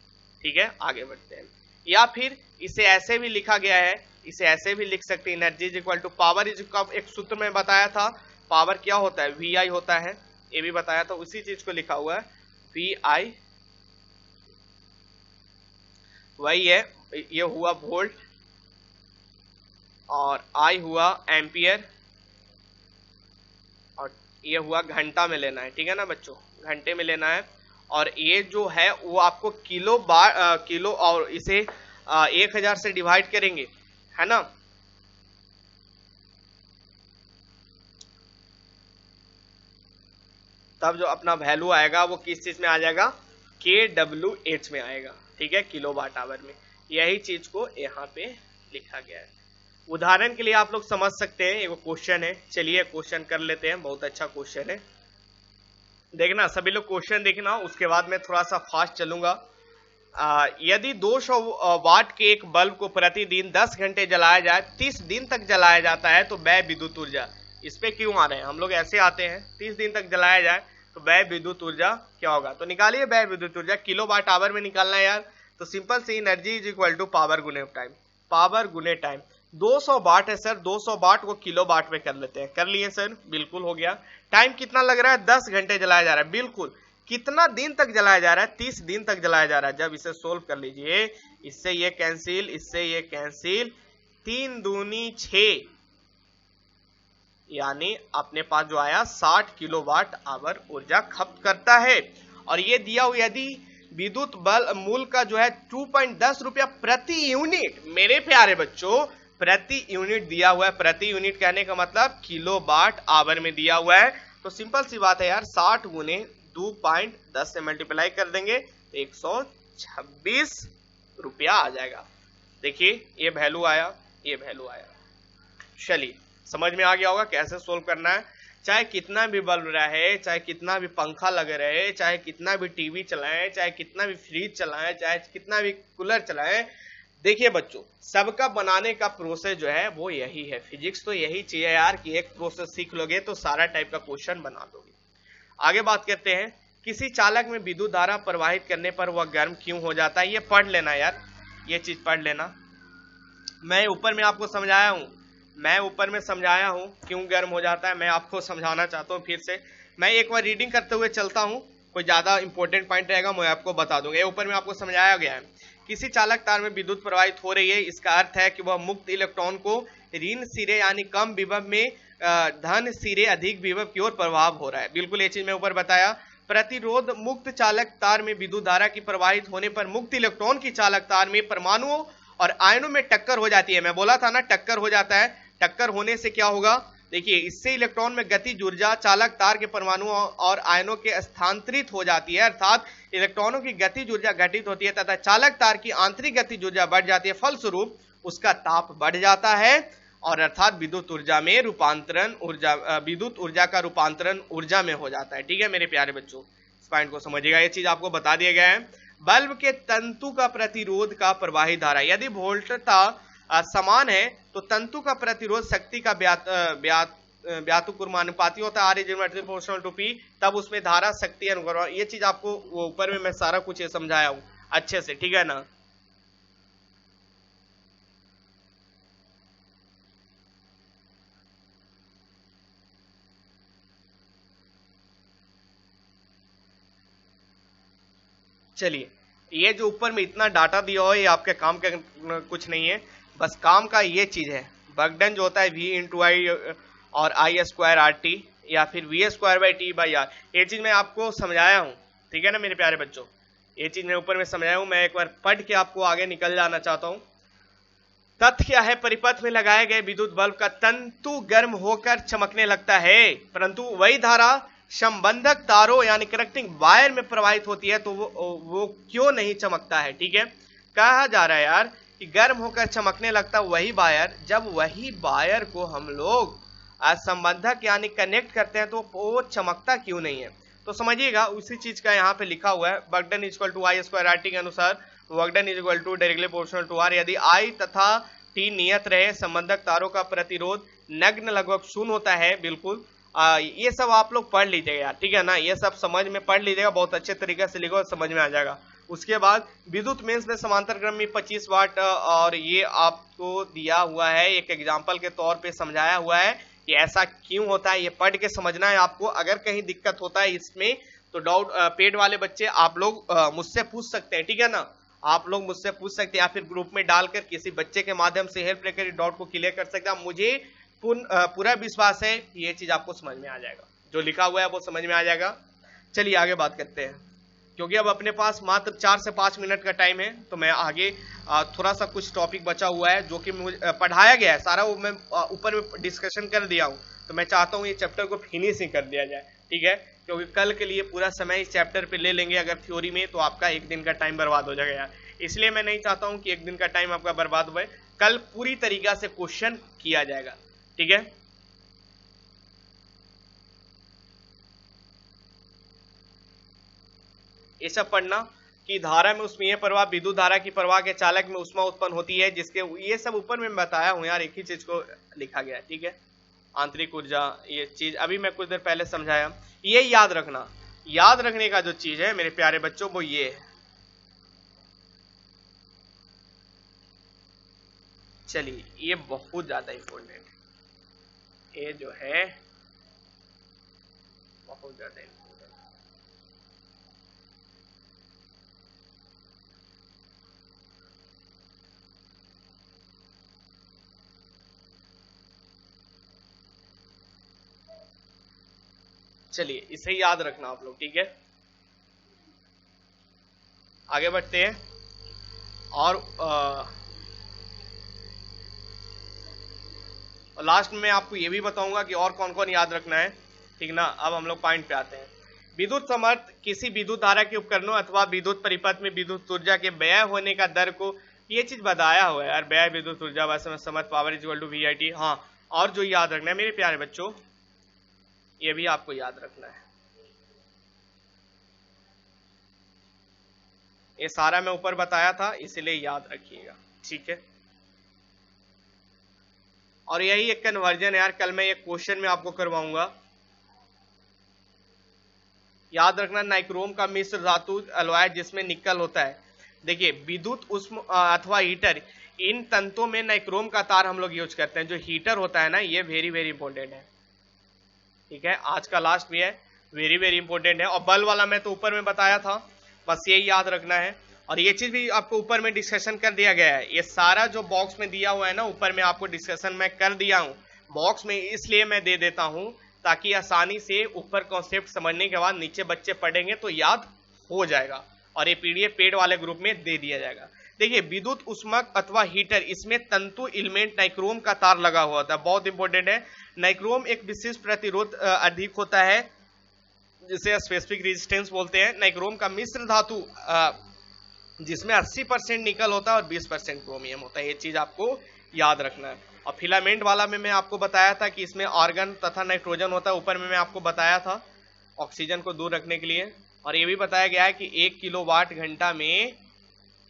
ठीक है। आगे बढ़ते हैं। या फिर इसे ऐसे भी लिखा गया है, इसे ऐसे भी लिख सकते हैं, energy is equal to power is equal, एक सूत्र में बताया था पावर क्या होता है, VI होता है, ये भी बताया था, उसी चीज को लिखा हुआ है VI, वही है। ये हुआ वोल्ट, और I हुआ एम्पियर, और ये हुआ घंटा में लेना है, ठीक है ना बच्चों, घंटे में लेना है। और ये जो है वो आपको किलो और इसे 1000 से डिवाइड करेंगे, है ना। तब जो अपना वैल्यू आएगा वो किस चीज में आ जाएगा, kWh में आएगा, ठीक है, किलोवाट आवर में। यही चीज को यहाँ पे लिखा गया है। उदाहरण के लिए आप लोग समझ सकते हैं, एक क्वेश्चन है, चलिए क्वेश्चन कर लेते हैं, बहुत अच्छा क्वेश्चन है। देखना सभी लोग क्वेश्चन देखना, उसके बाद मैं थोड़ा सा फास्ट चलूंगा। यदि 200 वाट के एक बल्ब को प्रतिदिन 10 घंटे जलाया जाए, 30 दिन तक जलाया जाता है, तो व्यय विद्युत ऊर्जा, इस पे क्यों आ रहे हैं हम लोग, ऐसे आते हैं 30 दिन तक जलाया जाए तो व्यय विद्युत ऊर्जा क्या होगा। तो निकालिए व्यय विद्युत ऊर्जा, किलोवाट आवर में निकालना है यार। तो सिंपल सी energy is equal to power गुने टाइम, पावर गुने टाइम। 200 वाट है सर, 200 वाट को किलोवाट में कर लेते हैं, कर लिए सर, बिल्कुल हो गया। टाइम कितना लग रहा है, 10 घंटे जलाया जा रहा है, बिल्कुल। कितना दिन तक जलाया जा रहा है, 30 दिन तक जलाया जा रहा है। जब इसे सोल्व कर लीजिए, इससे ये कैंसिल, इससे ये कैंसिल, 3 दूनी 6, यानी अपने पास जो आया 60 किलोवाट आवर ऊर्जा खपत करता है। और ये दिया हुआ यदि विद्युत बल मूल्य का जो है 2.10 रुपया प्रति यूनिट, मेरे प्यारे बच्चों प्रति यूनिट दिया हुआ है, प्रति यूनिट कहने का मतलब किलोवाट आवर में दिया हुआ है। तो सिंपल सी बात है यार, 60 गुने 2.10 से मल्टीप्लाई कर देंगे तो 126 रुपया आ जाएगा। देखिए ये वैल्यू आया, ये वैल्यू आया। चलिए समझ में आ गया होगा कैसे सोल्व करना है। चाहे कितना भी बल्ब रहे, चाहे कितना भी पंखा लगे रहे, चाहे कितना भी टीवी चलाएं, चाहे कितना भी फ्रिज चलाएं, चाहे कितना भी कूलर चलाएं, देखिए बच्चों सबका बनाने का प्रोसेस जो है वो यही है। फिजिक्स तो यही चाहिए यार कि एक प्रोसेस सीख लोगे तो सारा टाइप का क्वेश्चन बना दोगे। आगे बात करते हैं, किसी चालक में विद्युत धारा प्रवाहित करने पर वह गर्म क्यों हो जाता है। ये पढ़ लेना यार, ये चीज पढ़ लेना। मैं ऊपर में आपको समझाया हूं, क्यों गर्म हो जाता है। मैं आपको समझाना चाहता हूँ फिर से। मैं एक बार रीडिंग करते हुए चलता हूँ, कोई ज्यादा इंपॉर्टेंट पॉइंट रहेगा मैं आपको बता दूंगा। ये ऊपर में आपको समझाया गया है। किसी चालक तार में विद्युत प्रवाहित हो रही है, इसका अर्थ है कि वह मुक्त इलेक्ट्रॉन को ऋण सिरे यानी कम विभव में धन सिरे अधिक विभव की ओर प्रभाव हो रहा है। बिल्कुल ये चीज मैं ऊपर बताया। प्रतिरोध मुक्त चालक तार में विद्युत धारा की प्रवाहित होने पर मुक्त इलेक्ट्रॉन की चालक तार में परमाणुओं और आयनों में टक्कर हो जाती है। मैं बोला था ना टक्कर हो जाता है। टक्कर होने से क्या होगा, देखिए इससे इलेक्ट्रॉन में गतिज ऊर्जा चालक तार के परमाणुओं और आयनों के स्थानांतरित हो जाती है, अर्थात इलेक्ट्रॉनों की गतिज ऊर्जा घटित होती है तथा चालक तार की आंतरिक गतिज ऊर्जा बढ़ जाती है, फलस्वरूप उसका ताप बढ़ जाता है और अर्थात विद्युत ऊर्जा में रूपांतरण विद्युत ऊर्जा का रूपांतरण ऊर्जा में हो जाता है। ठीक है मेरे प्यारे बच्चों, इस पॉइंट को समझिएगा, ये चीज आपको बता दिया गया है। बल्ब के तंतु का प्रतिरोध का प्रवाही धारा, यदि वोल्टता समान है तो तंतु का प्रतिरोध शक्ति का व्यातुकुर्मानुपाती होता है, R is proportional to P, तब उसमें धारा शक्ति अनुक्रम, ये चीज आपको वो ऊपर में मैं सारा कुछ ये समझाया हूं अच्छे से, ठीक है ना। चलिए, ये जो ऊपर में इतना डाटा दिया हो ये आपके काम का कुछ नहीं है, बस काम का ये चीज है, वर्क डन जो होता है V इंटू आई और आई स्क्वायर आर टी या फिर V square by T by R, ये चीज मैं आपको समझाया हूँ, ठीक है ना मेरे प्यारे बच्चों, ये चीज मैं ऊपर में समझाया हूँ। मैं एक बार पढ़ के आपको आगे निकल जाना चाहता हूँ। तथ्य क्या है, परिपथ में लगाए गए विद्युत बल्ब का तंतु गर्म होकर चमकने लगता है, परंतु वही धारा संबंधक तारों यानी कनेक्टिंग वायर में प्रवाहित होती है तो वो क्यों नहीं चमकता है। ठीक है, कहा जा रहा है यार कि गर्म होकर चमकने लगता वही वायर, जब वही वायर को हम लोग संबंधक यानी कनेक्ट करते हैं तो वो चमकता क्यों नहीं है। तो समझिएगा उसी चीज का यहाँ पे लिखा हुआ है, work done is equal to I square R T के अनुसार work done is equal to directly proportional to R, यदि आई तथा टी नियत रहे, संबंधक तारों का प्रतिरोध नग्न लगभग शून्य होता है। बिल्कुल ये सब आप लोग पढ़ लीजिएगा यार, ठीक है ना, ये सब समझ में पढ़ लीजिएगा, बहुत अच्छे तरीके से लिखो, समझ में आ जाएगा। उसके बाद विद्युत मेंस में समांतर क्रम में 25 वाट और ये आपको दिया हुआ है, एक एग्जांपल के तौर पे समझाया हुआ है कि ऐसा क्यों होता है, ये पढ़ के समझना है आपको। अगर कहीं दिक्कत होता है इसमें तो डाउट पेड वाले बच्चे आप लोग मुझसे पूछ सकते हैं, ठीक है ना, आप लोग मुझसे पूछ सकते हैं या फिर ग्रुप में डालकर किसी बच्चे के माध्यम से हेल्प लेकर डाउट को क्लियर कर सकते हैं। मुझे पूरा विश्वास है कि ये चीज आपको समझ में आ जाएगा, जो लिखा हुआ है वो समझ में आ जाएगा। चलिए आगे बात करते हैं, क्योंकि अब अपने पास मात्र 4 से 5 मिनट का टाइम है, तो मैं आगे थोड़ा सा कुछ टॉपिक बचा हुआ है जो कि मुझे पढ़ाया गया है सारा, वो मैं ऊपर में डिस्कशन कर दिया हूँ, तो मैं चाहता हूँ ये चैप्टर को फिनिश ही कर दिया जाए, ठीक है, क्योंकि कल के लिए पूरा समय इस चैप्टर पे ले लेंगे अगर थ्योरी में तो आपका एक दिन का टाइम बर्बाद हो जाएगा यार, इसलिए मैं नहीं चाहता हूँ कि एक दिन का टाइम आपका बर्बाद हुए, कल पूरी तरीका से क्वेश्चन किया जाएगा, ठीक है। ये सब पढ़ना कि धारा में उष्मीय प्रवाह विद्युत धारा की प्रवाह के चालक में उष्मा उत्पन्न होती है, जिसके ये सब ऊपर में बताया हूं यार, एक ही चीज को लिखा गया है, ठीक है। आंतरिक ऊर्जा ये चीज अभी मैं कुछ देर पहले समझाया, ये याद रखना, याद रखने का जो चीज है मेरे प्यारे बच्चों वो ये है। चलिए ये बहुत ज्यादा इंपॉर्टेंट है, ये जो है बहुत ज्यादा इंपॉर्टेंट। चलिए इसे याद रखना आप लोग, ठीक है। आगे बढ़ते हैं और लास्ट में आपको ये भी बताऊंगा कि और कौन कौन याद रखना है, ठीक ना। अब हम लोग पॉइंट पे आते हैं। विद्युत समर्थ किसी विद्युत धारा के उपकरणों अथवा विद्युत परिपथ में विद्युत ऊर्जा के व्यय होने का दर को, ये चीज बताया हुआ है यार, व्यय विद्युत ऊर्जा वास्तव में समर्थ power is equal to V I T. हाँ, और जो याद रखना है मेरे प्यारे बच्चों, ये भी आपको याद रखना है, ये सारा मैं ऊपर बताया था इसलिए याद रखिएगा, ठीक है। और यही एक कन्वर्जन यार, कल मैं एक क्वेश्चन में आपको करवाऊंगा, याद रखना। नाइक्रोम का मिश्र धातु अलॉय जिसमें निकल होता है। देखिए विद्युत उष्म अथवा हीटर, इन तंतों में नाइक्रोम का तार हम लोग यूज करते हैं। जो हीटर होता है ना, ये वेरी वेरी इंपॉर्टेंट है, ठीक है। आज का लास्ट भी है, वेरी वेरी इंपॉर्टेंट है। और बल्ब वाला मैं तो ऊपर में बताया था, बस यही याद रखना है। और ये चीज भी आपको ऊपर में डिस्कशन कर दिया गया है, ये सारा जो बॉक्स में दिया हुआ है ना ऊपर में, आपको डिस्कशन में कर दिया हूं बॉक्स में, इसलिए मैं दे देता हूं ताकि आसानी से ऊपर कॉन्सेप्ट समझने के बाद नीचे बच्चे पढ़ेंगे तो याद हो जाएगा। और ये पीडीएफ पेड वाले ग्रुप में दे दिया जाएगा। देखिए विद्युत उष्मक अथवा हीटर, इसमें तंतु एलिमेंट नाइक्रोम का तार लगा हुआ होता है, बहुत इंपॉर्टेंट है। नाइक्रोम एक विशिष्ट प्रतिरोध अधिक होता है जिसे स्पेसिफिक रेजिस्टेंस बोलते हैं। नाइक्रोम का मिश्र धातु जिसमें 80% निकल होता है और 20% क्रोमियम होता है, ये चीज आपको याद रखना है। और फिलामेंट वाला में मैं आपको बताया था कि इसमें आर्गन तथा नाइट्रोजन होता है, ऊपर में मैं आपको बताया था ऑक्सीजन को दूर रखने के लिए। और ये भी बताया गया है कि 1 किलोवाट घंटा में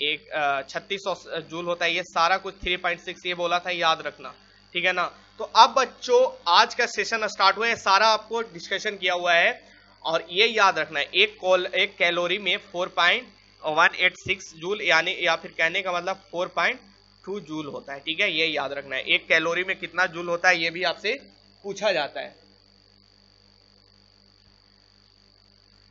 एक 3600 जूल होता है। ये सारा कुछ 3.6 ये बोला था, याद रखना, ठीक है ना। तो अब बच्चों आज का सेशन स्टार्ट हुआ है, सारा आपको डिस्कशन किया हुआ है और ये याद रखना है एक कैलोरी में 4.186 जूल यानी, या फिर कहने का मतलब 4.2 जूल होता है, ठीक है। ये याद रखना है, एक कैलोरी में कितना जूल होता है ये भी आपसे पूछा जाता है।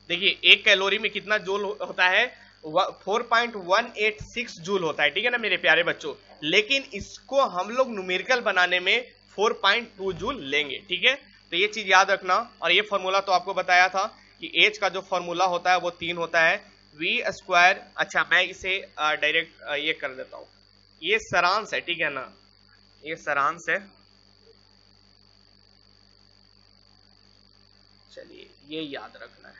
देखिए एक कैलोरी में कितना जूल होता है, 4.186 जूल होता है, ठीक है ना मेरे प्यारे बच्चों। लेकिन इसको हम लोग न्यूमेरिकल बनाने में 4.2 जूल लेंगे, ठीक है। तो ये चीज याद रखना। और ये फॉर्मूला तो आपको बताया था कि एच का जो फॉर्मूला होता है वो 3 होता है, वी स्क्वायर। अच्छा मैं इसे डायरेक्ट ये कर देता हूं, ये सारांश है, ठीक है ना, ये सारांश है। चलिए ये याद रखना है।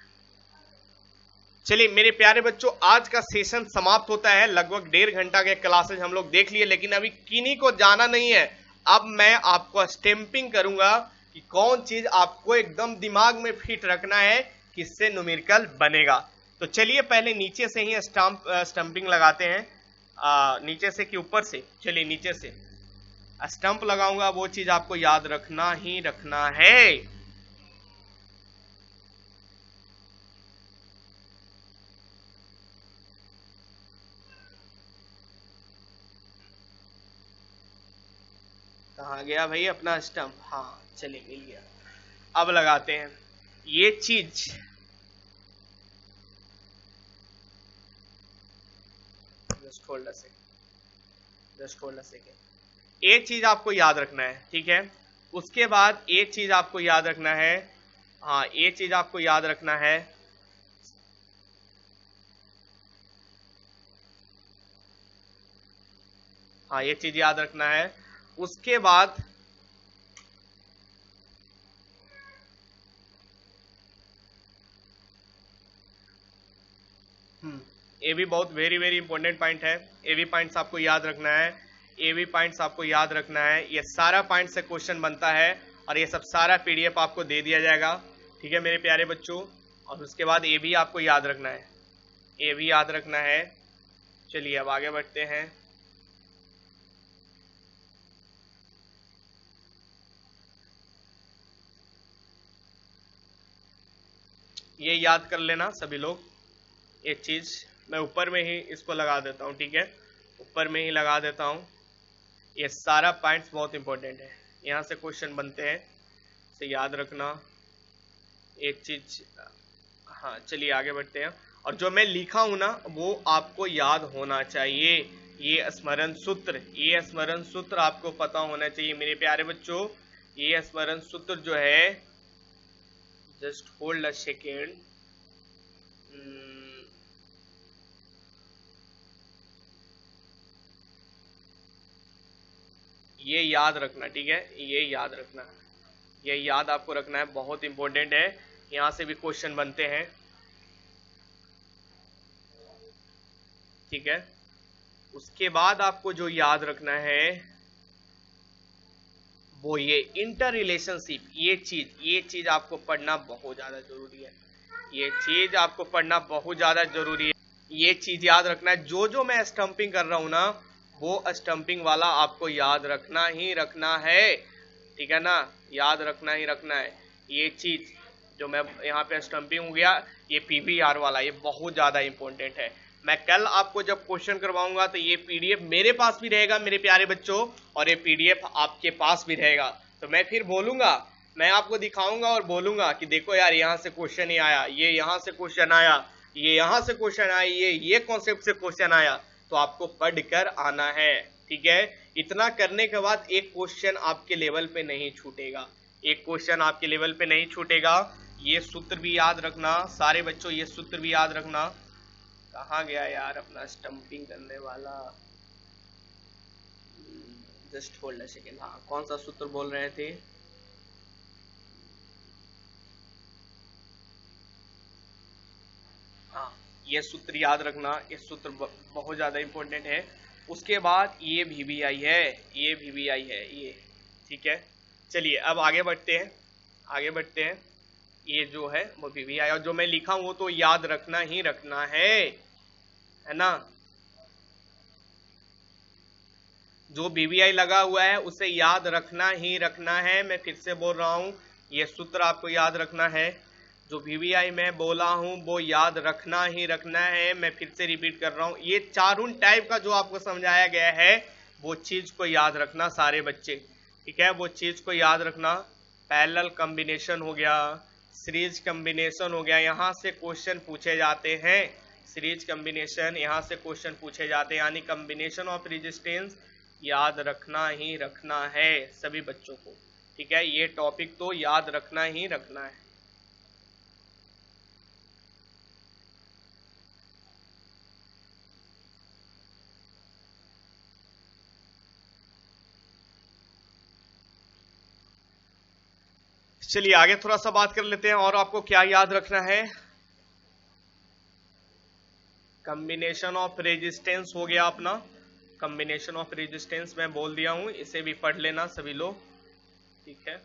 चलिए मेरे प्यारे बच्चों आज का सेशन समाप्त होता है, लगभग 1.5 घंटा के क्लासेज हम लोग देख लिए, लेकिन अभी किन्हीं को जाना नहीं है। अब मैं आपको स्टैंपिंग करूंगा कि कौन चीज आपको एकदम दिमाग में फिट रखना है, किससे न्यूमेरिकल बनेगा। तो चलिए पहले नीचे से ही स्टंपिंग लगाते हैं, नीचे से कि ऊपर से। चलिए नीचे से स्टंप लगाऊंगा, वो चीज आपको याद रखना ही रखना है। कहाँ गया भाई अपना स्टंप, हाँ चलिए मिल गया। अब लगाते हैं ये चीज, जस्ट होल्ड अ सेकेंड, ये चीज आपको याद रखना है, ठीक है। उसके बाद ये चीज आपको याद रखना है, हाँ ये चीज आपको याद रखना है। हाँ ये चीज याद रखना है। उसके बाद ये भी बहुत वेरी इंपॉर्टेंट पॉइंट है, ये भी पॉइंट्स आपको याद रखना है, ये भी पॉइंट्स आपको याद रखना है। ये सारा पॉइंट से क्वेश्चन बनता है और ये सब सारा पीडीएफ आपको दे दिया जाएगा, ठीक है मेरे प्यारे बच्चों। और उसके बाद ये भी आपको याद रखना है, ये भी याद रखना है। चलिए अब आगे बढ़ते हैं। ये याद कर लेना सभी लोग, एक चीज मैं ऊपर में ही इसको लगा देता हूँ, ठीक है, ऊपर में ही लगा देता हूँ। ये सारा पॉइंट्स बहुत इंपॉर्टेंट है, यहाँ से क्वेश्चन बनते हैं, इसे याद रखना एक चीज। हाँ चलिए आगे बढ़ते हैं। और जो मैं लिखा हूं ना वो आपको याद होना चाहिए, ये स्मरण सूत्र आपको पता होना चाहिए मेरे प्यारे बच्चों। ये स्मरण सूत्र जो है, जस्ट होल्ड अ सेकेंड, ये याद रखना, ठीक है, ये याद रखना, ये याद आपको रखना है, बहुत इंपॉर्टेंट है, यहां से भी क्वेश्चन बनते हैं, ठीक है। उसके बाद आपको जो याद रखना है वो ये इंटर रिलेशनशिप, ये चीज आपको पढ़ना बहुत ज्यादा जरूरी है, ये चीज आपको पढ़ना बहुत ज्यादा जरूरी है। ये चीज याद रखना है, जो मैं स्टंपिंग कर रहा हूं ना वो स्टंपिंग वाला आपको याद रखना ही रखना है, ठीक है ना, याद रखना ही रखना है। ये चीज जो मैं यहाँ पे स्टंपिंग हो गया, ये पीवीआर वाला, ये बहुत ज्यादा इंपॉर्टेंट है। मैं कल आपको जब क्वेश्चन करवाऊंगा तो ये पीडीएफ मेरे पास भी रहेगा मेरे प्यारे बच्चों, और ये पीडीएफ आपके पास भी रहेगा। तो मैं फिर बोलूंगा, मैं आपको दिखाऊंगा और बोलूंगा कि देखो यार यहाँ से क्वेश्चन ही आया, ये यहाँ से क्वेश्चन आया, ये यहाँ से क्वेश्चन आया, ये कॉन्सेप्ट से क्वेश्चन आया, तो आपको पढ़कर आना है, ठीक है। इतना करने के बाद एक क्वेश्चन आपके लेवल पे नहीं छूटेगा, एक क्वेश्चन आपके लेवल पे नहीं छूटेगा। ये सूत्र भी याद रखना सारे बच्चों, ये सूत्र भी याद रखना, कहाँ गया यार अपना स्टंपिंग करने वाला? Just hold a second. हाँ, कौन सा सूत्र बोल रहे थे? हाँ, ये सूत्र याद रखना, ये सूत्र बहुत ज्यादा इंपॉर्टेंट है। उसके बाद ये वीवीआई है, ये वीवीआई है ये, ठीक है। चलिए अब आगे बढ़ते हैं, आगे बढ़ते हैं। ये जो है वो वीवीआई, और जो मैं लिखा हूं वो तो याद रखना ही रखना है ना। जो वीवीआई लगा हुआ है उसे याद रखना ही रखना है। मैं फिर से बोल रहा हूं, ये सूत्र आपको याद रखना है। जो वीवीआई में बोला हूं वो याद रखना ही रखना है। मैं फिर से रिपीट कर रहा हूं, ये चारों टाइप का जो आपको समझाया गया है वो चीज को याद रखना सारे बच्चे, ठीक है। वो चीज को याद रखना। पैरेलल कॉम्बिनेशन हो गया, सीरीज कॉम्बिनेशन हो गया, यहाँ से क्वेश्चन पूछे जाते हैं। सीरीज कॉम्बिनेशन, यहाँ से क्वेश्चन पूछे जाते हैं, यानी कॉम्बिनेशन ऑफ रेजिस्टेंस याद रखना ही रखना है सभी बच्चों को, ठीक है। ये टॉपिक तो याद रखना ही रखना है। चलिए आगे थोड़ा सा बात कर लेते हैं, और आपको क्या याद रखना है? कॉम्बिनेशन ऑफ रेजिस्टेंस हो गया अपना, कॉम्बिनेशन ऑफ रेजिस्टेंस मैं बोल दिया हूं, इसे भी पढ़ लेना सभी लोग, ठीक है।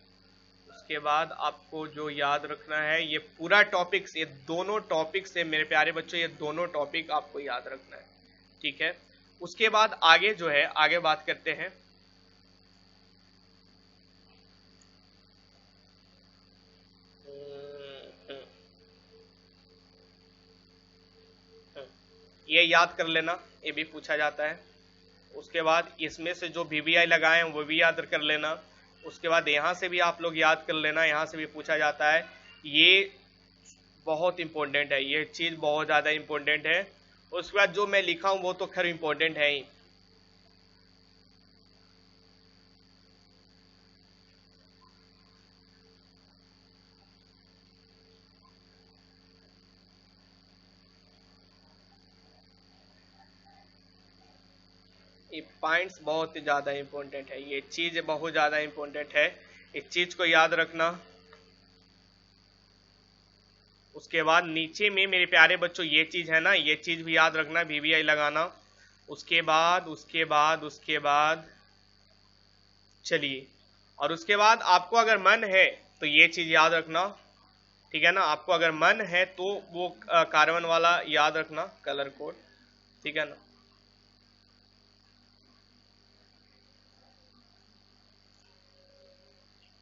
उसके बाद आपको जो याद रखना है, ये पूरा टॉपिक्स, ये दोनों टॉपिक्स है मेरे प्यारे बच्चों, ये दोनों टॉपिक आपको याद रखना है, ठीक है। उसके बाद आगे जो है, आगे बात करते हैं। ये याद कर लेना, ये भी पूछा जाता है। उसके बाद इसमें से जो वीवीआई लगाए हैं वो भी याद कर लेना। उसके बाद यहाँ से भी आप लोग याद कर लेना, यहाँ से भी पूछा जाता है। ये बहुत इंपॉर्टेंट है, ये चीज बहुत ज्यादा इंपॉर्टेंट है। उसके बाद जो मैं लिखा हूं वो तो खैर इंपॉर्टेंट है ही। ये पॉइंट्स बहुत ज्यादा इंपॉर्टेंट है, ये चीज बहुत ज्यादा इंपॉर्टेंट है, इस चीज को याद रखना। उसके बाद नीचे में मेरे प्यारे बच्चों ये चीज है ना, ये चीज भी याद रखना, वीवीआई लगाना। उसके बाद चलिए, और उसके बाद आपको अगर मन है तो ये चीज याद रखना, ठीक है ना। आपको अगर मन है तो वो कार्बन वाला याद रखना, कलर कोड, ठीक है ना।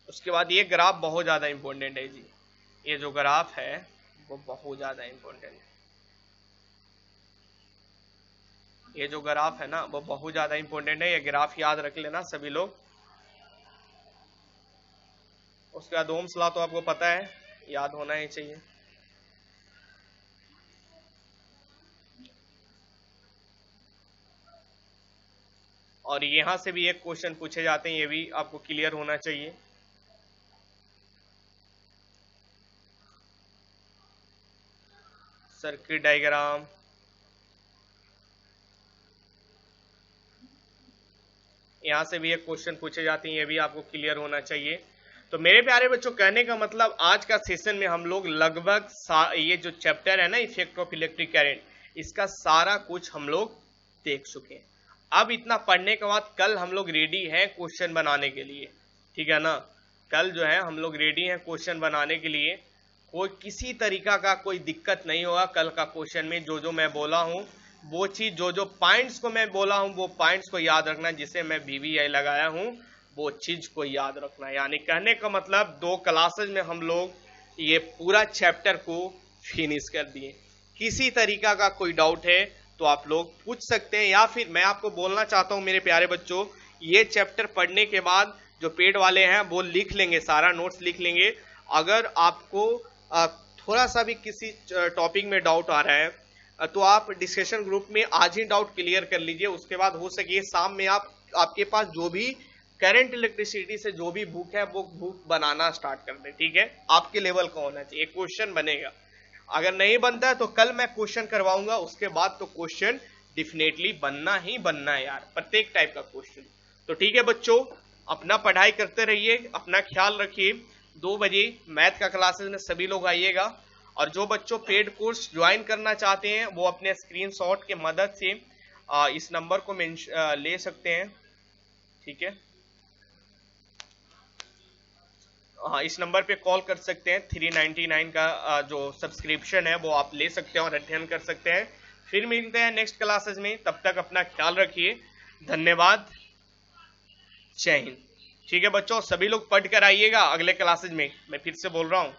उसके बाद ये ग्राफ बहुत ज्यादा इंपॉर्टेंट है जी, ये जो ग्राफ है वो बहुत ज्यादा इंपॉर्टेंट है। ये जो ग्राफ है ना वो बहुत ज्यादा इंपॉर्टेंट है, ये ग्राफ याद रख लेना सभी लोग। उसके बाद ओम्स लॉ तो आपको पता है, याद होना ही चाहिए। और यहां से भी एक क्वेश्चन पूछे जाते हैं, ये भी आपको क्लियर होना चाहिए। सर्किट डायग्राम, यहां से भी एक क्वेश्चन पूछे जाते हैं, ये भी आपको क्लियर होना चाहिए। तो मेरे प्यारे बच्चों, कहने का मतलब आज का सेशन में हम लोग लगभग ये जो चैप्टर है ना, इफेक्ट ऑफ इलेक्ट्रिक करंट, इसका सारा कुछ हम लोग देख चुके हैं। अब इतना पढ़ने के बाद कल हम लोग रेडी हैं क्वेश्चन बनाने के लिए, ठीक है ना। कल जो है हम लोग रेडी हैं क्वेश्चन बनाने के लिए, कोई किसी तरीका का कोई दिक्कत नहीं होगा। कल का क्वेश्चन में जो जो मैं बोला हूं वो चीज, जो जो पॉइंट्स को मैं बोला हूं वो पॉइंट्स को याद रखना, जिसे मैं वीवीआई लगाया हूं वो चीज को याद रखना। यानी कहने का मतलब 2 क्लासेज में हम लोग ये पूरा चैप्टर को फिनिश कर दिए। किसी तरीका का कोई डाउट है तो आप लोग पूछ सकते हैं, या फिर मैं आपको बोलना चाहता हूं मेरे प्यारे बच्चों, ये चैप्टर पढ़ने के बाद जो पेड वाले हैं वो लिख लेंगे, सारा नोट्स लिख लेंगे। अगर आपको थोड़ा सा भी किसी टॉपिक में डाउट आ रहा है तो आप डिस्कशन ग्रुप में आज ही डाउट क्लियर कर लीजिए। उसके बाद हो सके शाम में आपके पास जो भी करंट इलेक्ट्रिसिटी से जो भी बुक है वो बुक बनाना स्टार्ट कर दें, ठीक है। आपके लेवल का होना चाहिए, क्वेश्चन बनेगा। अगर नहीं बनता है तो कल मैं क्वेश्चन करवाऊंगा, उसके बाद तो क्वेश्चन डेफिनेटली बनना ही बनना है यार, प्रत्येक टाइप का क्वेश्चन। तो ठीक है बच्चों, अपना पढ़ाई करते रहिए, अपना ख्याल रखिए। 2 बजे मैथ का क्लासेस में सभी लोग आइएगा। और जो बच्चों पेड कोर्स ज्वाइन करना चाहते हैं वो अपने स्क्रीनशॉट के मदद से इस नंबर को ले सकते हैं, ठीक है। हाँ, इस नंबर पे कॉल कर सकते हैं। 399 का जो सब्सक्रिप्शन है वो आप ले सकते हैं और अध्ययन कर सकते हैं। फिर मिलते हैं नेक्स्ट क्लासेस में, तब तक अपना ख्याल रखिए। धन्यवाद, जय हिंद। ठीक है बच्चों, सभी लोग पढ़ कर आइएगा अगले क्लासेस में, मैं फिर से बोल रहा हूँ।